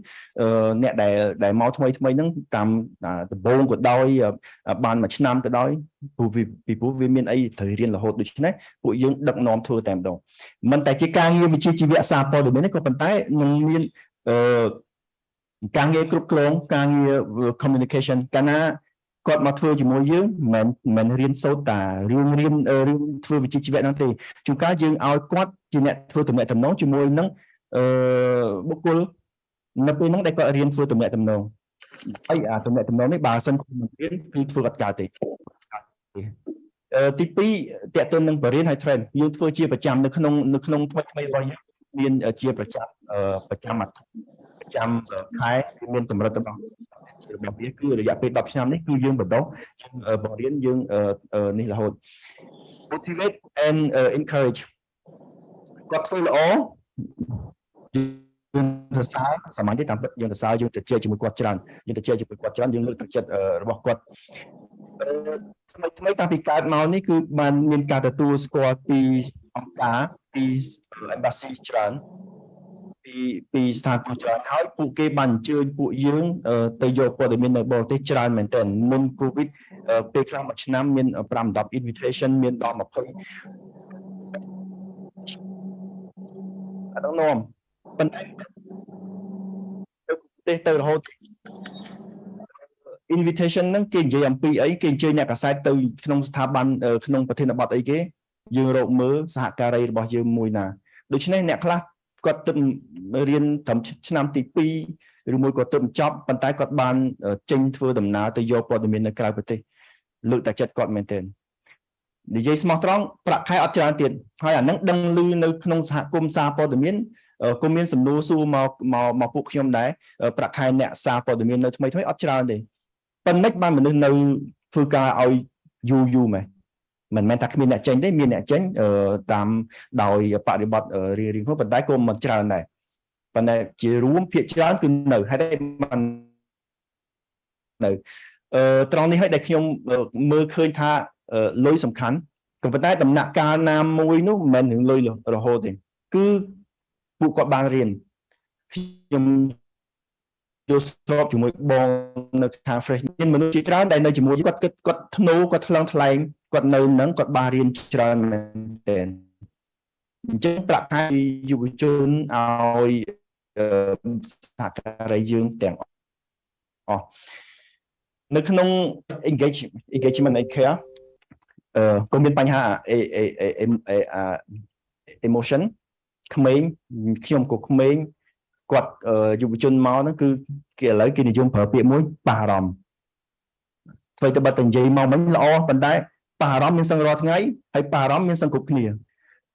អ្នកដែលមកថ្មីហ្នឹងតាមដំបូងក៏ដោយបានមួយឆ្នាំក៏ដោយពីព្រោះវាមានអីត្រូវរៀនរហូតដូច្នេះពួកយើងដឹកនាំធ្វើតែម្ដងមិនតែជាការងារវិជ្ជាជីវៈសារព័ត៌មានទេក៏ប៉ុន្តែនឹងមានការងារគ្រប់គ្រងការងារ communication កាលណាគាត់មកធ្វើជាមួយយើងមិនរៀនសូត្រតារឿងធ្វើវិជ្ជាជីវៈហ្នឹងទេជួនកាលយើងឲ្យគាត់ជាអ្នកធ្វើទំនាក់ទំនងជាមួយនឹងបុគ្គលនៅពេលហ្នឹងដែលគាត់រៀនធ្វើទំនាក់ទំនងហើយអាទំនាក់ទំនងនេះបើសិនគាត់មិនរៀនគឺធ្វើអត់កើតទេទី2តេតទៅនឹងបរិញ្ញាហើយ train យើងធ្វើជាប្រចាំនៅក្នុងថ្មីរបស់យើងមានជាប្រចាំខែមានកម្រិតរបស់វាគឺរយៈពេល10ឆ្នាំនេះគឺយើងបន្តបង្រៀនយើងនេះរហូត motivate and encourage គាត់ធ្វើល្អយើងសរសើរសាមញ្ញទេតាមពិតយើងសរសើរយើងទៅជែកជាមួយគាត់ច្រើនយើងលើកទឹកចិត្តរបស់គាត់ថ្មីតាំងពីកើតមកនេះគឺបានមានការទទួលស្គាល់ពីអង្គការពី embassy ច្រើនពីស្ថានទូតច្រើនហើយពួកគេបានអញ្ជើញពួកយើងទៅយកព័ត៌មាននៅបរទេសច្រើនមែនទែនមុន COVID ពេលខ្លះមួយឆ្នាំមាន5-10 invitation មានដល់20អត់ដឹងនាំប៉ុន្តែទៅរហូត invitation ហ្នឹងគេនិយាយអំពីអីគេអញ្ជើញអ្នកកាសែតទៅក្នុងស្ថាប័នក្នុងប្រធានបទអីគេយើងរកមើលសហការីរបស់យើងមួយណាដូច្នេះអ្នកខ្លះគាត់ទៅរៀនត្រឹមឆ្នាំទី2ឬមួយក៏ទៅបញ្ចប់ប៉ុន្តែគាត់បានចេញធ្វើដំណើរទៅយកព័ត៌មាននៅក្រៅប្រទេសលើកតែចិត្តគាត់មែនទែននិយាយស្មោះត្រង់ប្រាក់ខែអត់ច្រើនទៀតហើយអានឹងដឹងឮនៅក្នុងសហគមន៍សារព័ត៌មានក៏មានសំណួរសួរមកពួកខ្ញុំដែរប្រាក់ខែអ្នកសារព័ត៌មាននៅថ្មីអត់ច្រើនទេប៉ុន្តែបានមនុស្សនៅធ្វើការឲ្យយូរមែនមិនមែនថាគ្មានអ្នកចេញទេមានអ្នកចេញតាមដោយបរិបទរៀងៗខ្លួនប៉ុន្តែក៏មិនច្រើនដែរប៉ុន្តែជារួមភាគច្រើនគឺនៅហេតុតែមិននៅត្រង់នេះហើយដែលខ្ញុំមើលឃើញថាលុយសំខាន់ក៏ប៉ុន្តែដំណាក់កាលណាមួយនោះមិនមែនរឿងលុយរហូតទេគឺពួកគាត់បានរៀនខ្ញុំយកស្របជាមួយបងនៅខាង fresh មានមនុស្សជាច្រើនដែលនៅជាមួយគាត់ធ្នូគាត់ថ្លឹងថ្លែងគាត់នៅនឹងគាត់បានរៀនច្រើនមែនទែនអញ្ចឹងប្រាក់ខែយុវជនឲ្យសហការីយើងទាំងអស់នៅក្នុង engagement and care ក៏មានបញ្ហា emotion ក្មេងខ្ញុំក៏ក្មេងគាត់យុវជនមកហ្នឹងគឺគេឥឡូវគេនិយមប្រើពាក្យមួយប៉ះអារម្មណ៍ធ្វើទៅបាត់តែនិយាយមកមិញល្អប៉ុន្តែប៉ះអារម្មណ៍មានសឹងរាល់ថ្ងៃហើយប៉ះអារម្មណ៍មានសឹងគ្រប់គ្នា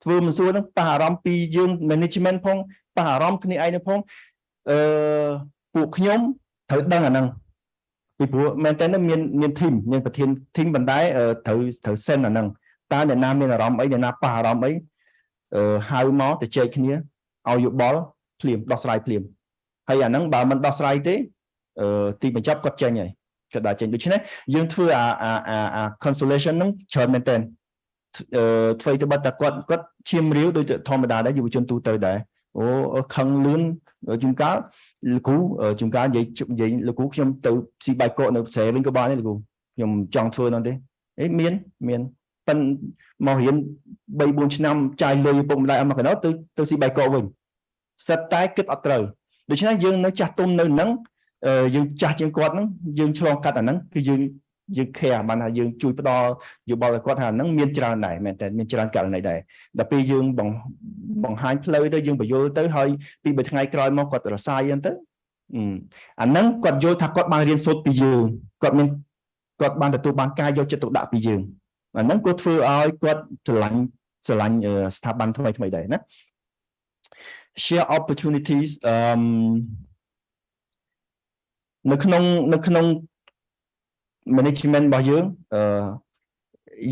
ធ្វើមិនសួរហ្នឹងប៉ះអារម្មណ៍ពីយើង management ផងប៉ះអារម្មណ៍គ្នាឯងផងពួកខ្ញុំត្រូវដឹងអាហ្នឹងពីព្រោះមែនតើមាន team មានប្រធាន team បណ្ដៃត្រូវ send អាហ្នឹងតើអ្នកណាមានអារម្មណ៍អីអ្នកណាប៉ះអារម្មណ៍អីហៅមកទៅជែកគ្នាឲ្យយោបល់ភ្លាមដោះស្រាយភ្លាមហើយអាហ្នឹងបើមិនដោះស្រាយទេទីបញ្ចប់គាត់ចេញហើយគាត់ដើរចេញដូច្នេះយើងធ្វើអា consolation ហ្នឹងច្រើនមែនតើធ្វើទៅបាត់តែគាត់ឈាមរាវដូចធម្មតាដែរយុវជនទូទៅដែរអូខឹងលឿនជួនកាលលោកគ្រូជួនកាលនិយាយលោកគ្រូខ្ញុំទៅស៊ីបាយកកនៅផ្សារវិញក៏បានដែរលោកគ្រូខ្ញុំចង់ធ្វើនោះទេអេមានប៉ិនមករៀន 3-4 ឆ្នាំចាយលុយពុកម្ដាយអត់មកកណ្ដោទៅស៊ីបាយកកវិញសិតតែគិតអត់ត្រូវដូច្នេះយើងនៅចាស់ទុំនៅហ្នឹងយើងចាស់ជាងគាត់ហ្នឹងយើងឆ្លងកាត់អាហ្នឹងគឺយើង care បានថាយើងជួយផ្ដល់យោបល់ឲ្យគាត់ថាហ្នឹងមានច្រើនដែរមែនតើមានច្រើនករណីដែរដល់ពេលយើងបង្ហាញផ្លូវទៅយើងបញ្យល់ទៅហើយពី3ថ្ងៃក្រោយមកគាត់រសាយអញ្ចឹងទៅអាហ្នឹងគាត់យល់ថាគាត់បានរៀនសូត្រពីយើងគាត់បានទទួលបានការយកចិត្តទុកដាក់ពីយើងអាហ្នឹងគាត់ធ្វើឲ្យគាត់ស្រឡាញ់ស្ថាប័នថ្មីដែរណា share opportunities នៅក្នុង management របស់យើង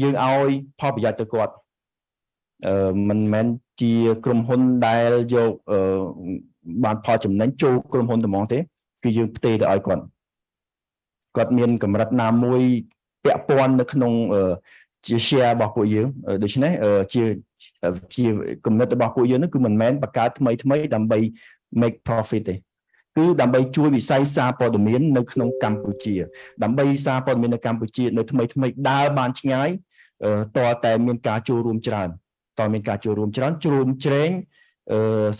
ឲ្យផលប្រយោជន៍ទៅគាត់ មិនមែនជាក្រុមហ៊ុនដែលយកបានផលចំណេញចូលក្រុមហ៊ុនតែហ្មងទេគឺយើងផ្ទេរទៅឲ្យគាត់មានកម្រិតណាមួយពាក់ព័ន្ធនៅក្នុងជា share របស់ពួកយើងដូច្នេះជាគំនិតរបស់ពួកយើងនោះគឺមិនមែនបង្កើតថ្មីដើម្បី make profit ទេគឺដើម្បីជួយវិស័យសារព័ត៌មាននៅក្នុងកម្ពុជាដើម្បីសារព័ត៌មាននៅកម្ពុជានៅថ្មីដើរបានឆ្ងាយតើតែមានការចូលរួមច្រើនជ្រោមជ្រែង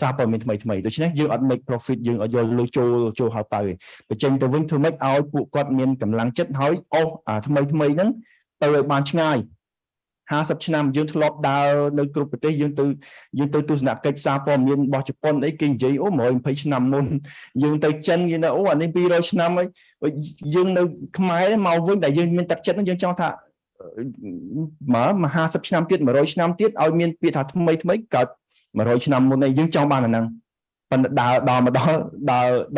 សារព័ត៌មានថ្មីដូច្នេះយើងអត់ make profit យើងអត់យកលុយចូលហៅទៅបញ្ចេញទៅវិញធ្វើម៉េចឲ្យពួកគាត់មានកម្លាំងចិត្តហើយថ្មីហ្នឹងទៅឲ្យបានឆ្ងាយ50ឆ្នាំយើងធ្លាប់ដើរនៅគ្រប់ប្រទេសយើងទៅទស្សនកិច្ចសារព័ត៌មានរបស់ជប៉ុនអីគេនិយាយ120ឆ្នាំមុនយើងទៅចិនគេនៅអានេះ200ឆ្នាំហើយយើងនៅខ្មែរមកវិញតែយើងមានទឹកចិត្តយើងចង់ថាមក50ឆ្នាំទៀត100ឆ្នាំទៀតឲ្យមានពាក្យថាថ្មីកើត100ឆ្នាំមុននេះយើងចង់បានអាហ្នឹងប៉ុន្តែដល់មកដ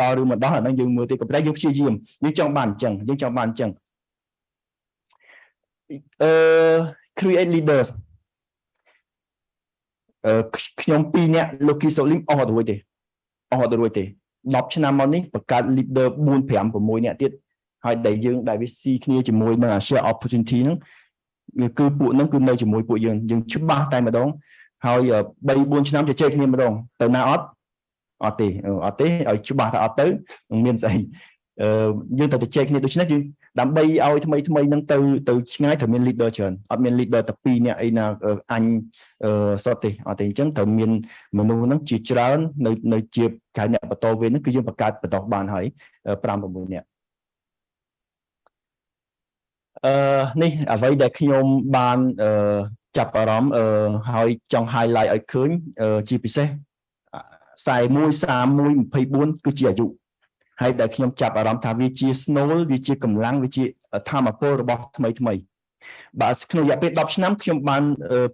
ល់ឬមកដល់អាហ្នឹងយើងមើលទេក៏ប៉ុន្តែយើងព្យាយាមយើងចង់បានអញ្ចឹងcreate leaders ខ្ញុំ2នាក់លោកគីសូលីមអស់អត់រួចទេ10ឆ្នាំមកនេះបង្កើត leader 4 5 6នាក់ទៀតហើយដែលវាស៊ីគ្នាជាមួយនឹង share opportunity ហ្នឹងគឺពួកហ្នឹងគឺនៅជាមួយពួកយើងច្បាស់តែម្ដងហើយ3 4ឆ្នាំជជែកគ្នាម្ដងទៅណាអត់ទេឲ្យច្បាស់ថាអត់ទៅមានស្អីយើងទៅជជែកគ្នាដូច្នេះយើងដើម្បីឲ្យថ្មីហ្នឹងទៅឆ្ងាយត្រូវមាន leader ច្រើនអត់មាន leader តែ2នាក់អីណាអញសតទេអត់ទេអញ្ចឹងត្រូវមានមនុស្សហ្នឹងជាច្រើននៅជាកាយអ្នកបន្តវេនហ្នឹងគឺយើងបង្កើតបន្តបានហើយ5 6នាក់នេះអ្វីដែលខ្ញុំបានចាប់អារម្មណ៍ហើយចង់ highlight ឲ្យឃើញជាពិសេស41 31 24គឺជាអាយុហើយដែលខ្ញុំចាប់អារម្មណ៍ថាវាជាស្នូលវាជាកម្លាំងវាជាធម៌ពលរបស់ថ្មីបាទក្នុងរយៈពេល10ឆ្នាំខ្ញុំបាន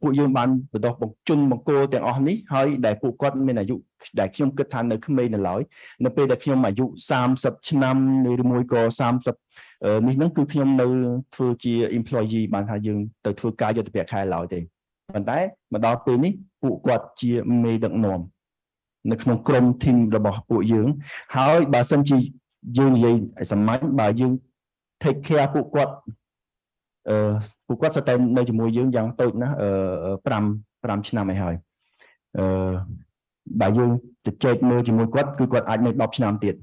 ពួកយើងបានបណ្ដោះបង្ជន់បង្គោលទាំងអស់នេះហើយដែលពួកគាត់មានអាយុដែលខ្ញុំគិតថានៅក្មេងនៅឡើយនៅពេលដែលខ្ញុំអាយុ30ឆ្នាំឬមួយក៏30នេះហ្នឹងគឺខ្ញុំនៅធ្វើជា employee បានថាយើងទៅធ្វើការយុទ្ធភ័ក្រខែឡើយទេប៉ុន្តែមកដល់ពេលនេះពួកគាត់ជាមេដឹកនាំនៅក្នុងក្រុម team របស់ពួកយើងហើយបើសិនជាយើងនិយាយសាមញ្ញបើយើង take care ពួកគាត់ស្ទើរនៅជាមួយយើងយ៉ាងតូចណាស់5ឆ្នាំហើយបើយើងទៅជែកមើលជាមួយគាត់គឺគាត់អាចនៅ10ឆ្នាំទៀត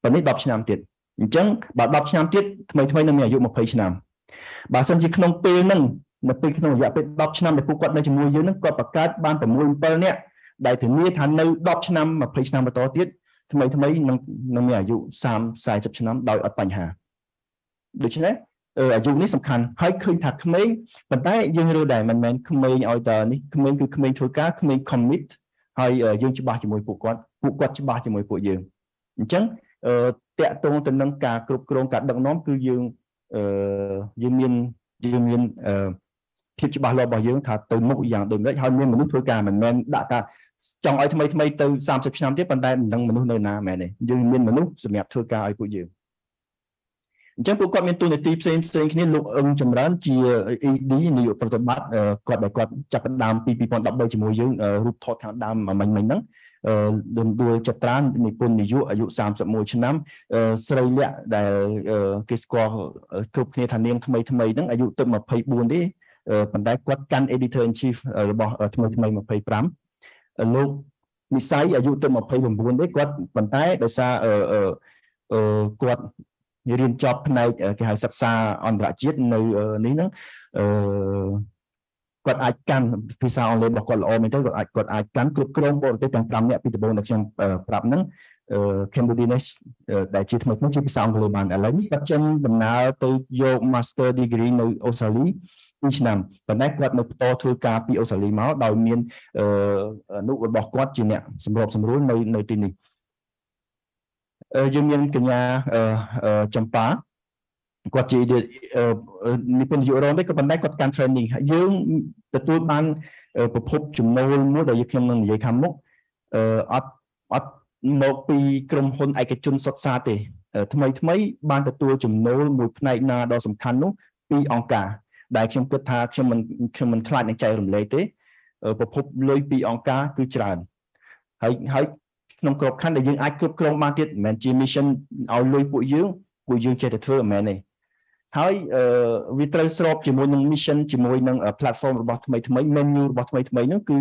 ប៉ុន្តែ10ឆ្នាំទៀតអញ្ចឹងបើ10ឆ្នាំទៀតថ្មីនៅមានអាយុ20ឆ្នាំបើសិនជាក្នុងពេលហ្នឹងនៅពេលក្នុងរយៈពេល10ឆ្នាំដែលពួកគាត់នៅជាមួយយើងហ្នឹងគាត់បង្កើតបាន6 7នាក់ដែលធានាថានៅ10ឆ្នាំ20ឆ្នាំបន្តទៀតថ្មីនឹងមានអាយុ30 40ឆ្នាំដោយអត់បញ្ហាដូច្នេះអាយុនេះសំខាន់ហើយឃើញថាក្មេងប៉ុន្តែយើងរើដែរមិនមែនក្មេងឲ្យតនេះក្មេងគឺក្មេងធ្វើការក្មេង commit ហើយយើងច្បាស់ជាមួយពួកគាត់ច្បាស់ជាមួយពួកយើងអញ្ចឹងតាក់ទងទៅនឹងការគ្រប់គ្រងការដឹកនាំគឺយើងមានភាពច្បាស់លាស់របស់យើងថាទៅមុខយ៉ាងដូចម្តេចហើយមានមនុស្សធ្វើការមិនមែនដាក់ថាចង់ឲ្យថ្មីទៅ30ឆ្នាំទៀតប៉ុន្តែមិនដឹងមនុស្សនៅណាមែនទេយើងមានមនុស្សសម្រាប់ធ្វើការឲ្យពួកយើងអញ្ចឹងពួកគាត់មានតួនាទីផ្សេងគ្នាលោកអឹងចម្រើនជា ED នាយកប្រតិបត្តិគាត់ចាប់ផ្ដើមពី2013ជាមួយយើងរូបថតខាងដើមមិញហ្នឹងដួលចត្រានិពន្ធនាយកអាយុ31ឆ្នាំស្រីលក្ខដែលគេស្គាល់គ្រប់គ្នាថានាងថ្មីហ្នឹងអាយុទៅ24ទេប៉ុន្តែគាត់កាន់ editor in chief របស់ថ្មី25លោកនិស័យអាយុទៅ29ទេគាត់ប៉ុន្តែដោយសារគាត់រៀនចប់ផ្នែកគេហៅសិក្សាអន្តរជាតិនៅនេះហ្នឹងគាត់អាចកាន់ភាសាអង់គ្លេសរបស់គាត់ល្អមែនទេគាត់អាចកាន់គ្រប់គ្រងបរទេសទាំង5នាក់ពីដំបូងដែលខ្ញុំប្រាប់ហ្នឹង Cambodian ដែលជាថ្មីជាភាសាអង់គ្លេសបានឥឡូវនេះគាត់ចេញដំណើរទៅយក Master Degree នៅអូស្ត្រាលី2ឆ្នាំប៉ុន្តែគាត់នៅបន្តធ្វើការពីអូស្ត្រាលីមកដោយមានអនុរបស់គាត់ជាអ្នកសម្របសម្រួលនៅទីនេះយើងមានកញ្ញាចម្ប៉ាគាត់ជានិពន្ធយុរ៉ូទេក៏ប៉ុន្តែគាត់កាន់ training ហើយយើងទទួលបានប្រភពចំណូលមួយដែលខ្ញុំនឹងនិយាយខាងមុខអត់មកពីក្រុមហ៊ុនឯកជនសុទ្ធសាធទេថ្មីបានទទួលចំណូលមួយផ្នែកណាដ៏សំខាន់នោះពីអង្គការដែលខ្ញុំគិតថាខ្ញុំមិនខ្លាចនឹងចែករំលែកទេ ប្រភពលុយពីអង្គការគឺច្រើនហើយក្នុងក្របខ័ណ្ឌដែលយើងអាចគ្រប់គ្រងបានទៀតមិនមែនជា mission ឲ្យលុយពួកយើងចេះតែធ្វើមិនមែនទេហើយវាត្រូវស្របជាមួយនឹង mission ជាមួយនឹង platform របស់ថ្មី menu របស់ថ្មីហ្នឹងគឺ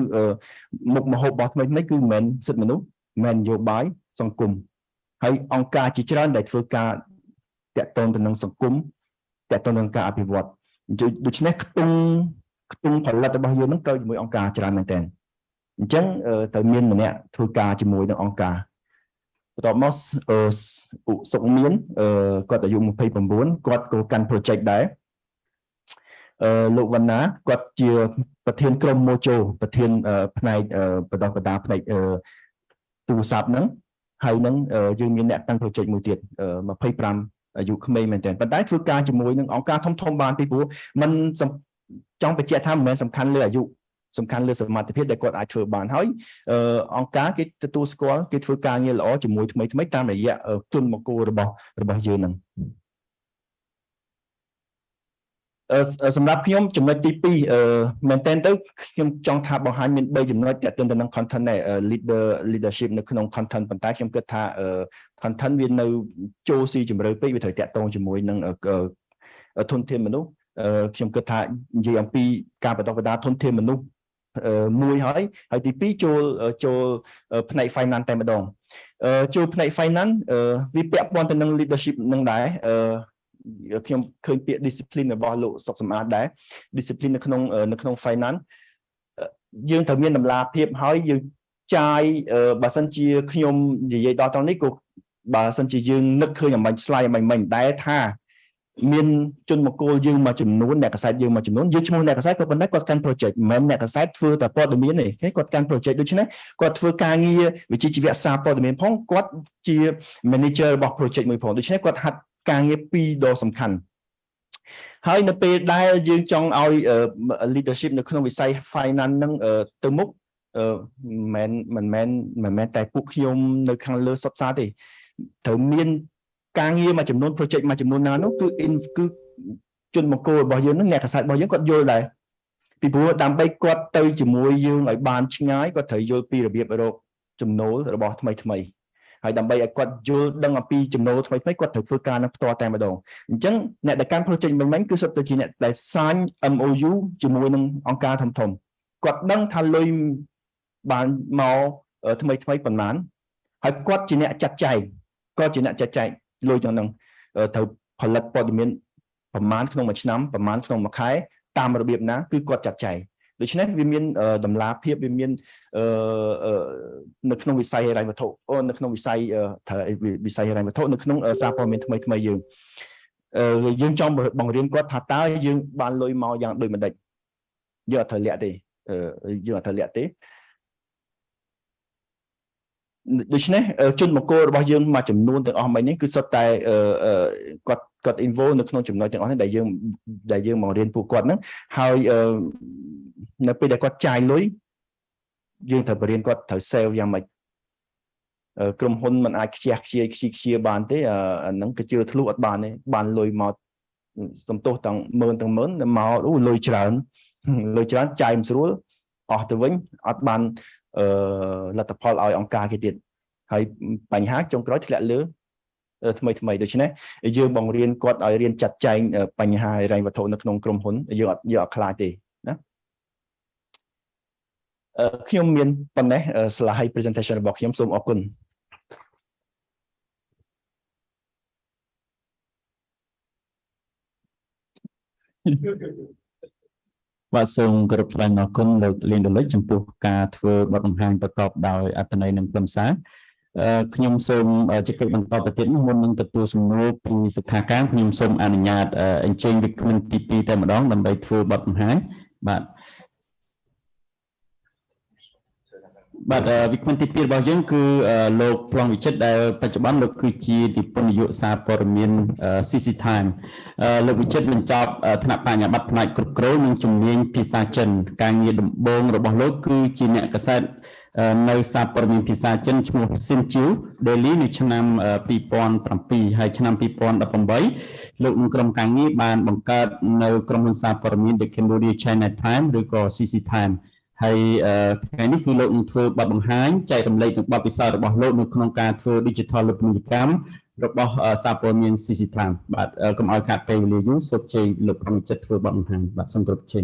មុខម្ហូបរបស់ថ្មីគឺមិនមែនសិទ្ធិមនុស្សមិនមែននយោបាយសង្គមហើយអង្គការជាច្រើនដែលធ្វើការតាក់ទងទៅនឹងសង្គមតាក់ទងនឹងការអភិវឌ្ឍដូច្នេះខ្ទង់ផលិតរបស់យើងហ្នឹងទៅជាមួយអង្គការច្រើនមែនទែនអញ្ចឹងត្រូវមានម្នាក់ធ្វើការជាមួយនឹងអង្គការបន្ទាប់មកសុកមានគាត់អាយុ29គាត់ក៏កាន់ project ដែរលោកវណ្ណាគាត់ជាប្រធានក្រុម Mojo ប្រធានផ្នែកបណ្ដុះបណ្ដាលផ្នែកទូរស័ព្ទហ្នឹងហើយនឹងយើងមានអ្នកកាន់ project មួយទៀត25អាយុក្មេងមែនទែនប៉ុន្តែធ្វើការជាមួយនឹងអង្គការធំបានពីព្រោះมันចង់បញ្ជាក់ថាមិនមែនសំខាន់លើអាយុសំខាន់លើសមត្ថភាពដែលគាត់អាចធ្វើបានហើយអង្គការគេទទួលស្គាល់គេធ្វើការងារល្អជាមួយថ្មីតាមរយៈទុនបង្គោលរបស់យើងហ្នឹងសម្រាប់ខ្ញុំចំណុចទី2មែនតើទៅខ្ញុំចង់ថាបង្ហាញមាន3ចំណុចទាក់ទងទៅនឹង content ដែរ leadership នៅក្នុង content ប៉ុន្តែខ្ញុំគិតថា content វានៅចូលស៊ីជម្រៅពេកវាត្រូវតាក់ទងជាមួយនឹងធនធានមនុស្សខ្ញុំគិតថានិយាយអំពីការបណ្ដុះបណ្ដាលធនធានមនុស្សមួយហើយទី2ចូលផ្នែក finance តែម្ដងចូលផ្នែក finance វាពាក់ព័ន្ធទៅនឹង leadership នឹងដែរខ្ញុំឃើញពាក្យ discipline របស់លោកសុកសំអាតដែរ discipline នៅក្នុង finance យើងត្រូវមានតម្លាភាពហើយយើងចាយបើសិនជាខ្ញុំនិយាយដល់ត្រង់នេះក៏បើសិនជាយើងនឹកឃើញអាslide មិញដែរថាមានជនបង្គោលយើងមួយចំនួនអ្នកកសែតយើងមួយចំនួនយើងឈ្មោះអ្នកកសែតក៏ប៉ុន្តែគាត់កាន់ project មិនមែនអ្នកកសែតធ្វើតែព័ត៌មានទេគាត់កាន់ project ដូច្នេះគាត់ធ្វើការងារវិជ្ជាជីវៈសារព័ត៌មានផងគាត់ជា manager របស់ project មួយផងដូច្នេះគាត់ហាត់ការងារ2ដ៏សំខាន់ហើយនៅពេលដែលយើងចង់ឲ្យ leadership នៅក្នុងវិស័យ finance នឹងទៅមុខមិនមែនតែពួកខ្ញុំនៅខាងលើសុទ្ធសាធទេត្រូវមានការងារមួយចំនួន project មួយចំនួនណានោះគឺជនបង្គោលរបស់យើងនឹងអ្នកកសែតរបស់យើងគាត់យល់ដែរពីព្រោះដើម្បីគាត់ទៅជាមួយយើងឲ្យបានឆ្ងាយគាត់ត្រូវយល់ពីរបៀបរកចំណូលរបស់ថ្មីហើយដើម្បីឲ្យគាត់យល់ដឹងអំពីចំណូលថ្មីគាត់ត្រូវធ្វើការនឹងផ្ទាល់តែម្ដងអញ្ចឹងអ្នកដែលកាន់ project មិញគឺសុទ្ធតែជាអ្នកដែល sign MOU ជាមួយនឹងអង្គការធំគាត់ដឹងថាលុយបានមកថ្មីប៉ុន្មានហើយគាត់ជាអ្នកចាត់ចែងលុយទាំងហ្នឹងត្រូវផលិតព័ត៌មានប្រមាណក្នុងមួយឆ្នាំប្រមាណក្នុងមួយខែតាមរបៀបណាគឺគាត់ចាត់ចែងដូច្នេះវាមានតម្លាភាពវាមាននៅក្នុងវិស័យហិរញ្ញវត្ថុនៅក្នុងវិស័យហិរញ្ញវត្ថុនៅក្នុងសារព័ត៌មានថ្មីយើងចង់បង្រៀនគាត់ថាតើយើងបានលុយមកយ៉ាងដូចម្ដេចយើងអត់ត្រូវលាក់ទេដូច្នេះជនបង្គោលរបស់យើងមួយចំនួនទាំងអស់មិញនេះគឺសុទ្ធតែគាត់ involve នៅក្នុងចំណុចទាំងអស់នេះដែលយើងបង្រៀនពួកគាត់ហ្នឹងហើយនៅពេលដែលគាត់ចាយលុយយើងត្រូវបរៀនគាត់ត្រូវ save យ៉ាងម៉េចក្រុមហ៊ុនมันអាចខ្ជិះបានទេអាហ្នឹងក៏ជឿធ្លុះអត់បានទេបានលុយមកសំទោសទាំងម៉ឺនមកលុយច្រើនចាយមិនស្រួលអស់ទៅវិញអត់បានលទ្ធផលឲ្យអង្គការគេទៀតហើយបញ្ហាចុងក្រោយធ្លាក់លើថ្មីដូច្នេះយើងបង្រៀនគាត់ឲ្យរៀនចាត់ចែងបញ្ហាហិរញ្ញវត្ថុនៅក្នុងក្រុមហ៊ុនយើងអត់ខ្លាចទេណាខ្ញុំមានប៉ុណ្ណេះ slide presentation របស់ខ្ញុំសូមអរគុណបាទសូមគោរពថ្លែងអរគុណលោកលៀង ដលិចចំពោះការធ្វើបទបង្ហាញប្រកបដោយអត្ថន័យនិងខ្លឹមសារខ្ញុំសូមជជែកបន្តទៅទៀតមុននឹងទទួលសំណួរពីសិក្ខាកាមខ្ញុំសូមអនុញ្ញាតអញ្ជើញវិក្កាមទី2តែម្ដងដើម្បីធ្វើបទបង្ហាញបាទវិក្កាមទី2របស់យើងគឺលោកប្លង់វិចិត្រដែលបច្ចុប្បន្នលោកគឺជានិពន្ធនាយកសារព័ត៌មាន TEDTHAN លោកវិចិត្របញ្ចប់ថ្នាក់បញ្ញាបត្រផ្នែកគ្រប់គ្រងនិងជំនាញភាសាចិនការងារដំបូងរបស់លោកគឺជាអ្នកកសែតនៅសារព័ត៌មានភាសាចិនឈ្មោះ Xinjiu Daily នៅឆ្នាំ2007ហើយឆ្នាំ2018លោកនិងក្រុមការងារបានបង្កើតនៅក្រុមហ៊ុនសារព័ត៌មាន The Cambodia China Time ឬក៏ TEDTHAN ហើយថ្ងៃនេះគឺលោកនឹងធ្វើបទបង្ហាញចែករំលែកនឹងបទពិសោធន៍របស់លោកនៅក្នុងការធ្វើ digital លើពាណិជ្ជកម្មរបស់សារព័ត៌មាន TEDTHAN បាទកុំឲ្យខាតពេលវេលាយូរសូមជ័យលោកប្រមចិត្តធ្វើបទបង្ហាញបាទសូមគោរពជ័យ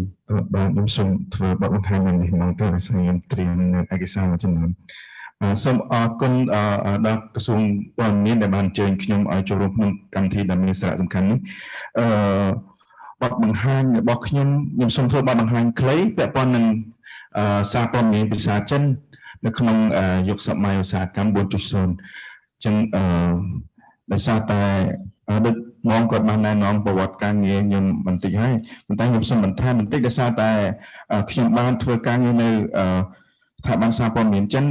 បាទខ្ញុំសូមធ្វើបទបង្ហាញនេះក្នុងពេលដែលខ្ញុំត្រៀមឯកសារមួយចំនួនសូមអរគុណដល់ក្រសួងព័ត៌មានដែលបានអញ្ជើញខ្ញុំឲ្យចូលរួមក្នុងកម្មវិធីដែលមានសារៈសំខាន់នេះបទបង្ហាញរបស់ខ្ញុំសូមធ្វើបទបង្ហាញខ្លីពាក់ព័ន្ធនឹងសារព័ត៌មានភាសាចិននៅក្នុងយុគសម័យឧស្សាហកម្ម 4.0 អញ្ចឹងដោយសារតែដូចមកគាត់បានណែនាំប្រវត្តិការងារខ្ញុំបន្តិចហើយប៉ុន្តែខ្ញុំសូមបន្ថែមបន្តិចដោយសារតែខ្ញុំបានធ្វើការងារនៅស្ថាប័នសារព័ត៌មានចិន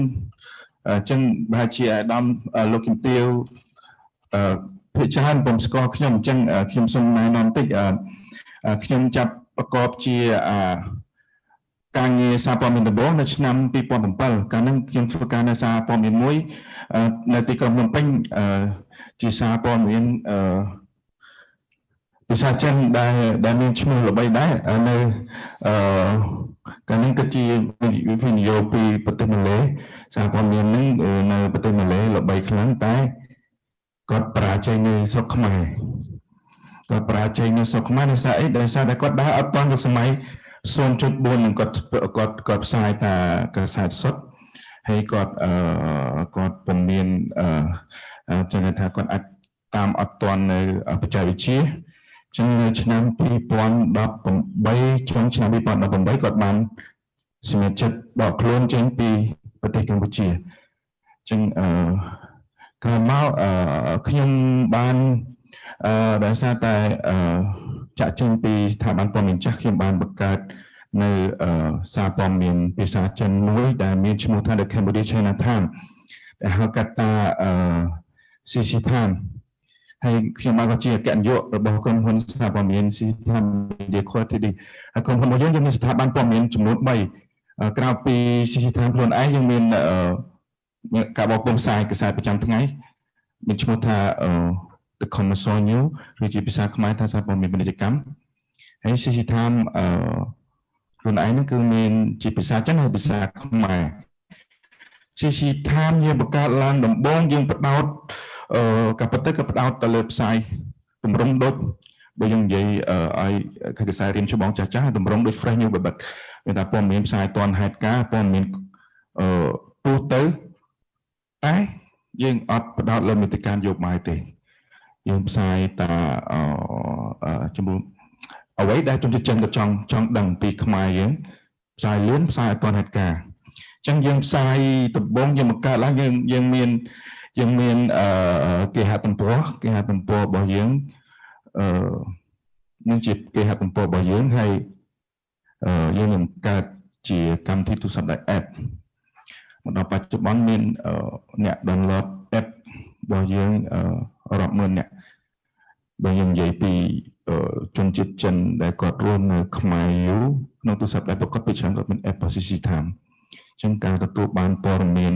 អញ្ចឹងប្រហែលជាអាដាមលោកជំទាវភាគច្រើនពុំស្គាល់ខ្ញុំអញ្ចឹងខ្ញុំសូមណែនាំបន្តិចខ្ញុំចាប់ប្រកបជាការងារសារព័ត៌មានដំបូងនៅឆ្នាំ 2007 កាលនោះខ្ញុំធ្វើការនៅសារព័ត៌មានមួយនៅទីក្រុងភ្នំពេញជាសារព័ត៌មានភាសាចិនដែលមានឈ្មោះល្បីដែរនៅកាលនោះគឺជាវិនិយោគពីប្រទេសម៉ាឡេសារព័ត៌មាននឹងនៅប្រទេសម៉ាឡេល្បីខ្លាំងតែគាត់បរាជ័យនៅស្រុកខ្មែរគាត់បរាជ័យនៅស្រុកខ្មែរដោយសារអីដោយសារតែគាត់ដើរអត់ទាន់យុគសម័យ 0.4 នឹងគាត់ផ្សាយតាកាសែតសុទ្ធហើយគាត់ពុំមានចឹងថាគាត់អាចតាមអត់ទាន់នៅបច្ចេកវិទ្យាចឹងនៅឆ្នាំ 2018 ចុងឆ្នាំ 2018 គាត់បានសម្រេចចិត្តដកខ្លួនចេញពីប្រទេសកម្ពុជាចឹងក្រោយមកខ្ញុំបានដោយសារតែចាក់ចេញពីស្ថាប័នព័ត៌មានចាស់ខ្ញុំបានបង្កើតនៅសារព័ត៌មានភាសាចិនមួយដែលមានឈ្មោះថា The Cambodia China Time ដែលហៅកាត់ថាTEDTHAN ហើយខ្ញុំបានក៏ជាអគ្គនាយករបស់ក្រុមហ៊ុនសារព័ត៌មាន TEDTHAN Media Quality ហើយក្រុមហ៊ុនរបស់យើងមានស្ថាប័នព័ត៌មានចំនួន 3 ក្រៅពី TEDTHAN ខ្លួនឯងយើងមានការបោះពុម្ពផ្សាយកាសែតប្រចាំថ្ងៃមានឈ្មោះថាThe Commercial News ឬជាភាសាខ្មែរថាសារព័ត៌មានពាណិជ្ជកម្មហើយ TEDTHAN ខ្លួនឯងហ្នឹងគឺមានជាភាសាចិនហើយភាសាខ្មែរ TEDTHAN យើងបង្កើតឡើងដំបូងយើងបដោតក៏ប៉ុន្តែក៏បដោតទៅលើផ្សាយទម្រង់ដូចបើយើងនិយាយឲ្យកាសែតរៀនច្បងចាស់ៗទម្រង់ដូច fresh news បិទមានថាព័ត៌មានផ្សាយទាន់ហេតុការណ៍ព័ត៌មានទូទៅតែយើងអត់បដោតលើមាតិកានយោបាយទេយើងផ្សាយតាជាមួយអ្វីដែលជនជាតិចិនក៏ចង់ដឹងពីខ្មែរយើងផ្សាយលឿនផ្សាយឲ្យទាន់ហេតុការណ៍អញ្ចឹងយើងផ្សាយដំបូងយើងបង្កើតឡើងយើងមានគេហទំព័ររបស់យើងនឹងជាគេហទំព័ររបស់យើងហើយយើងនឹងកើតជាកម្មវិធីទូរស័ព្ទដោយ app មកដល់បច្ចុប្បន្នមានអ្នក download app របស់យើងរាប់ម៉ឺនអ្នកបើយើងនិយាយពីជនជាតិចិនដែលគាត់រស់នៅខ្មែរយូរក្នុងទូរស័ព្ទដែលប្រកបពីច្រើនគាត់មាន app TEDTHAN អញ្ចឹងការទទួលបានព័ត៌មាន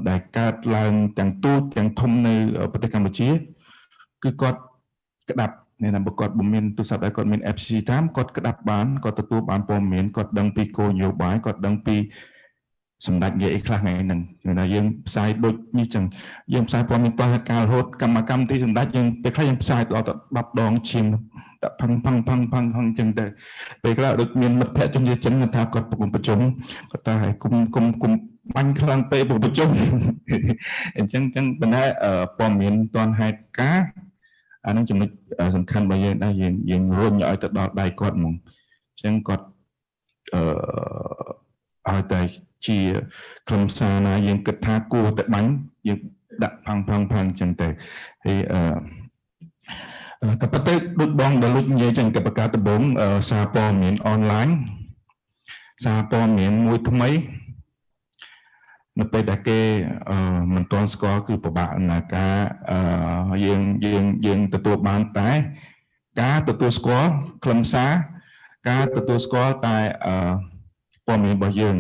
ដែលកើតឡើងទាំងទូចទាំងធំនៅប្រទេសកម្ពុជាគឺគាត់ក្តាប់អ្នកណាបើគាត់មិនមានទូរស័ព្ទដែលគាត់មាន app TEDTHAN គាត់ក្តាប់បានគាត់ទទួលបានព័ត៌មានគាត់ដឹងពីគោលនយោបាយគាត់ដឹងពីសម្ដេចនិយាយអីខ្លះថ្ងៃហ្នឹងគឺថាយើងផ្សាយដូចនេះចឹងយើងផ្សាយព័ត៌មានតរហេតុការណ៍រហូតកម្មវិធីសម្ដេចយើងពេលខ្លះយើងផ្សាយដល់10ដងជាងតែផឹងចឹងទៅពេលខ្លះដូចមានមិត្តភ័ក្តិជនជាតិចិនថាគាត់ប្រជុំគាត់ថាឲ្យគុំបាញ់ខ្លាំងពេកប្រជុំអញ្ចឹងប៉ុន្តែព័ត៌មានតរហេតុការណ៍អានឹងចំណុចសំខាន់របស់យើងដែរយើងរួមឲ្យទៅដល់ដៃគាត់ហ្មងអញ្ចឹងគាត់ឲ្យតែជាខ្លឹមសារណាយើងគិតថាគួរតែបាញ់យើងដាក់ផឹងអញ្ចឹងទៅហើយក៏ប៉ុន្តែដូចបងដែលលោកនិយាយចឹងក៏បង្កើតដំបូងសារព័ត៌មានអនឡាញសារព័ត៌មានមួយថ្មីនៅពេលដែលគេមិនទាន់ស្គាល់គឺពិបាកណាការយើងទទួលបានតែការទទួលស្គាល់ខ្លឹមសារការទទួលស្គាល់តែព័ត៌មានរបស់យើង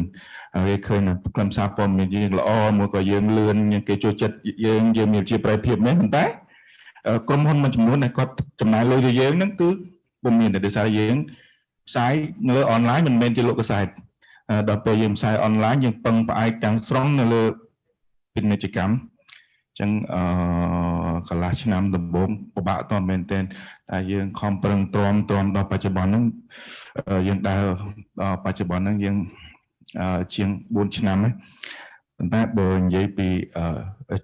គេឃើញខ្លឹមសារព័ត៌មានយើងល្អមួយក៏យើងលឿនគេចូលចិត្តយើងមានជាប្រយោជន៍ភាពមែនប៉ុន្តែក្រុមហ៊ុនមួយចំនួនដែលគាត់ចំណាយលុយលើយើងហ្នឹងគឺពុំមានតែដោយសារយើងផ្សាយនៅលើអនឡាញមិនមែនជាលោកកាសែត ដល់ពេលយើងផ្សាយអនឡាញយើងពឹងផ្អែកទាំងស្រុងនៅលើពាណិជ្ជកម្មចឹងកន្លះឆ្នាំដំបូងពិបាកតមែនទែនតែយើងខំប្រឹងទ្រាំដល់បច្ចុប្បន្នហ្នឹងយើងដើរបច្ចុប្បន្នហ្នឹងយើងជាង4ឆ្នាំហើយប៉ុន្តែបើនិយាយពី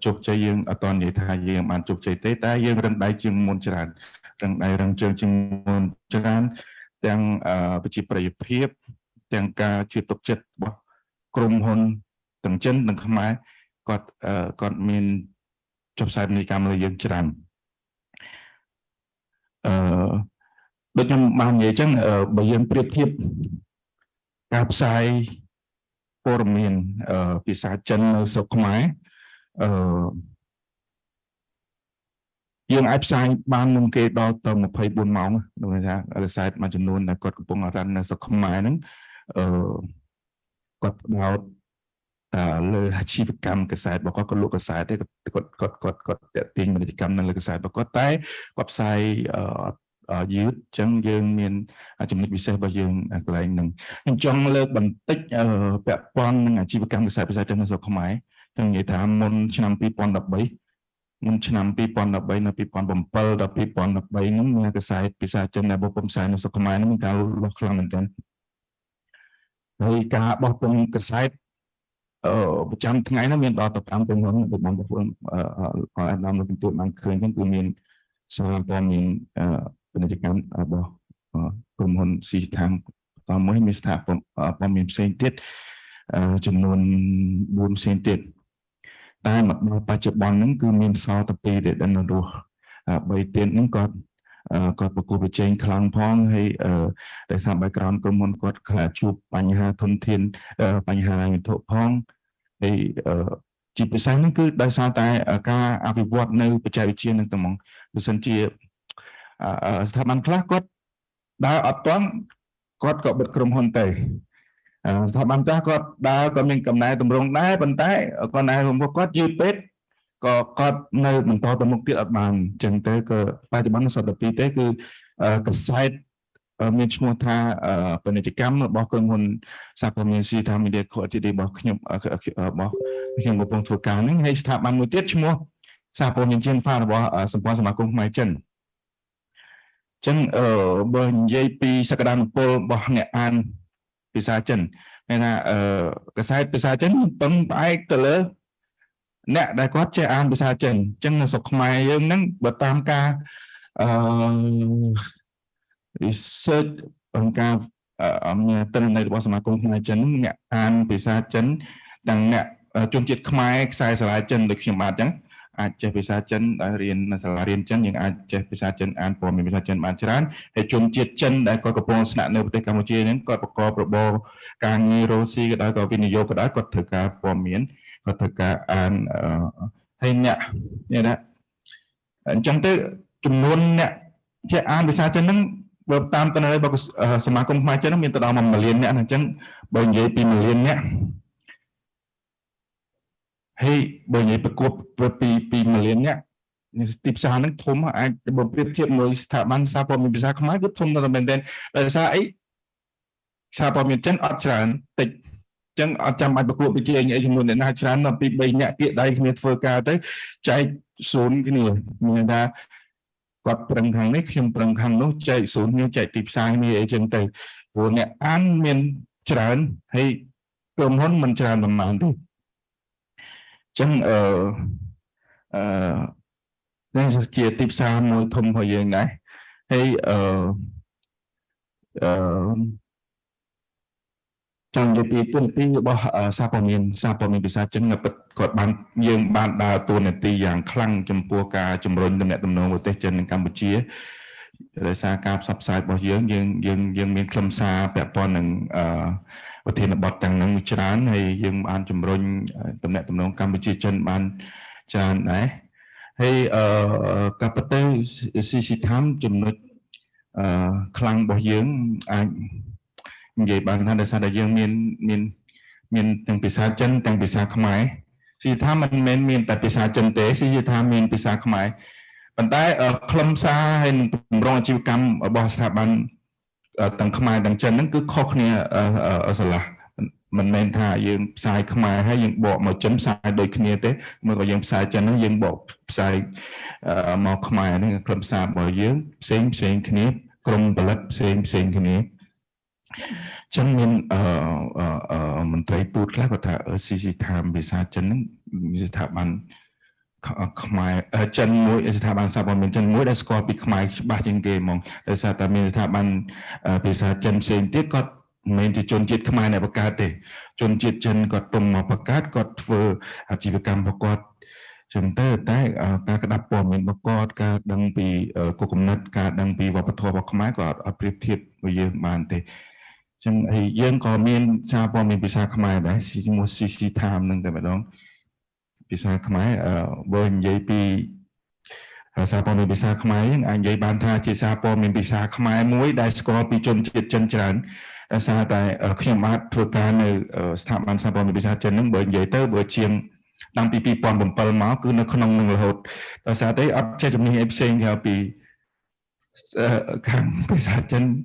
ជោគជ័យយើងអត់តនិយាយថាយើងបានជោគជ័យទេតែយើងរឹងដៃជាងមុនច្រើនរឹងដៃរឹងជើងជាងមុនច្រើនទាំងប្រជាប្រិយភាពទាំងការជឿទុកចិត្តរបស់ក្រុមហ៊ុនទាំងចិនទាំងខ្មែរគាត់មានចុះផ្សាយពាណិជ្ជកម្មលើយើងច្រើនដូចខ្ញុំបាននិយាយអញ្ចឹងបើយើងប្រៀបធៀបការផ្សាយព័ត៌មានភាសាចិននៅស្រុកខ្មែរយើងអាចផ្សាយបានមុនគេដល់ទៅ24ម៉ោងដូចថារស័យមួយចំនួនដែលគាត់កំពុងរ៉ាន់នៅស្រុកខ្មែរហ្នឹងគាត់ផ្ដោតលើអាជីវកម្មកសែតរបស់គាត់លក់កសែតទេគាត់តាក់ទាញពាណិជ្ជកម្មនៅលើកសែតរបស់គាត់តែគាត់ផ្សាយយឺតអញ្ចឹងយើងមានចំណុចពិសេសរបស់យើងកន្លែងហ្នឹងខ្ញុំចង់លើកបន្តិចពាក់ព័ន្ធនឹងអាជីវកម្មកសែតភាសាចិននៅស្រុកខ្មែរចឹងនិយាយថាមុនឆ្នាំ2013មុនឆ្នាំ2013នៅ2007ដល់2013ហ្នឹងមានកសែតភាសាចិនដែលបោះពុម្ពផ្សាយនៅស្រុកខ្មែរហ្នឹងមានការលូតលាស់ខ្លាំងមែនទែនហើយការបោះពុម្ពកសែតប្រចាំថ្ងៃហ្នឹងមានដល់ទៅ5ក្រុមហ៊ុនដូចបងប្អូនអាដាមនៅពិន្ទុបានឃើញហ្នឹងគឺមានសារព័ត៌មានពាណិជ្ជកម្មរបស់ក្រុមហ៊ុនស៊ីថាងតមួយមានស្ថាប័នព័ត៌មានផ្សេងទៀតចំនួន4ផ្សេងទៀតតែមកដល់បច្ចុប្បន្នហ្នឹងគឺមានសល់តែ2ដែលនៅរស់3ទៀតហ្នឹងគាត់ប្រគល់ប្រជែងខ្លាំងផងហើយដោយសារ background ក្រុមហ៊ុនគាត់ខ្លះជួបបញ្ហាធនធានបញ្ហាវិធុផងហើយជាពិសេសហ្នឹងគឺដោយសារតែការអភិវឌ្ឍនៅបច្ចេកវិទ្យានឹងតែហ្មងបើសិនជាស្ថាប័នខ្លះគាត់ដើរអត់ទាន់គាត់ក៏បិទក្រុមហ៊ុនទៅស្ថាប័នខ្លះគាត់ដើរក៏មានកំណែតម្រង់ដែរប៉ុន្តែគាត់ណែរបស់គាត់យឺតពេកក៏គាត់នៅបន្តទៅមុខទៀតអត់បានអញ្ចឹងទៅក៏បច្ចុប្បន្នសតពីទេគឺកសែតមានឈ្មោះថាពាណិជ្ជកម្មរបស់ក្រុមហ៊ុនសហព័ន្ធមានស៊ីថាមីឌៀខូទីឌីរបស់ខ្ញុំកំពុងធ្វើការហ្នឹងហើយស្ថាប័នមួយទៀតឈ្មោះសហព័ន្ធមានចិនហ្វារបស់សម្ព័ន្ធសមាគមខ្មែរចិនអញ្ចឹងបើនិយាយពីសក្តានុពលរបស់អ្នកអានភាសាចិនមានថាកសែតភាសាចិនពឹងផ្អែកទៅលើអ្នកដែលគាត់ចេះអានភាសាចិនអញ្ចឹងនៅស្រុកខ្មែរយើងហ្នឹងបើតាមការresearch អង្គការទិន្នន័យរបស់សមាគមខ្មែរចិនអ្នកអានភាសាចិនទាំងអ្នកជនជាតិខ្មែរខ្សែសាលាចិនដូចខ្ញុំបាទអញ្ចឹងអាចចេះភាសាចិនដែលរៀននៅសាលារៀនចិនយើងអាចចេះភាសាចិនអានព័ត៌មានភាសាចិនបានច្រើនហើយជនជាតិចិនដែលគាត់កំពុងស្នាក់នៅប្រទេសកម្ពុជាហ្នឹងគាត់ប្រកបរបរការងាររកស៊ីក៏ដោយក៏វិនិយោគក៏ដោយគាត់ត្រូវការព័ត៌មានគាត់ត្រូវការអានហើយអ្នកណាអញ្ចឹងទៅចំនួនអ្នកចេះអានភាសាចិនហ្នឹងបើតាមទិន្នន័យរបស់សមាគមខ្មែរចិនហ្នឹងមានទៅដល់1 million អ្នកអញ្ចឹងបើនិយាយពី1 million អ្នកហើយបើនិយាយប្រកួតពី1 million អ្នកទីផ្សារហ្នឹងធំអាចបើប្រៀបធៀបមួយស្ថាប័នសារព័ត៌មានភាសាខ្មែរគឺធំដល់មែនទែនដោយសារអីសារព័ត៌មានចិនអត់ច្រើនតិចអញ្ចឹងអត់ចាំបាច់ប្រកួតប្រជែងអីចំនួនអ្នកណាច្រើនដល់ពី3អ្នកទៀតដៃគ្នាធ្វើការទៅចែក0គ្នាមានថាគាត់ប្រឹងខាងនេះខ្ញុំប្រឹងខាងនោះចែក0គ្នាចែកទីផ្សារគ្នាអីចឹងទៅព្រោះអ្នកអានមានច្រើនហើយក្រុមហ៊ុនមិនច្រើនប្រមាណទេអញ្ចឹងនេះជាទីផ្សារមួយធំរបស់យើងដែរហើយចង់និយាយពីទូនាទីរបស់សារព័ត៌មានភាសាចិនគាត់បានយើងបានដើរតួនាទីយ៉ាងខ្លាំងចំពោះការជំរុញទំនាក់ទំនងប្រទេសចិននិងកម្ពុជាដោយសារការផ្សព្វផ្សាយរបស់យើងមានខ្លឹមសារពាក់ព័ន្ធនឹងប្រធានបទទាំងនោះច្រើនហើយយើងបានជំរុញទំនាក់ទំនងកម្ពុជាចិនបានច្រើនដែរហើយកាពិតទៅស៊ីថាមចំណុចខ្លាំងរបស់យើងអាចនិយាយបានថាដោយសារតែយើងមានទាំងភាសាចិនទាំងភាសាខ្មែរស៊ីថាមិនមែនមានតែភាសាចិនទេស៊ីថាមានភាសាខ្មែរប៉ុន្តែខ្លឹមសារហើយនឹងទម្រង់អាជីវកម្មរបស់ស្ថាប័នទាំងខ្មែរទាំងចិនហ្នឹងគឺខុសគ្នាស្រឡះ mình men tha dương xài khmer hay dương bộ mà chấm xài đôi kia thế mà có dương xài cho nó dương bộ xài màu khmer này cầm xài bởi dương xem kia cầm bật xem kia chẳng mình mình thấy tốt khác có thể ở CC Time vì sao chân vì sao bạn khmer chân mũi vì sao bạn sao bọn mình chân mũi đã score bị khmer ba trên game mong vì sao tại vì sao bạn vì sao chân xem tiếp có mình thì chôn chết khmer này bạc cát đấy chôn chết chân có tùng mà bạc cát có vừa chỉ việc cầm bạc cát chẳng tới các cái đập bom mình bạc cát các đăng bị cuộc công nghệ các đăng bị vào bắt thua bạc khmer có áp thiệp với dương bàn thế chẳng hay dương có miền xa bom miền bị xa khmer đấy một CC Time nâng tại đó bị xa khmer với giấy pi xa bom miền bị xa khmer anh giấy ban tha chỉ xa bom miền bị xa khmer muối đại score bị chôn chết chân tràn xa tại khi mà thuộc cả nơi sạp ban xa bom miền bị xa chân nâng bởi giấy tớ bởi chiêng đang bị bom bom bal máu cứ nó không nâng là hột tại sao đấy ấp che trong những em sinh theo bị khang bị xa chân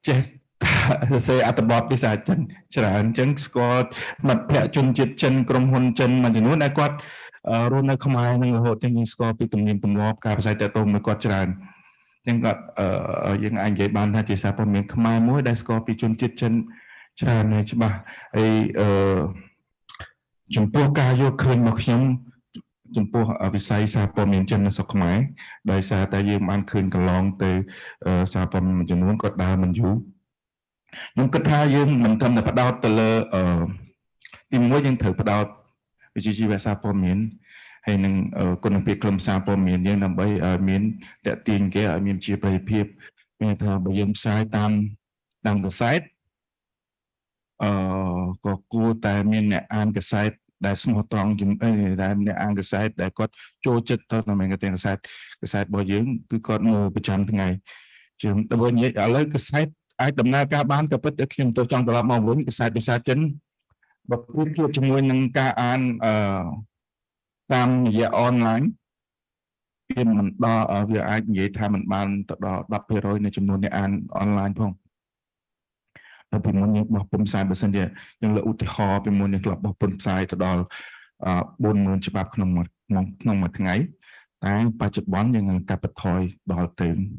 chết sẽอัตบอดพิศาจฉลาดจังสกอตมัดแพะจนจิตจันกรมหนจันมันจะนู้นไอ้กอดรุ่นไอ้ขมายนั่งโหดจังยิงสกอตปีตุ่มยิมตุ่มวอบการภาษาแต่ตรงมันกอดฉลาดจังกอดยังอันใหญ่บานท่าจิตสาปมีขมายมวยได้สกอตปีจนจิตจันฉลาดเนี่ยใช่ป่ะไอ้จมพวกกายโยคืนมาขยมจมพวกวิสัยสาปมีจันสกมัยโดยสาแต่ยังมันคืนกันลองเตอสาปมีมันจะนู้นกอดดาวมันอยู่nhưng kết hai dương mình thầm là bắt đầu từ lơ tìm mối dân thử bắt đầu vì chỉ về sao po miền hay năng con việc làm sao po miền nhưng nằm bởi miền để tiền cái ở miền chia bày phiệp miền thờ bởi dân sai tam cái site có cô tại miền này an cái site đại small tròn chúng đại miền an cái site đại có chỗ chất thôi là mình cái tiền cái site bao dưỡng cứ con ngồi bị chán từng ngày chúng ta bây giờ ở lấy cái site ai đầm na ca bán cái bớt để khi tôi trong đó mong muốn cái sai bị sai chính và cái kia chúng tôi nâng ca an tam giờ online khi mình đo ở việc ai vậy tham mình ban đo đọc về rồi nên chúng tôi an online không và vì muốn những bọc bom sai bớt sinh địa nhưng là ưu tiên họ vì muốn những bọc bom sai từ đó buôn muốn chụp bạc nông một ngày tại ba chục bón nhưng cả bật thôi đo tiền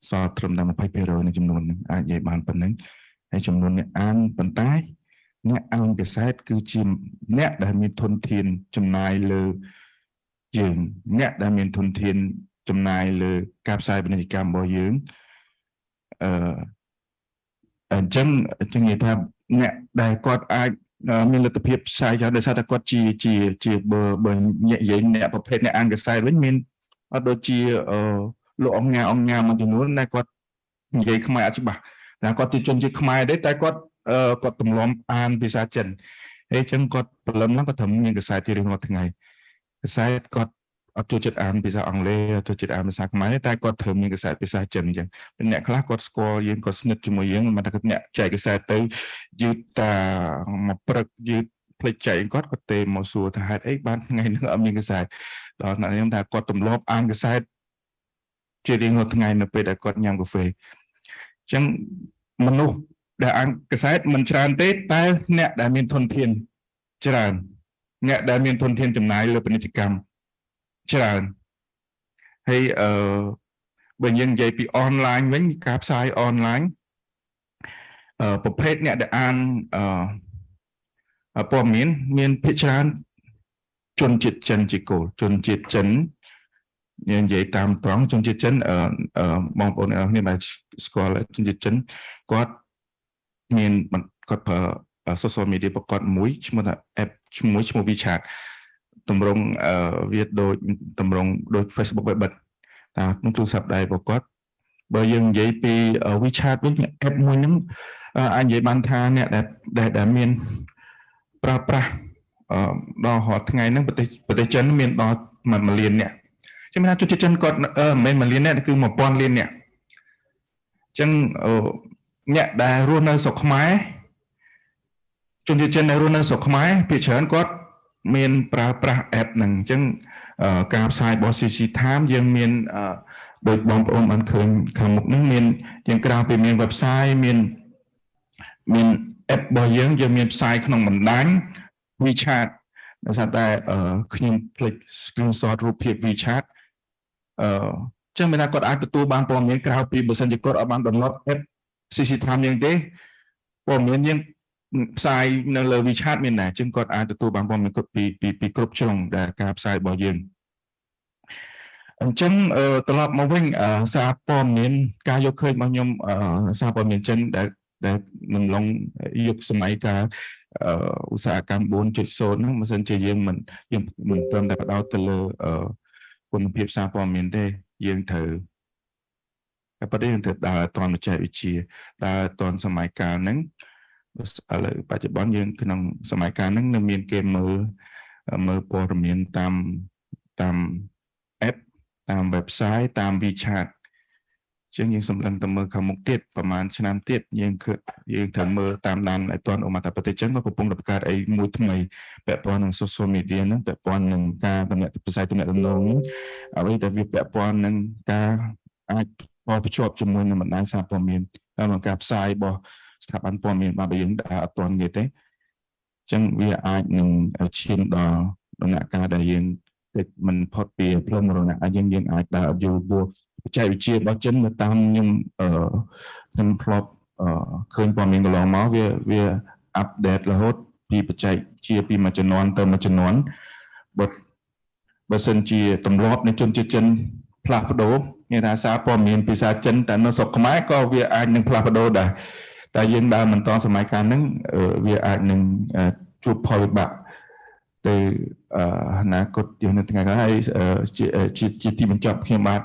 so trầm đam phải peroในจำนวนอาใหญ่บานปนนั้นในจำนวนเนี่ยอ่านปนใต้เนี่ยอ่านกับไซต์คือจิมเนี่ยได้มีทุนเทียนจำนายเลยยืงเนี่ยได้มีทุนเทียนจำนายเลยกับไซต์เป็นกิจกรรมบ่ยืงจังอย่างที่เนี่ยได้กอดอามีลัทธิเพียบไซต์จะได้ซาตะกอดจีเบอร์เนี่ยใหญ่เนี่ยประเภทเนี่ยอ่านกับไซต์เป็นมินโดยจีlộ ông nhà mà thì muốn này có vậy không ai chứ bà là có tiêu chuẩn chứ không ai đấy tại có tầm lom an bị sa chân ấy chẳng có lắm lắm có thầm những cái sai thì được một ngày cái sai có tiêu chuẩn an bị sa ông lê tiêu chuẩn an bị sa không ai tại có thầm những cái sai bị sa chân chẳng bên này khác có score những có snip cho mọi những mà ta có nhẹ chạy cái sai tới dư ta một bậc dư play chạy có tê một số thay ấy ban ngày nữa ở những cái sai đó là chúng ta có tầm lom an cái sai chỉ đi một ngày nữa về đã có nhang cà phê chẳng mình nu đã ăn cái site mình tràn tết tai nè đã miền thôn thiên tràn nè đã miền thôn thiên chấm nái là bên chỉ cầm tràn hay bệnh nhân dạy bị online với các site onlineประเภทเนี่ยได้อ่านพอmiềnพิจารณาจนจิตจันจิโกจนจิตจันnhư vậy tam toán trong chiếc chân ở mong muốn ở như bài score là trong chiếc chân có miền có ở social media có mũi chúng ta app mũi chúng ta chat tầm rong viết đôi tầm rong đôi Facebook bài bật chúng tôi sắp đây có bởi vì vậy thì ở WeChat với những app mũi những anh vậy ban tha nè để miền pra đo họ ngày nó bật chân miền đo mà liền nè chứ mình cho chân còn mình mà liên này cứ một con liên nè chân nhẹ đà luôn nơi sọc máy chân chân này luôn nơi sọc máy bị chấn có miền pra app nằng chân cáp sai boss CC Time dương miền đội bóng ôm ăn khơi khám một nước miền dương cào về miền website miền app របស់យើងមានផ្សាយក្នុងបណ្ដាញ WeChat ដោយសារតែខ្ញុំភ្លេច screenshot រូបភាព WeChat ចឹងមានថាគាត់អាចទទួលបានព័ត៌មានក្រៅពីបើសិនជាគាត់អត់បាន download app TEDTHAN យើងទេព័ត៌មានយើងផ្សាយនៅលើ WeChat មានដែរចឹងគាត់អាចទទួលបានព័ត៌មានគ្រប់ពីគ្រប់ជ្រុងដែលការផ្សាយរបស់យើងអញ្ចឹងត្រឡប់មកវិញសារព័ត៌មានការយកឃើញរបស់ខ្ញុំសារព័ត៌មានចិនដែលនឹងឡងយុគសម័យកាលឧស្សាហកម្ម 4.0 ហ្នឹងបើសិនជាយើងមិនព្រមតែបដោតទៅលើគុណភាពសារព័ត៌មានទេយើងត្រូវតែប្រទេសយើងត្រូវដើរតាមបច្ចេកវិទ្យាដើរតាមសម័យកាលហ្នឹងឥឡូវបច្ចុប្បន្នយើងក្នុងសម័យកាលហ្នឹងនៅមានគេមើលព័ត៌មានតាម app តាម website តាម WeChat ចឹងយើងសម្លឹងទៅមើលខាងមុខទៀតប្រហែលឆ្នាំទៀតយើងត្រូវមើលតាមដានឲ្យទាន់ឧបមាថាប្រទេសចឹងក៏កំពុងតែបង្កើតអីមួយថ្មីពាក់ព័ន្ធនឹង social media ហ្នឹងពាក់ព័ន្ធនឹងការទំនាក់ទំនងអ្វីដែលវាពាក់ព័ន្ធនឹងការអាចភ្ជាប់ជាមួយនឹងបណ្ដាញសារព័ត៌មានតាមការផ្សាយរបស់ស្ថាប័នព័ត៌មានរបស់យើងដែលអត់ទាន់ទៀតទេចឹងវាអាចនឹងឈានដល់ដំណាក់កាលដែលយើងមិនផុតពីផ្លូវមរណៈយើងអាចដើរយល់បច្ចេកវិទ្យារបស់ចិននៅតាមខ្ញុំធ្លាប់ឃើញព័ត៌មានកន្លងមកវាអាប់ដេតរហូតពីបច្ចេកវិទ្យាពីមួយជំនាន់ទៅមួយជំនាន់បើសិនជាទម្លាប់នៃជនជាតិចិនផ្លាស់ប្ដូរមានថាសារព័ត៌មានភាសាចិនតែនៅស្រុកខ្មែរក៏វាអាចនឹងផ្លាស់ប្ដូរដែរតែយើងដើរបន្តសម័យកាលហ្នឹងវាអាចនឹងជួបផលវិបាកទៅអនាគតយើងនៅថ្ងៃក្រោយហើយជាទីបញ្ចប់ខ្ញុំបាទ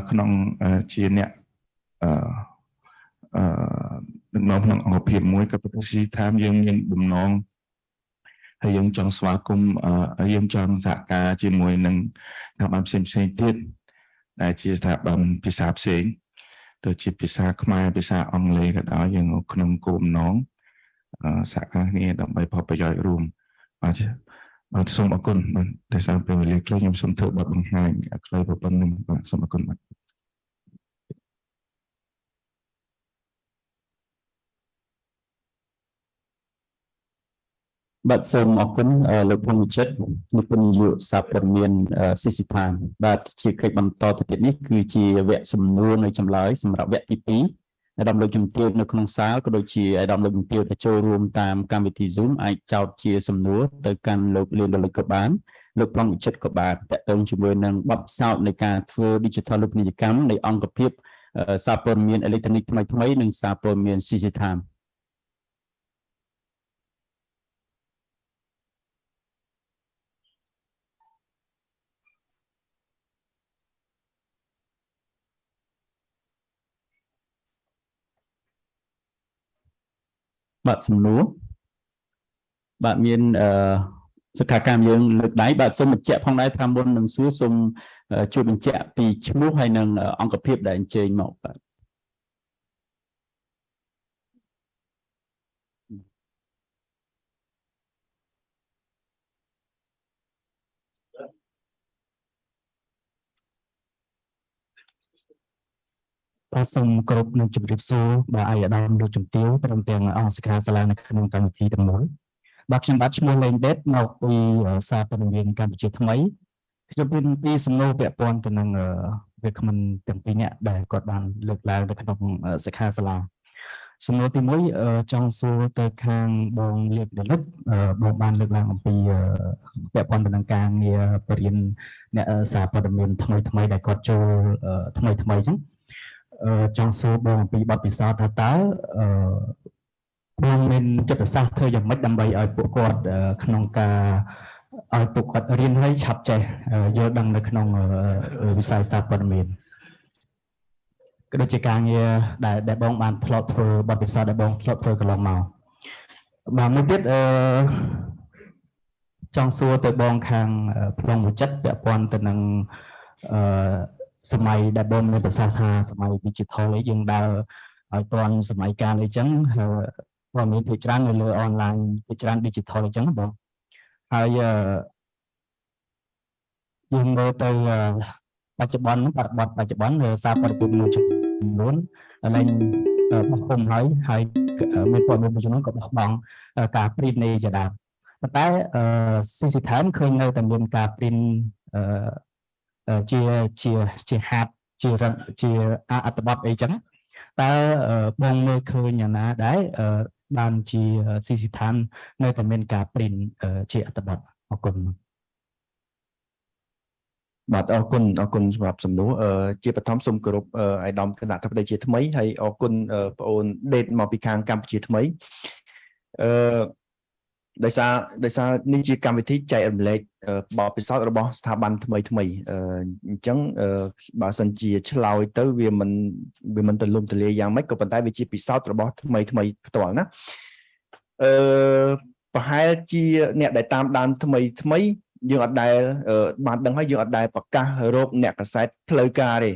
ក្នុងជាអ្នកដឹកនាំក្នុងអង្គភាពមួយក៏ប្រទេសថាយើងមានបំណងហើយយើងចង់ស្វាគមន៍យើងចង់សហការជាមួយនឹងស្ថាប័នផ្សេងទៀតដែលជាស្ថាប័នភាសាផ្សេងដូចជាភាសាខ្មែរភាសាអង់គ្លេសក៏ដោយយើងក្នុងគោលបំណងសហការគ្នាដើម្បីផលប្រយោជន៍រួមបាទសូមអរគុណបាទដែលសារពេលវេលាខ្លីខ្ញុំសូមធ្វើបទបង្ហាញខ្លីប៉ុណ្្នឹងបាទសូមអរគុណបាទបាទសូមអរគុណលោកពងវិចិត្រលោកពន្យុសារព័ត៌មាន TEDTHAN បាទជាកិច្ចបន្តទៅទៀតនេះគឺជាវគ្គសំណួរនៅចម្លើយសម្រាប់វគ្គទី2អាដាមលោកជំទាវនៅក្នុងសាលក៏ដូចជាអាដាមលោកជំទាវដែលចូលរួមតាមកម្មវិធី Zoom អាចចោទជាសំណួរទៅកាន់លោកលៀនរលឹកក៏បានលោកប្លង់វិចិត្រក៏បានតកតងជាមួយនឹងបទពិសោធន៍នៃការធ្វើ Digital រូបនីយកម្មនៃអង្គភាពសារព័ត៌មានអេឡិចត្រូនិកថ្មីនិងសារព័ត៌មាន TEDTHANបាទសំណួរបាទមានសកម្មកម្មយើងលើកដៃបាទសូមបញ្ជាក់ផងដែរថាមុននឹងសួរសូមជួយបញ្ជាក់ពីឈ្មោះហើយនិងអង្គភាពដែលអញ្ជើញមកបាទបាទសូមគោរពនឹងជម្រាបសួរបាទអាយដាមលោកជំទាវព្រមទាំងអង្គសិក្ខាសាលានៅក្នុងកម្មវិធីទាំងមូលបាទខ្ញុំបាទឈ្មោះលេងដេតមកពីសារព័ត៌មានកម្ពុជាថ្មីខ្ញុំមានពីសំណួរពាក់ព័ន្ធទៅនឹងវាគ្មិនទាំងពីរនាក់ដែលគាត់បានលើកឡើងនៅក្នុងសិក្ខាសាលាសំណួរទី1ចង់សួរទៅខាងបងលៀបរលឹកបងបានលើកឡើងអំពីពាក់ព័ន្ធទៅនឹងការងារបរិញ្ញាអ្នកសារព័ត៌មានថ្មីដែលគាត់ចូលថ្មីអញ្ចឹងចង់សួរបងអំពីបទពិសោធន៍ថាតើបងមានចិត្តសាស្ត្រធ្វើយ៉ាងម៉េចដើម្បីឲ្យពួកគាត់ក្នុងការឲ្យពួកគាត់រៀនឲ្យឆាប់ចេះយល់ដឹងនៅក្នុងវិស័យសារព័ត៌មានក៏ដូចជាការងារដែលបងបានធ្លាប់ធ្វើបទពិសោធន៍ដែលបងធ្លាប់ធ្វើកន្លងមកបាទមួយទៀតចង់សួរទៅបងខាងប្លង់វិចិត្រពាក់ព័ន្ធទៅនឹងសម័យដែលបងមានប្រសាសន៍ថាសម័យ digital យើងដើរឲ្យទាន់សម័យកាលអីចឹងព័ត៌មានភាគច្រើននៅលើ online ភាគច្រើន digital អញ្ចឹងបងហើយយើងមើលទៅបច្ចុប្បន្នបរិបទបច្ចុប្បន្នសារព័ត៌មានមួយចំនួនឡើងបោះពុំហើយ មានព័ត៌មានមួយចំនួនក៏បោះបង់ការព្រីតនៃជាដើមប៉ុន្តែTEDTHANឃើញនៅតែមានការព្រីនជាហាត់ជាអត្ថបទអីចឹងតើបងមើលឃើញយ៉ាងណាដែរបានជា TEDTHAN នៅតែមានការព្រីនជាអត្ថបទអរគុណបាទអរគុណសម្រាប់សំណួរជាបឋមសូមគោរពអាយដាមគណៈអធិបតីជាថ្មីហើយអរគុណបងអូនដេតមកពីខាងកម្ពុជាថ្មីដោយសារនេះជាកម្មវិធីចែករំលែកបទពិសោធន៍របស់ស្ថាប័នថ្មីអញ្ចឹងបើសិនជាឆ្លើយទៅវាមិនទូលំទូលាយយ៉ាងម៉េចក៏ប៉ុន្តែវាជាពិសោធន៍របស់ថ្មីផ្ទាល់ណាប្រហែលជាអ្នកដែលតាមដានថ្មីយើងអត់ដែលបានដឹងហើយយើងអត់ដែលប្រកាសរកអ្នកកាសែតផ្លូវការទេ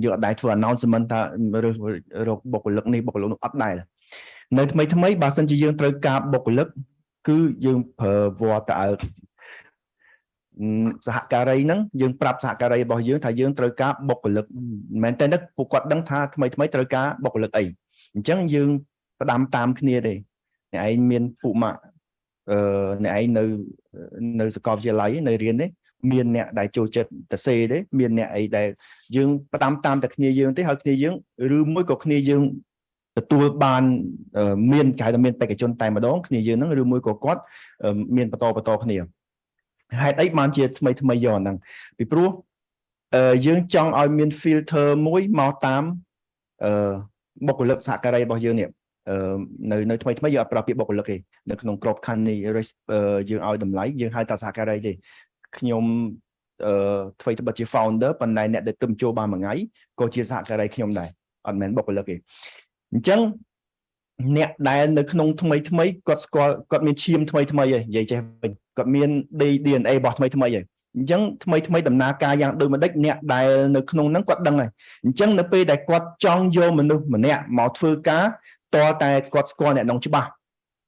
យើងអត់ដែលធ្វើ announcement ថារកបុគ្គលិកនេះបុគ្គលិកនោះអត់ដែលនៅថ្មីបើសិនជាយើងត្រូវការបុគ្គលិកគឺយើងប្រើវត្តទៅឲ្យសហការីហ្នឹងយើងប្រាប់សហការីរបស់យើងថាយើងត្រូវការបុគ្គលិកមិនមែនតែនឹកពួកគាត់ដឹងថាថ្មីត្រូវការបុគ្គលិកអីអញ្ចឹងយើងផ្ដាំតាមគ្នាទេអ្នកឯងមានពួកម៉ាក់អ្នកឯងនៅសាកលវិទ្យាល័យនៅរៀនទេមានអ្នកដែលចូលចិត្តទៅសេទេមានអ្នកអីដែលយើងផ្ដាំតាមតែគ្នាយើងទេហើយគ្នាយើងឬមួយក៏គ្នាយើងទទួលបានមានគេហៅថាមានបេក្ខជនតែម្ដងគ្នាយើងហ្នឹងឬមួយក៏គាត់មានបន្តគ្នាហេតុអីបានជាថ្មីយកហ្នឹងពីព្រោះយើងចង់ឲ្យមាន filter មួយមកតាមបុគ្គលិកសហការីរបស់យើងនេះនៅថ្មីយើងអត់ប្រើពាក្យបុគ្គលិកទេនៅក្នុងក្របខ័ណ្ឌនេះយើងឲ្យតម្លៃយើងហៅថាសហការីទេខ្ញុំថ្មីត្បិតជា founder ប៉ុន្តែអ្នកដែលទិញចូលបានមួយថ្ងៃក៏ជាសហការីខ្ញុំដែរអត់មែនបុគ្គលិកទេអញ្ចឹងអ្នកដែលនៅក្នុងថ្មីគាត់ស្គាល់គាត់មានឈាមថ្មីហីនិយាយចេះវិញគាត់មាន DNA របស់ថ្មីហីអញ្ចឹងថ្មីដំណើរការយ៉ាងដូចម្ដេចអ្នកដែលនៅក្នុងហ្នឹងគាត់ដឹងហើយអញ្ចឹងនៅពេលដែលគាត់ចង់យកមនុស្សម្នាក់មកធ្វើការតើតែគាត់ស្គាល់អ្នកនងច្បាស់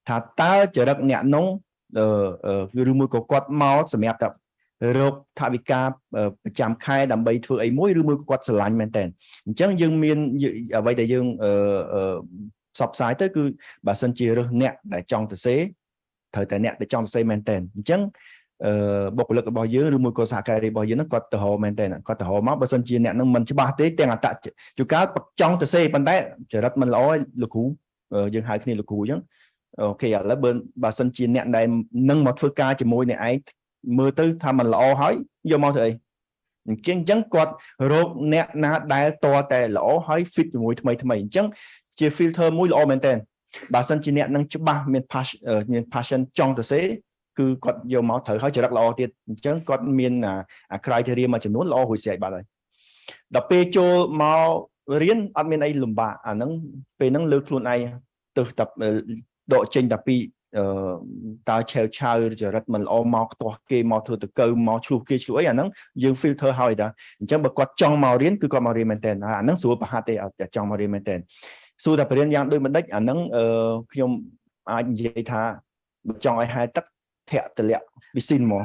ថាតើចរិតអ្នកនងឬមួយក៏គាត់មកសម្រាប់តែរកថវិកាប្រចាំខែដើម្បីធ្វើអីមួយឬមួយក៏គាត់ស្រឡាញ់មែនតើអញ្ចឹងយើងមានអ្វីដែលយើងផ្សព្វផ្សាយទៅគឺបើសិនជារើសអ្នកដែលចង់ទៅសេត្រូវតែអ្នកដែលចង់ទៅសេមែនតើអញ្ចឹងបុគ្គលិករបស់យើងឬមួយក៏សហការីរបស់យើងហ្នឹងគាត់ទៅរកមែនតើគាត់ទៅរកមកបើសិនជាអ្នកហ្នឹងមិនច្បាស់ទេទាំងអត្តជួនកាលចង់ទៅសេប៉ុន្តែចរិតមិនល្អលោកគ្រូយើងហៅគ្នាលោកគ្រូអញ្ចឹងអូខេឥឡូវបើសិនជាអ្នកដែលនឹងមកធ្វើការជាមួយអ្នកឯងមើលទៅថាมันល្អហើយយកមកធ្វើអីអញ្ចឹងគាត់រកអ្នកណាដែលតតែល្អហើយ fit ជាមួយថ្មីអញ្ចឹងជា filter មួយល្អមែនតើបើសិនជាអ្នកនឹងច្បាស់មាន passion ចង់ទៅសេគឺគាត់យកមកត្រូវហើយចរិតល្អទៀតអញ្ចឹងគាត់មានអា criteria មួយចំនួនល្អរួចស្រេចបាត់ហើយដល់ពេលចូលមករៀនអត់មានអីលំបាកអាហ្នឹងពេលហ្នឹងលើកខ្លួនឯងទៅតែដកចេញតែពីតើឆាវចរិតមិនល្អមកខ្ទាស់គេមកធ្វើទៅកើមកឆ្លុះគេឆ្លុះអីអាហ្នឹងយើង filter ហើយតាអញ្ចឹងបើគាត់ចង់មករៀនគឺគាត់មករៀនមែនតើអាហ្នឹងស្រួលប្រហែលទេអត់ចង់មករៀនមែនតើសួរតែបរិញ្ញាយ៉ាងដូចម្ដេចអាហ្នឹងខ្ញុំអាចនិយាយថាបើចង់ឲ្យហែទឹកធាក់តម្លាក់ពីស៊ីនមក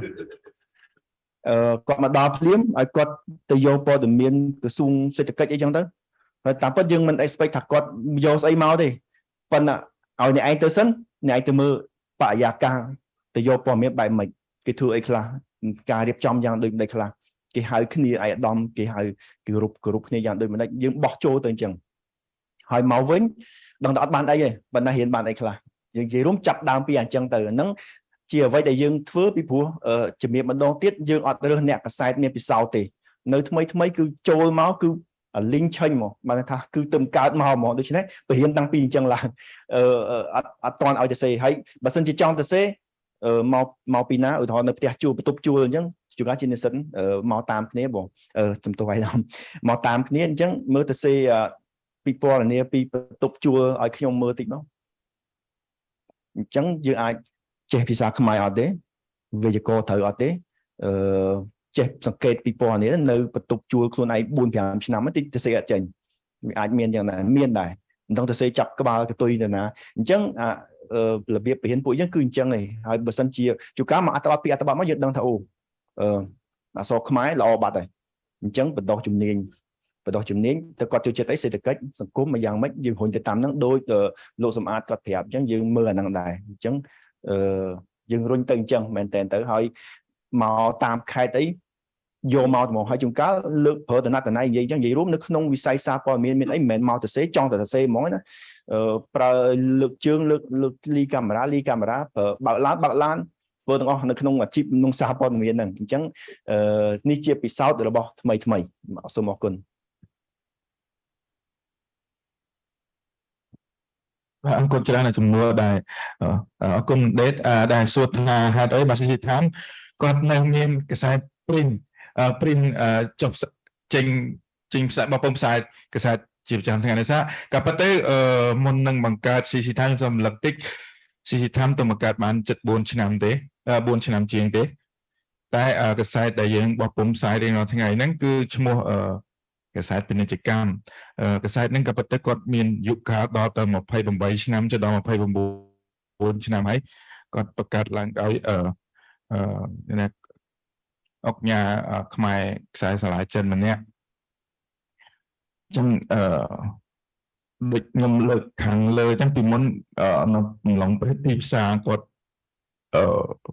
គាត់មកដល់ភ្លាមឲ្យគាត់ទៅយកព័ត៌មានក្រសួងសេដ្ឋកិច្ចអីចឹងទៅហើយតាមពិតយើងមិន expect ថាគាត់យកស្អីមកទេប៉ុន្តែឲ្យអ្នកឯងទៅសិនអ្នកឯងទៅមើលបរិយាកាសទៅយកព័ត៌មានបែបម៉េចគេធ្វើអីខ្លះការរៀបចំយ៉ាងដូចម្ដេចខ្លះគេហៅគ្នាអាយដាមគេហៅគ្រប់គ្នាយ៉ាងដូចម្ដេចយើងបោះចូលទៅអញ្ចឹងហើយមកវិញដឹងតែអត់បានអីទេប៉ុន្តែរៀនបានអីខ្លះយើងនិយាយរួមចាប់ដើមពីអញ្ចឹងទៅហ្នឹងជាអ្វីដែលយើងធ្វើពីព្រោះជំរាបម្ដងទៀតយើងអត់រើសអ្នកកសែតមានពិសោធន៍ទេនៅថ្មីគឺចូលមកគឺLEANG ឆេញមកបានថាគឺទៅកើតមកហ្មងដូច្នេះបរៀនតាំងពីអញ្ចឹងឡើងអត់តន់ឲ្យទៅសេហើយបើសិនជាចង់ទៅសេមកពីណាឧទាហរណ៍នៅផ្ទះជួលបន្ទប់ជួលអញ្ចឹងជួនកាលជានិស្សិតមកតាមគ្នាបងសំទោសឲ្យដល់មកតាមគ្នាអញ្ចឹងមើលទៅសេពីពណ៌នាពីបន្ទប់ជួលឲ្យខ្ញុំមើលតិចមកអញ្ចឹងយើងអាចចេះភាសាខ្មែរអត់ទេវេយ្យាករណ៍ត្រូវអត់ទេចេះសង្កេតពីពណ៌នានៅបន្ទប់ជួលខ្លួនឯង 4-5 ឆ្នាំតិចទៅសេអត់ចេញវាអាចមានយ៉ាងណាមានដែរមិនដឹងទៅសេចាប់ក្បាលកតុយទៅណាអញ្ចឹងរបៀបបរិញ្ញាពួកយើងគឺអញ្ចឹងឯងហើយបើសិនជាជួនកាលមកអត្ថបទពីអត្ថបទមកយើងដឹងថាអូអក្សរខ្មែរល្អបាត់ហើយអញ្ចឹងបន្តជំនាញ បន្តជំនាញទៅគាត់ចូលចិត្តអីសេដ្ឋកិច្ចសង្គមមួយយ៉ាងម៉េចយើងហ៊ុនទៅតាមហ្នឹងដោយលោកសម្អាតគាត់ប្រាប់អញ្ចឹងយើងមើលអាហ្នឹងដែរអញ្ចឹងយើងរុញទៅអញ្ចឹងមែនតើទៅហើយមកតាមខេត្តអីយកមកទៅមកហើយជួនកាលលើកប្រើតំណែងតំណែងនិយាយអញ្ចឹងនិយាយរួមនៅក្នុងវិស័យសារព័ត៌មានមានអីមិនមែនមកទៅសេចង់ទៅសេហ្មងណាប្រើលើកជើងលើកលីកាមេរ៉ាប្រើបើកឡានធ្វើទាំងអស់នៅក្នុងអាជីពក្នុងសារព័ត៌មានហ្នឹងអញ្ចឹងនេះជាពិសោធន៍របស់ថ្មីសូមអរគុណអរគុណច្រើនចំនួនដែលអរគុណដេតដែលសួរថាហេតុអីបាទស៊ីថានគាត់នៅមានកសែតព្រីនចុះចេញផ្សាយបបផ្សាយកសែតជាប្រចាំថ្ងៃនេះក៏ប៉ុន្តែមុននឹងបង្កើត CC Time ខ្ញុំរំលឹកតិច CC Time ទៅបង្កើតបាន74ឆ្នាំទេ4ឆ្នាំជាងទេតែកសែតដែលយើងបបផ្សាយរៀងរាល់ថ្ងៃហ្នឹងគឺឈ្មោះកសែតពាណិជ្ជកម្មកសែតហ្នឹងក៏ប៉ុន្តែគាត់មានយុគកាលដល់ទៅ28ឆ្នាំចុះដល់29ឆ្នាំហើយគាត់បង្កើតឡើងដោយអង្គញាខ្មែរខ្សែសាលាចិនម្នាក់អញ្ចឹងដូចខ្ញុំលើកខាងលើអញ្ចឹងពីមុននៅកំឡុងពេលទីផ្សារគាត់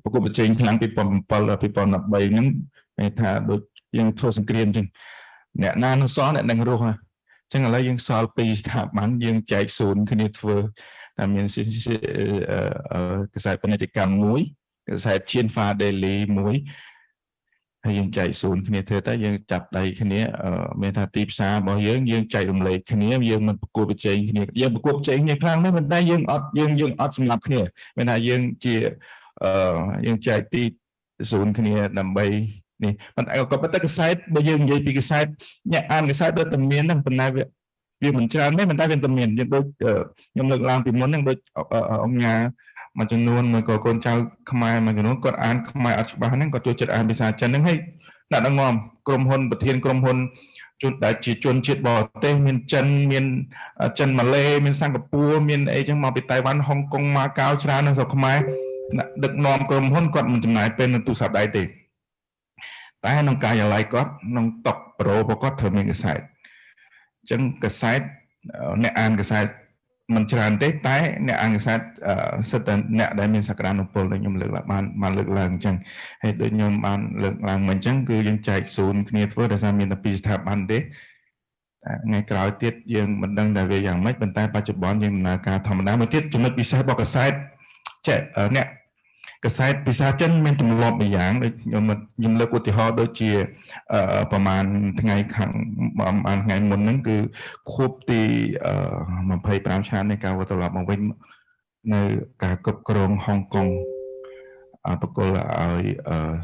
ប្រកបប្រជែងខ្លាំងពី2007ដល់2013ហ្នឹងគេថាដូចយើងធ្វើសង្គ្រាមអញ្ចឹងអ្នកណានឹងសល់អ្នកនឹងរស់អញ្ចឹងឥឡូវយើងសល់ពីស្ថាប័នយើងចែកศูนย์គ្នាធ្វើតែមានកសែតពាណិជ្ជកម្មមួយកសែតឈៀនហ្វាដេលីមួយហើយយើងចែកศูนย์គ្នាធ្វើតែយើងចាប់ដៃគ្នាមានថាទីផ្សាររបស់យើងចែករំលែកគ្នាយើងមិនប្រកួតប្រជែងគ្នាយើងប្រកួតប្រជែងគ្នាខ្លាំងណាស់ប៉ុន្តែយើងអត់សម្រាប់គ្នាមានថាយើងជាយើងចែកទីศูนย์គ្នាដើម្បីនេះប៉ុន្តែក៏ប៉ុន្តែកសែតបើយើងនិយាយពីកសែតអ្នកអានកសែតដូចតែមានហ្នឹងប៉ុន្តែវាមិនច្រើនទេប៉ុន្តែវាតែមានយើងដូចខ្ញុំលើកឡើងពីមុនហ្នឹងដូចអង្គញាមួយចំនួនមួយក៏កូនចៅខ្មែរមួយចំនួនគាត់អានខ្មែរអត់ច្បាស់ហ្នឹងគាត់ចូលចិត្តអានភាសាចិនហ្នឹងហើយដាក់ដល់ងំក្រុមហ៊ុនប្រធានក្រុមហ៊ុនជនដែលជាជនជាតិបរទេសមានចិនមានចិនម៉ាឡេមានសិង្ហបុរីមានអីចឹងមកពីតៃវ៉ាន់ហុងកុងម៉ាកាវច្រើននៅស្រុកខ្មែរដឹកនាំក្រុមហ៊ុនគាត់មិនចំណាយពេលនៅទូរស័ព្ទដៃទេតែក្នុងការិយាល័យគាត់ក្នុងតុកប្រូរបស់គាត់ត្រូវមានកសែតអញ្ចឹងកសែតអ្នកអានកសែតមិនច្រើនទេតែអ្នកអានកសែតសិតតែអ្នកដែលមានសក្តានុពលដូចខ្ញុំលើកឡើងបានលើកឡើងអញ្ចឹងហើយដូចខ្ញុំបានលើកឡើងមកអញ្ចឹងគឺយើងចែកศูนย์គ្នាធ្វើដោយសារមានតែពីរស្ថាប័នទេថ្ងៃក្រោយទៀតយើងមិនដឹងថាវាយ៉ាងម៉េចប៉ុន្តែបច្ចុប្បន្នយើងដំណើរការធម្មតាមួយទៀតចំណុចពិសេសរបស់កសែតចេះអ្នកកសែតភាសាចិនមានទម្លាប់មួយយ៉ាងដូចខ្ញុំលើកឧទាហរណ៍ដូចជាប្រហែលថ្ងៃមុនហ្នឹងគឺខួបទី25ឆ្នាំនៃការវិលត្រឡប់មកវិញនៅការគ្រប់គ្រងហុងកុងបកគលឲ្យ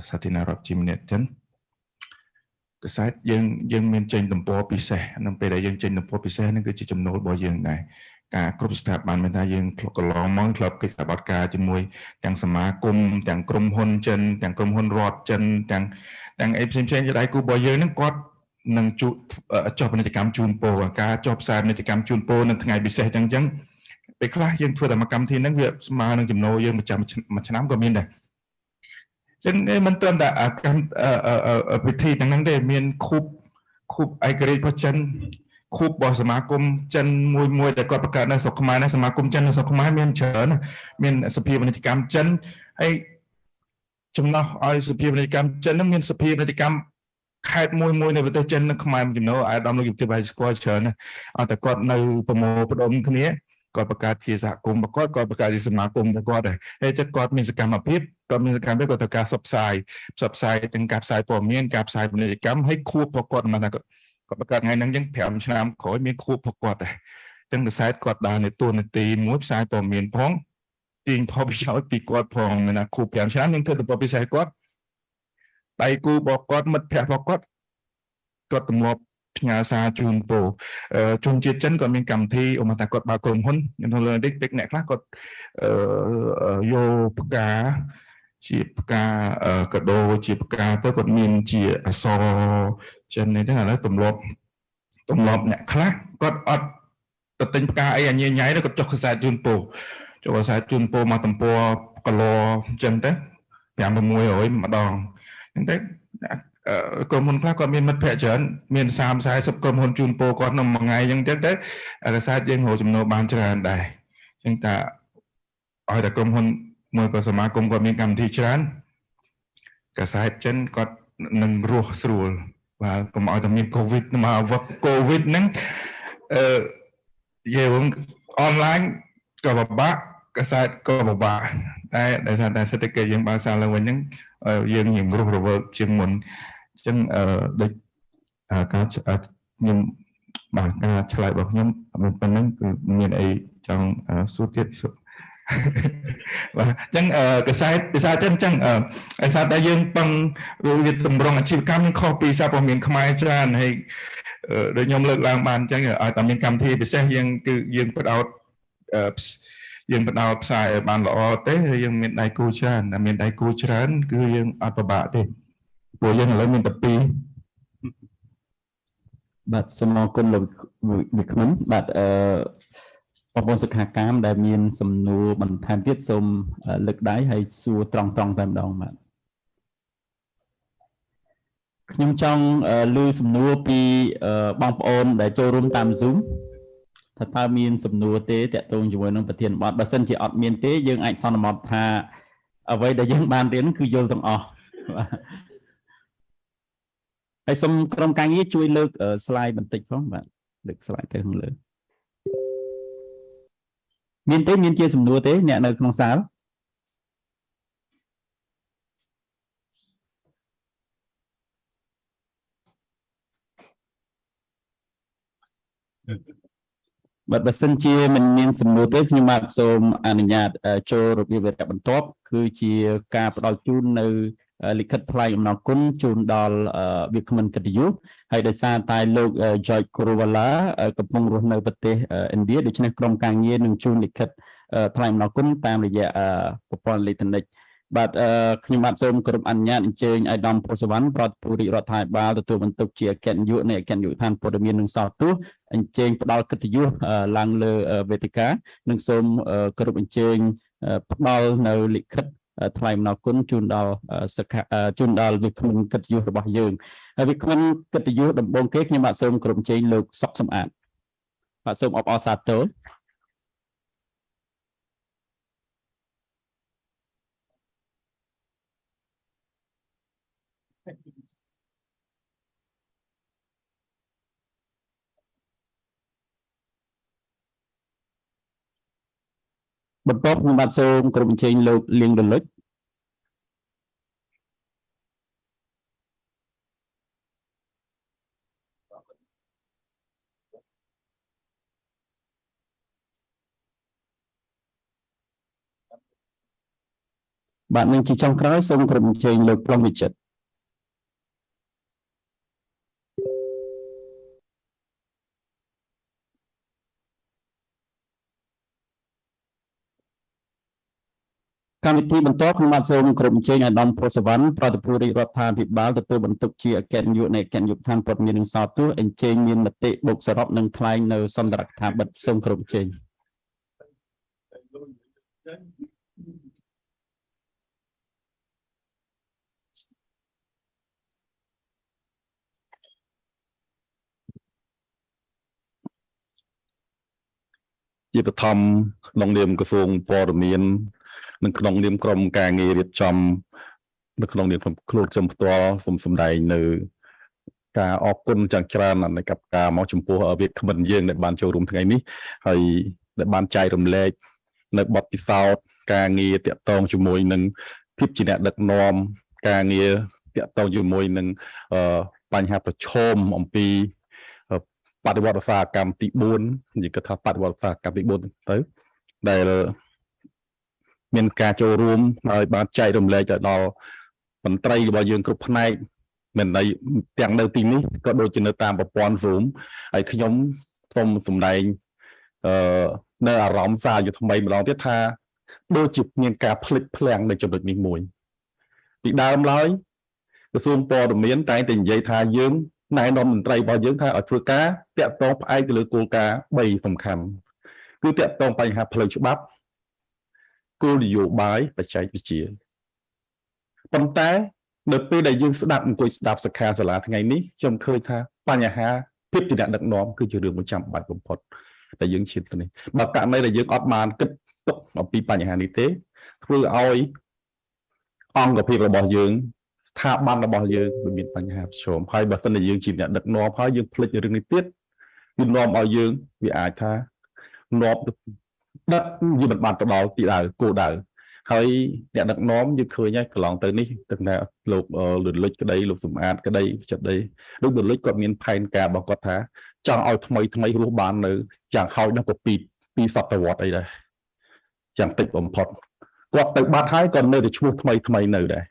សាធារណរដ្ឋជីមិនិតចិនកសែតយើងមានចេញទំព័រពិសេសនៅពេលដែលយើងចេញទំព័រពិសេសហ្នឹងគឺជាចំណូលរបស់យើងដែរការគ្រប់ស្ថាប័នមានថាយើងកន្លងមកធ្លាប់កិច្ចសហប្រតិការជាមួយទាំងសមាគមទាំងក្រុមហ៊ុនចិនទាំងក្រុមហ៊ុនរដ្ឋចិនទាំងអីផ្សេងជាដៃគូរបស់យើងហ្នឹងគាត់នឹងចុះពាណិជ្ជកម្មជូនពរការចុះផ្សាយពាណិជ្ជកម្មជូនពរនៅថ្ងៃពិសេសអញ្ចឹងពេលខ្លះយើងធ្វើតែកម្មវិធីហ្នឹងវាស្មើនឹងចំណូលយើងប្រចាំមួយឆ្នាំក៏មានដែរចឹងមិនត្រឹមតែពិធីទាំងហ្នឹងទេមានខូបឯករាជ្យរបស់ចិនខូបរបស់សមាគមចិនមួយដែលគាត់បង្កើតនៅស្រុកខ្មែរណាសមាគមចិននៅស្រុកខ្មែរមានច្រើនមានសភាពាណិជ្ជកម្មចិនហើយចំណោះឲ្យសភាពាណិជ្ជកម្មចិនហ្នឹងមានសភាពាណិជ្ជកម្មខេត្តមួយនៅប្រទេសចិននៅខ្មែរចំណោះអាយដាមលោកយុតិបាយស្គាល់ច្រើនណាអត់តែគាត់នៅប្រមូលផ្ដុំគ្នាគាត់បង្កើតជាសហគមន៍របស់គាត់បង្កើតជាសមាគមរបស់គាត់ហើយចិត្តគាត់មានសកម្មភាពគាត់ត្រូវការផ្សព្វផ្សាយទាំងការផ្សាយព័ត៌មានការផ្សាយពាណិជ្ជកម្មហើយខួបរបស់គាត់មិនថាគាត់បង្កើតថ្ងៃហ្នឹងអញ្ចឹង5ឆ្នាំក្រោយមានខួបរបស់គាត់ដែរអញ្ចឹងកសែតគាត់ដើរនៅតួនាទីមួយផ្សាយព័ត៌មានផងទាញផលប្រយោជន៍ពីគាត់ផងណាខួប5ឆ្នាំយើងធ្វើទៅពិសេសគាត់ដៃគូរបស់គាត់មិត្តភ័ក្តិរបស់គាត់ទម្លាប់ផ្ញើសារជូនពរជនជាតិចិនគាត់មានកម្មវិធីឧបមាថាគាត់បើកក្រុមហ៊ុនខ្ញុំលើតិចអ្នកខ្លះគាត់យកផ្កាជាផ្កាកដោជាផ្កាទៅគាត់មានជាអក្សរចិននេះហ្នឹងឥឡូវទម្លាប់អ្នកខ្លះគាត់អត់ទៅទិញផ្កាអីញ៉ៃទៅគាត់ចុះខ្សែជូនពរមកទំព័រគីឡូអញ្ចឹងទៅ5-600ម្ដងអញ្ចឹងទៅ ក្រុមហ៊ុនខ្លះគាត់មានមិត្តភ័ក្តិច្រើនមាន30-40ក្រុមហ៊ុនជូនពរគាត់នៅមួយថ្ងៃអញ្ចឹងទៅកាសែតយើងរកចំណូលបានច្រើនដែរអញ្ចឹងតែឲ្យតែក្រុមហ៊ុនមួយក៏សមាគមគាត់មានកម្មវិធីច្រើនកាសែតចិនគាត់នឹងរស់ស្រួលបាទកុំឲ្យតែមានកូវីដមកវឹកកូវីដហ្នឹងយើងអនឡាញក៏ពិបាកកាសែតក៏ពិបាកតែដោយសារតែសេដ្ឋកិច្ចយើងបើកសារឡើងវិញហ្នឹងយើងរស់រវើកជាងមុនអញ្ចឹងដូចការខ្ញុំបាទការឆ្លើយរបស់ខ្ញុំប៉ុណ្ណឹងគឺមានអីចង់សួរទៀតបាទអញ្ចឹងកាសែតភាសាចិនអញ្ចឹងដោយសារតែយើងពឹងវាតម្រង់អាជីវកម្មនឹងខុសពីសារព័ត៌មានខ្មែរច្រើនហើយដូចខ្ញុំលើកឡើងបានអញ្ចឹងឲ្យតែមានកម្មវិធីពិសេសយើងគឺយើងបដោតផ្សាយឲ្យបានល្អទេហើយយើងមានដៃគូច្រើនតែមានដៃគូច្រើនគឺយើងអត់ពិបាកទេព្រោះយើងឥឡូវមានតែពីរបាទសូមអរគុណលោកវិក្កាមបាទបងប្អូនសិក្ខាកាមដែលមានសំណួរបន្ថែមទៀតសូមលើកដៃហើយសួរត្រង់តែម្ដងបាទខ្ញុំចង់លើសំណួរពីបងប្អូនដែលចូលរួមតាម Zoom ថាតើមានសំណួរទេតាក់ទងជាមួយនឹងប្រធានបទបើសិនជាអត់មានទេយើងអាចសន្មតថាអ្វីដែលយើងបានរៀនគឺយល់ទាំងអស់ហើយសូមក្រុមការងារជួយលើក slide បន្តិចផងបាទលើក slide ទៅខាងលើមានជាសំណួរទេអ្នកនៅក្នុងសាលបើសិនជាមិនមានសំណួរទេខ្ញុំបាទសូមអនុញ្ញាតចូលរបៀបវេទបន្ទាប់គឺជាការផ្ដល់ជូននៅលិខិតថ្លែងអំណរគុណជូនដល់វាគ្មិនកិត្តិយសហើយដោយសារតែលោក George Kuruvala កំពុងរស់នៅប្រទេសឥណ្ឌាដូច្នេះក្រុមការងារនឹងជូនលិខិតថ្លែងអំណរគុណតាមរយៈប្រព័ន្ធអេឡិចត្រូនិកបាទខ្ញុំបាទសូមគោរពអនុញ្ញាតអញ្ជើញឲ្យដំពុសវណ្ណប្រធានរាជរដ្ឋាភិបាលទទួលបន្ទុកជាអគ្គនាយកនៃអគ្គនាយកដ្ឋានព័ត៌មាននិងសោតទស្សន៍អញ្ជើញផ្ដល់កិត្តិយសឡើងលើវេទិកានិងសូមគោរពអញ្ជើញផ្ដល់នៅលិខិតថ្លែងអំណរគុណជូនដល់វាគ្មិនកិត្តិយសរបស់យើងហើយវាគ្មិនកិត្តិយសដំបូងគេខ្ញុំបាទសូមគោរពអញ្ជើញលោកសុកសំអាតបាទសូមអបអរសាទរបន្ទាប់ខ្ញុំបាទសូមគោរពអញ្ជើញលោកលៀងរលឹកបាទនឹងជាចុងក្រោយសូមគោរពអញ្ជើញលោកប្លង់វិចិត្រកម្មវិធីបន្ទាប់ខ្ញុំបាទសូមគោរពអញ្ជើញអាដាមពុសវណ្ណប្រធានរាជរដ្ឋាភិបាលទទួលបន្ទុកជាអគ្គនាយកនៃអគ្គនាយកដ្ឋានព័ត៌មាននិងសោតទស្សន៍អញ្ជើញមានមតិបូកសរុបនិងថ្លែងនៅសន្ទរកថាបិទសូមគោរពអញ្ជើញជាបឋមក្នុងនាមក្រសួងព័ត៌មាននិងក្នុងនាមក្រុមការងាររៀបចំនៅក្នុងនាមខ្លួនខ្ញុំផ្ទាល់សូមសម្ដែងនៅការអរគុណយ៉ាងច្រើននៃការមកចំពោះវាគ្មិនយើងដែលបានចូលរួមថ្ងៃនេះហើយដែលបានចែករំលែកនៅបទពិសោធន៍ការងារតាក់ទងជាមួយនឹងភាពជាអ្នកដឹកនាំការងារតាក់ទងជាមួយនឹងបញ្ហាប្រឈមអំពីបដិវត្តឧស្សាហកម្មទី4និយាយថាបដិវត្តឧស្សាហកម្មទី4ទៅដែលមានការចូលរួមហើយបានចែករំលែកទៅដល់មន្ត្រីរបស់យើងគ្រប់ផ្នែកមិនដែលទាំងនៅទីនេះក៏ដូចជានៅតាមប្រព័ន្ធ Zoom ហើយខ្ញុំសូមសម្ដែងនៅអារម្មណ៍សារយុថ្មីម្ដងទៀតថាដូចជាមានការភ្លេចភ្លាំងនៅចំណុចនេះមួយពីដើមឡើយក្រសួងព័ត៌មានតែងតែនិយាយថាយើងណែនាំមន្ត្រីរបស់យើងថាឲ្យធ្វើការតាក់ទងផ្អែកទៅលើគោលការណ៍3សំខាន់គឺតាក់ទងបញ្ហាផ្លូវច្បាប់គោលនយោបាយបច្ចេកវិទ្យាប៉ុន្តែ នៅពេលដែលយើងស្ដាប់អង្គុយស្ដាប់សិក្ខាសាលាថ្ងៃនេះខ្ញុំឃើញថាបញ្ហាភាពជាអ្នកដឹកនាំគឺជារឿងមួយចាំបាច់បំផុតដែលយើងឈានទៅនេះបើករណីដែលយើងអត់បានគិតទុកអំពីបញ្ហានេះទេធ្វើឲ្យអង្គភាពរបស់យើងស្ថាប័នរបស់យើងវាមានបញ្ហាប្រឈមហើយបើសិនជាយើងជាអ្នកដឹកនាំហើយយើងភ្លេចរឿងនេះទៀតវានាំឲ្យយើងវាអាចថានាំដឹកវាមិនបានទៅដល់ទីដៅគោលដៅហើយអ្នកដឹកនាំយើងឃើញហើយកន្លងទៅនេះទាំងណាលោកលឿនលុចក្តីលោកសំអាតក្តីចិត្តដីលោកលឿនលុចគាត់មានផែនការរបស់គាត់ថាចង់ឲ្យថ្មីរស់បាននៅយ៉ាងហោចណាស់ក៏ពីសតវត្សអីដែរយ៉ាងតិចបំផុតគាត់ទៅបាត់ហើយក៏នៅតែឈ្មោះថ្មីនៅដែរ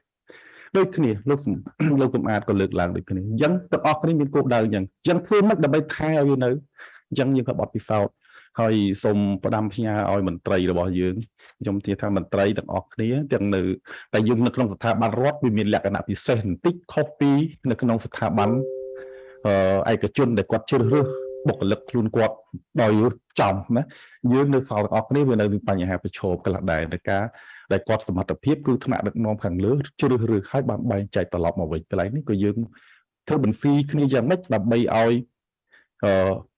ដូចគ្នាលោកសំអាតក៏លើកឡើងដូចគ្នាអញ្ចឹងទាំងអស់គ្នាមានគោលដៅអញ្ចឹងធ្វើម៉េចដើម្បីថែឲ្យវានៅអញ្ចឹងយើងក៏បត់ពិសោធន៍ហើយសូមផ្ដាំផ្ញើឲ្យមន្ត្រីរបស់យើងខ្ញុំជឿថាមន្ត្រីទាំងអស់គ្នាទាំងនៅតែយើងនៅក្នុងស្ថាប័នរដ្ឋវាមានលក្ខណៈពិសេសបន្តិចខុសពីនៅក្នុងស្ថាប័នឯកជនដែលគាត់ជ្រើសរើសបុគ្គលិកខ្លួនគាត់ដោយចំណាយើងនៅសល់ទាំងអស់គ្នាវានៅមានបញ្ហាប្រឈមខ្លះដែរในការដែលគាត់សមត្ថភាពគឺថ្នាក់ដឹកនាំខាងលើជ្រើសរើសឲ្យបានបែងចែកត្រឡប់មកវិញកន្លែងនេះក៏យើងធ្វើបន្ស៊ីគ្នាយ៉ាងម៉េចដើម្បីឲ្យ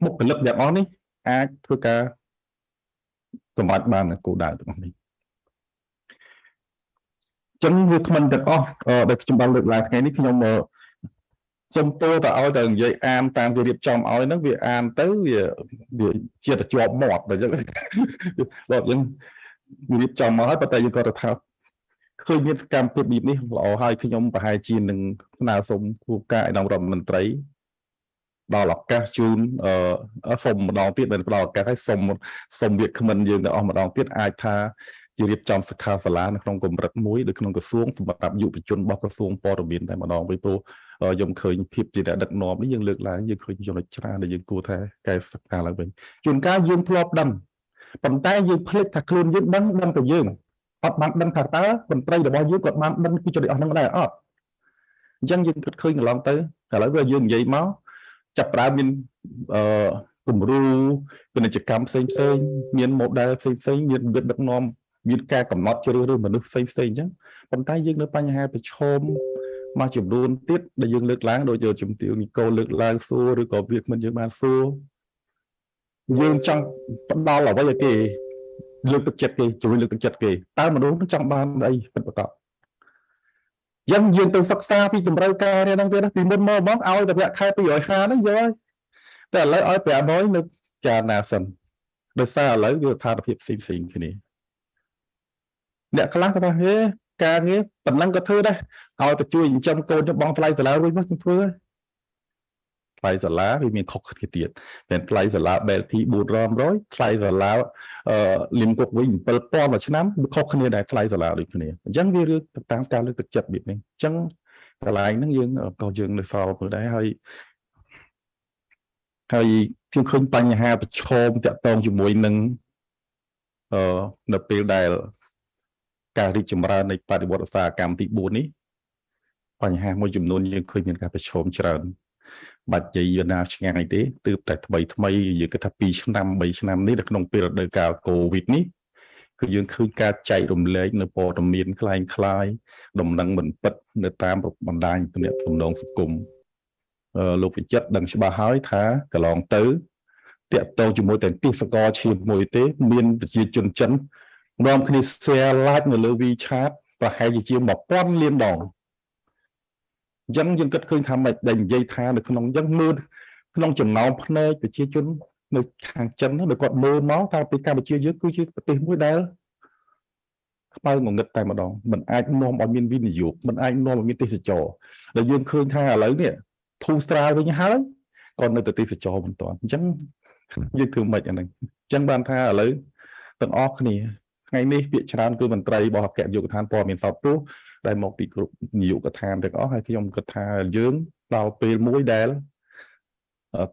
បុគ្គលិកទាំងអស់នេះអាចធ្វើការសម្រេចបានគោលដៅទាំងនេះចឹងវាគ្មិនទាំងអស់ដែលខ្ញុំបានលើកឡើងថ្ងៃនេះខ្ញុំសូមពោលទៅឲ្យតែនិយាយអានតាមគេរៀបចំឲ្យហ្នឹងវាអានទៅវាជាតែជាប់មាត់តែចឹងដល់យើងរៀបចំមកហើយប៉ុន្តែយើងក៏ថាឃើញមានកម្មភាពនេះល្អហើយខ្ញុំប្រហែលជានឹងស្នើសុំគូការឯកឧត្តមរដ្ឋមន្ត្រីដល់ឱកាសជូនសុំម្ដងទៀតដល់ឱកាសឲ្យសុំវាគ្មិនយើងទៅអស់ម្ដងទៀតអាចថាជារៀបចំសិក្ខាសាលានៅក្នុងកម្រិតមួយនៅក្នុងក្រសួងសម្រាប់យុវជនរបស់ក្រសួងព័ត៌មានតែម្ដងវិញព្រោះខ្ញុំឃើញភាពជាអ្នកដឹកនាំនេះយើងលើកឡើងយើងឃើញចំណុចច្រើនដែលយើងគួរថាកែសិក្សាឡើងវិញជួនកាលយើងធ្លាប់ដឹងប៉ុន្តែយើងភ្លេចថាខ្លួនយើងដឹងតែយើងអត់បានដឹងថាតើមន្ត្រីរបស់យើងគាត់បានដឹងពីចំណុចអស់ហ្នឹងដែរអត់អញ្ចឹងយើងគិតឃើញកន្លងទៅឥឡូវវាយើងនិយាយមកចាប់ប្រើមានគំរូពាណិជ្ជកម្មផ្សេងមាន model ផ្សេងមានវិទ្យាដឹកនាំមានការកំណត់ជ្រើសរើសមនុស្សផ្សេងអញ្ចឹងប៉ុន្តែយើងនៅបញ្ហាប្រឈមមួយចំនួនទៀតដែលយើងលើកឡើងដូចជាជំទាវនីកូលើកឡើងសួរឬក៏វាគ្មិនយើងបានសួរយើងចង់ផ្ដល់អ្វីឲ្យគេលើកទឹកចិត្តគេជួយលើកទឹកចិត្តគេតើមនុស្សនឹងចង់បានអីពិតប្រាកដយើងទៅសិក្សាពីតម្រូវការនេះហ្នឹងទៀតពីមុនមកបងឲ្យតែប្រាក់ខែ250ហ្នឹងយកហើយតែឥឡូវឲ្យ500នៅចាណាសិនដោយសារឥឡូវវាស្ថានភាពផ្សេងគ្នាអ្នកខ្លះក៏ថាហេការងារប៉ុណ្ណឹងក៏ធ្វើដែរឲ្យទៅជួយចិញ្ចឹមកូនបងថ្លៃសាលារួចមកខ្ញុំធ្វើហើយថ្លៃសាលាវាមានខុសគ្នាទៀតតែថ្លៃសាលា BLT 400 ថ្លៃសាលាលីមគុកវិញ7000មួយឆ្នាំវាខុសគ្នាដែរថ្លៃសាលាដូចគ្នាអញ្ចឹងវារឿងតាមការលើកទឹកចិត្តវានេះអញ្ចឹងកន្លែងហ្នឹងយើងនៅសល់មើលដែរហើយខ្ញុំឃើញបញ្ហាប្រឈមតាក់ទងជាមួយនឹងនៅពេលដែលការរីកចម្រើននៃបដិវត្តឧស្សាហកម្មទី4នេះបញ្ហាមួយចំនួនយើងឃើញមានការប្រឈមច្រើនបាច់និយាយណាឆ្ងាយទេទើបតែថ្មីយើងគិតថា2ឆ្នាំ3ឆ្នាំនេះនៅក្នុងពេលរដូវកាលកូវីដនេះគឺយើងឃើញការចែករំលែកនៅព័ត៌មានคล้ายដំណឹងមិនពិតនៅតាមបណ្ដាញទំនាក់ទំនងសង្គមលោកវិចិត្រដឹងច្បាស់ហើយថាកន្លងទៅតាក់ទងជាមួយតែទេសកលជាមួយទេមានប្រជាជនចិននាំគ្នា share like នៅលើ WeChat ប្រហែលជា1000 លានដងអញ្ចឹងយើងគិតឃើញថាមិនដែលនិយាយថានៅក្នុងអញ្ចឹងមើលក្នុងចំណោមផ្នែកប្រជាជននៅខាងចិនដែលគាត់មើលមកថាពីកម្ពុជាយើងគឺជាប្រទេសមួយដែលខ្មៅងងឹតតែម្ដងមិនអាចនាំឲ្យមានវិនិយោគមិនអាចនាំឲ្យមានទេសចរដែលយើងឃើញថាឥឡូវនេះធូរស្រាលវិញហើយក៏នៅតែទេសចរមិនទាន់អញ្ចឹងយើងធ្វើមិនអាហ្នឹងអញ្ចឹងបានថាឥឡូវទាំងអស់គ្នាថ្ងៃនេះពាក្យច្រើនគឺមន្ត្រីរបស់អគ្គនាយកដ្ឋានព័ត៌មានសោតទូដែលមកពីគ្រប់នាយកដ្ឋានទាំងអស់ហើយខ្ញុំគិតថាយើងដល់ពេលមួយដែល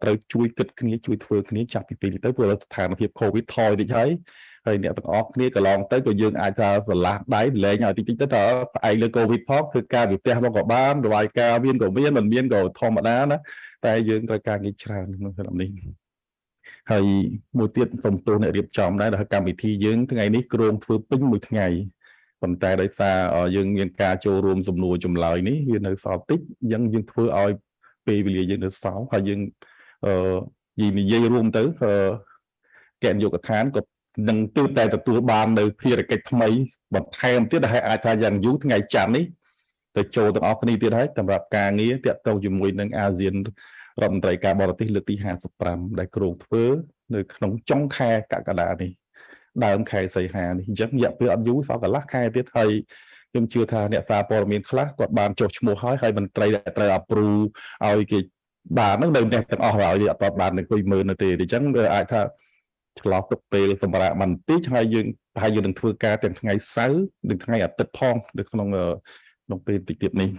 ត្រូវជួយគិតគ្នាជួយធ្វើគ្នាចាប់ពីពេលនេះទៅព្រោះស្ថានភាពកូវីដថយតិចហើយអ្នកទាំងអស់គ្នាកន្លងទៅក៏យើងអាចថាស្រឡះដៃលែងឲ្យតិចទៅតើផ្អែកលើកូវីដផងគឺការវិទះមកក៏បានរបាយការណ៍មានក៏មានមិនមានក៏ធម្មតាណាតែយើងត្រូវការងារច្រើនក្នុងក្នុងនេះហើយមួយទៀតសូមទោសអ្នករៀបចំដែរដែលកម្មវិធីយើងថ្ងៃនេះគ្រោងធ្វើពេញមួយថ្ងៃ ប៉ុន្តែដោយសារយើងមានការចូលរួមសំណួរចម្លើយនេះវានៅសល់តិចអញ្ចឹងយើងធ្វើឲ្យពេលវេលាយើងនៅសល់ហើយយើងនិយាយរួមទៅគណៈនាយកដ្ឋានក៏នឹងទើបតែទទួលបាននៅភារកិច្ចថ្មីបន្ថែមទៀតដែលអាចថាយ៉ាងយូរថ្ងៃច័ន្ទនេះទៅចូលទាំងអស់គ្នាទៀតហើយសម្រាប់ការងារតាក់ទងជាមួយនឹងអាស៊ានរដ្ឋមន្ត្រីការបរទេសលើកទី55ដែលគ្រោងធ្វើនៅក្នុងចុងខែកក្កដានេះដើមខែសីហានេះអញ្ចឹងរយៈពេលអត់យូរសល់កន្លះខែទៀតហើយខ្ញុំជឿថាអ្នកសារព័ត៌មានខ្លះគាត់បានចុះឈ្មោះហើយមន្ត្រីដែលត្រូវ approve ឲ្យគេបាននឹងនៅអ្នកទាំងអស់ហើយអត់បានអង្គុយមើលនៅទេអញ្ចឹងវាអាចថាឆ្លោះទុកពេលសម្រាប់បន្តិចហើយយើងប្រហែលយើងនឹងធ្វើការទាំងថ្ងៃសៅរ៍និងថ្ងៃអាទិត្យផងនៅក្នុងពេលតិចទៀតនេះ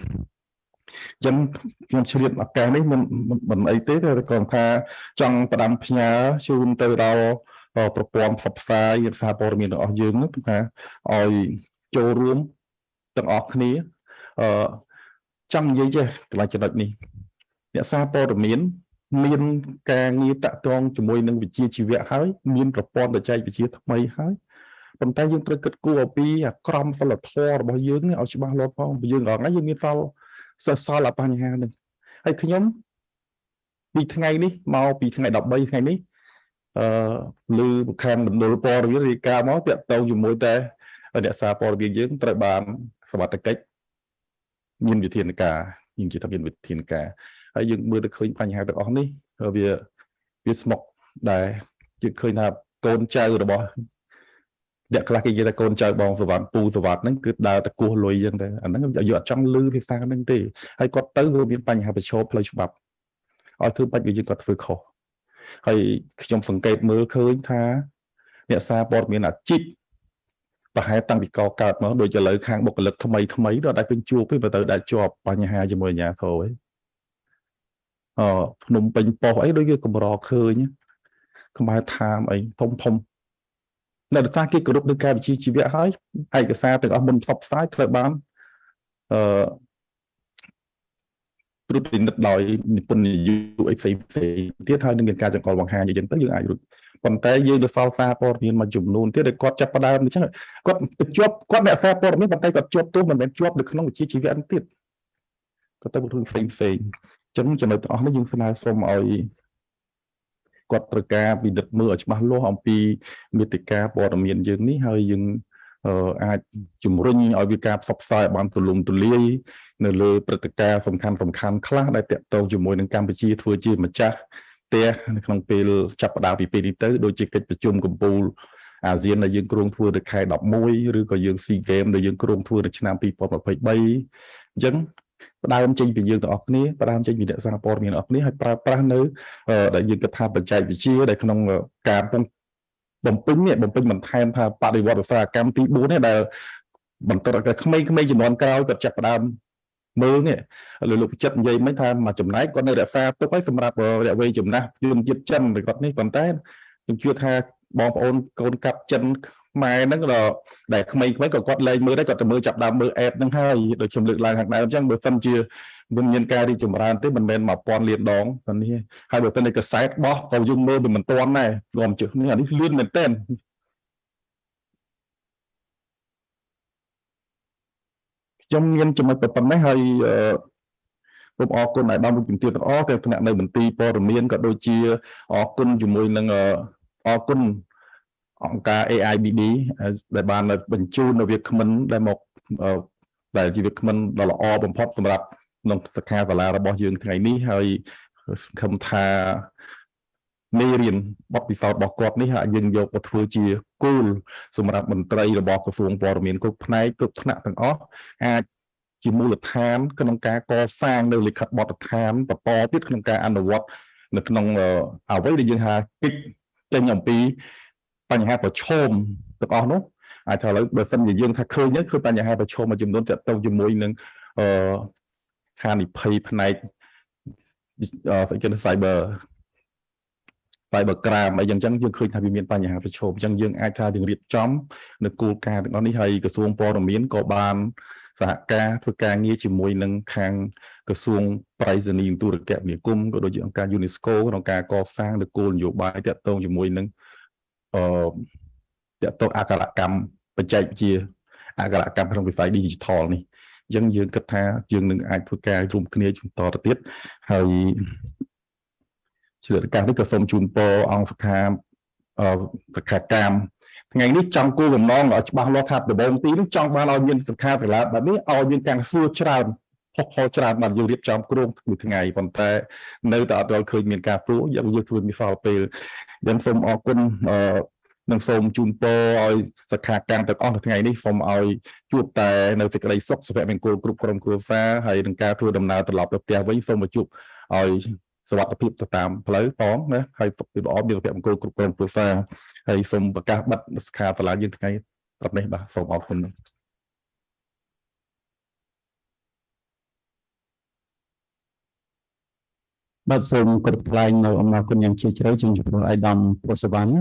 អញ្ចឹងខ្ញុំឆ្លៀតឱកាសនេះមិនអីទេតែគាត់ថាចង់ផ្ដាំផ្ញើជូនទៅដល់ប្រព័ន្ធផ្សព្វផ្សាយសារព័ត៌មានរបស់យើងនោះថាឲ្យចូលរួមទាំងអស់គ្នាចង់និយាយចេះកន្លែងចំណុចនេះអ្នកសារព័ត៌មានមានការងារតាក់ទងជាមួយនឹងវិជ្ជាជីវៈហើយមានប្រព័ន្ធបច្ចេកវិទ្យាថ្មីហើយប៉ុន្តែយើងត្រូវគិតគូរអំពីក្រមសីលធម៌របស់យើងឲ្យច្បាស់លាស់ផងយើងរាល់ថ្ងៃយើងមានសល់បញ្ហានេះហើយខ្ញុំពីថ្ងៃនេះមកពីថ្ងៃ13ថ្ងៃនេះលើខាងមណ្ឌលព័ត៌មានរាយការណ៍មកតាក់ទងជាមួយតែអ្នកសារព័ត៌មានយើងត្រូវបានសមត្ថកិច្ចមានវិធានការយើងជឿថាមានវិធានការហើយយើងមើលទៅឃើញបញ្ហាទាំងអស់នេះវាស្មុគដែលយើងឃើញថាកូនចៅរបស់អ្នកខ្លះគេនិយាយថាកូនចៅបងសវណ្ណពូសវណ្ណហ្នឹងគឺដើរតែគោះលុយអញ្ចឹងតែអាហ្នឹងយើងអត់ចង់លឺភាសាហ្នឹងទេហើយគាត់ទៅវាមានបញ្ហាប្រឈមផ្លូវច្បាប់ឲ្យធ្វើបាច់វាយើងគាត់ធ្វើខុសហើយខ្ញុំសង្កេតមើលឃើញថាអ្នកសារព័ត៌មានអាជីពប្រហែលតាំងពីកកើតមកដូចឥឡូវខាងបុគ្គលិកថ្មីដល់តែឃើញជួបទេបើទៅដែលជាប់បញ្ហាជាមួយអាជ្ញាធរឯងភ្នំពេញប៉ុស្តិ៍អីដូចគេកម្រឃើញខ្មែរថាមអីធំនៅតែគេគោរពនឹងការវិជ្ជាជីវៈហើយឯកសារទាំងអស់មុនផ្សព្វផ្សាយត្រូវបានត្រួតពិនិត្យដោយនិពន្ធនយោបាយអីផ្សេងទៀតហើយនឹងមានការចង្កល់បង្ហាញអីចឹងទៅយើងអាចរួចប៉ុន្តែយើងទៅសល់សារព័ត៌មានមួយចំនួនទៀតដែលគាត់ចាប់ផ្ដើមអញ្ចឹងគាត់ទៅជាប់គាត់អ្នកសារព័ត៌មានប៉ុន្តែគាត់ជាប់ទោសមិនមែនជាប់នៅក្នុងវិជ្ជាជីវៈទៀតគាត់ទៅធ្វើផ្សេងអញ្ចឹងចំណុចទាំងអស់នេះយើងស្នើសុំឲ្យគាត់ត្រូវការពិនិត្យមើលឲ្យច្បាស់លាស់អំពីមាតិកាព័ត៌មានយើងនេះហើយយើងអាចជំរុញឲ្យវាការផ្សព្វផ្សាយបានទូលំទូលាយនៅលើព្រឹត្តិការណ៍សំខាន់ខ្លះដែលតាក់ទងជាមួយនឹងកម្ពុជាធ្វើជាម្ចាស់ផ្ទះនៅក្នុងពេលចាប់ផ្ដើមពីពេលនេះទៅដូចជាកិច្ចប្រជុំកំពូលអាស៊ានដែលយើងគ្រោងធ្វើនៅខែ11ឬក៏យើងស៊ីហ្គេមដែលយើងគ្រោងធ្វើនៅឆ្នាំ2023អញ្ចឹងផ្ដើមចេញពីយើងទាំងអស់គ្នាផ្ដើមចេញពីអ្នកសារព័ត៌មានទាំងអស់គ្នាហើយប្រើប្រាស់នៅដែលយើងគិតថាបច្ចេកវិទ្យាដែលក្នុងការបំពេញបន្ថែមថាបដិវត្តឧស្សាហកម្មទី4នេះដែលបន្តឲ្យក្មេងៗជំនាន់ក្រោយគាត់ចាប់ផ្ដើមមើលនេះលោកពិចិត្រនិយាយមិញថាមួយចំណែកគាត់នៅរក្សាទុកឲ្យសម្រាប់រយៈវែងចំណាស់ជនជាតិចិនគាត់នេះប៉ុន្តែខ្ញុំជឿថាបងប្អូនកូនកាប់ចិនខ្មែរហ្នឹងដល់ដែលក្មេងៗក៏គាត់លែងមើលដែរគាត់ទៅមើលចាប់ដើមមើលអេបហ្នឹងហើយដូចខ្ញុំលើកឡើងខាងដើមអញ្ចឹងបើសិនជាមានការរីកចម្រើនទេមិនមែន1000លានដងតែនេះហើយបើសិនជាកសែតបោះក៏យើងមើលវាមិនទាន់ដែរខ្ញុំជឿនេះអានេះលឿនមែនទែនខ្ញុំមានចំណុចប៉ុណ្ណេះហើយសូមអរគុណឲ្យដល់មុខជំទាវទាំងអស់ទាំងថ្នាក់នៅមន្ទីរព័ត៌មានក៏ដូចជាអរគុណជាមួយនឹងអរគុណអង្គការ AIBD ដែលបានបញ្ជូននៅវាគ្មិនដែលមកដែលជាវាគ្មិនដ៏ល្អបំផុតសម្រាប់ក្នុងសិក្ខាសាលារបស់យើងថ្ងៃនេះហើយសង្ឃឹមថាមេរៀនបទពិសោធន៍របស់គាត់នេះហើយយើងយកទៅធ្វើជាគោលសម្រាប់មន្ត្រីរបស់ក្រសួងព័ត៌មានគ្រប់ផ្នែកគ្រប់ថ្នាក់ទាំងអស់អាចជាមូលដ្ឋានក្នុងការកសាងនៅលិខិតបទដ្ឋានបន្តទៀតក្នុងការអនុវត្តនៅក្នុងអ្វីដែលយើងហៅកិច្ចចេញអំពីបញ្ហាប្រឈមទាំងអស់នោះអាចថាឥឡូវបើសិនជាយើងថាឃើញហ្នឹងគឺបញ្ហាប្រឈមមួយចំនួនទាក់ទងជាមួយនឹងហានិភ័យផ្នែកស្អីគេ cyber crime អីចឹងយើងឃើញថាវាមានបញ្ហាប្រឈមអញ្ចឹងយើងអាចថាយើងរៀបចំនៅគោលការណ៍ទាំងអស់នេះហើយក្រសួងព័ត៌មានក៏បានសហការធ្វើការងារជាមួយនឹងខាងក្រសួងប្រៃសណីយទូរគមនាគមន៍ក៏ដូចជាអង្គការ UNESCO ក្នុងការកសាងនូវគោលនយោបាយទាក់ទងជាមួយនឹងទាក់ទងអក្ខរកម្មបច្ចេកវិទ្យា អក្ខរកម្មក្នុងវិស័យ digital នេះអញ្ចឹងយើងគិតថាយើងនឹងអាចធ្វើការរួមគ្នាជំតទៅទៀតហើយជាឱកាសនេះក៏សូមជូនពរអង្គសខាសខាកម្មថ្ងៃនេះចង់គោលបំណងឲ្យច្បាស់លាស់ថាដំបូងទីនេះចង់បានឲ្យមានសខាសាលាបែបនេះឲ្យមានការសួរច្រើនហុកហល់ច្រើនបានយើងរៀបចំគ្រោងមួយថ្ងៃប៉ុន្តែនៅតែអត់ដល់ឃើញមានការព្រោះយើងធ្វើមានសល់ពេលយើងសូមអរគុណនិងសូមជូនពរឲ្យសខាកម្មទាំងអស់នៅថ្ងៃនេះសូមឲ្យជួបតែនៅសេចក្តីសុខសុភមង្គលគ្រប់ក្រុមគ្រួសារហើយនឹងការធ្វើដំណើរត្រឡប់ទៅផ្ទះវិញសូមឲ្យជួបឲ្យសុវត្ថិភាពទៅតាមផ្លូវផងណាហើយពីល្អមានសុភមង្គលគ្រប់ក្រុមគ្រួសារហើយសូមប្រកាសបិទសខាសាលាយើងថ្ងៃព្រឹកនេះបាទសូមអរគុណបាទសូមគោរពថ្លែងនៅអំណរគុណយ៉ាងជ្រាលជ្រៅជូនជំនួសអាយដាម ប្រសិទ្ធវណ្ណ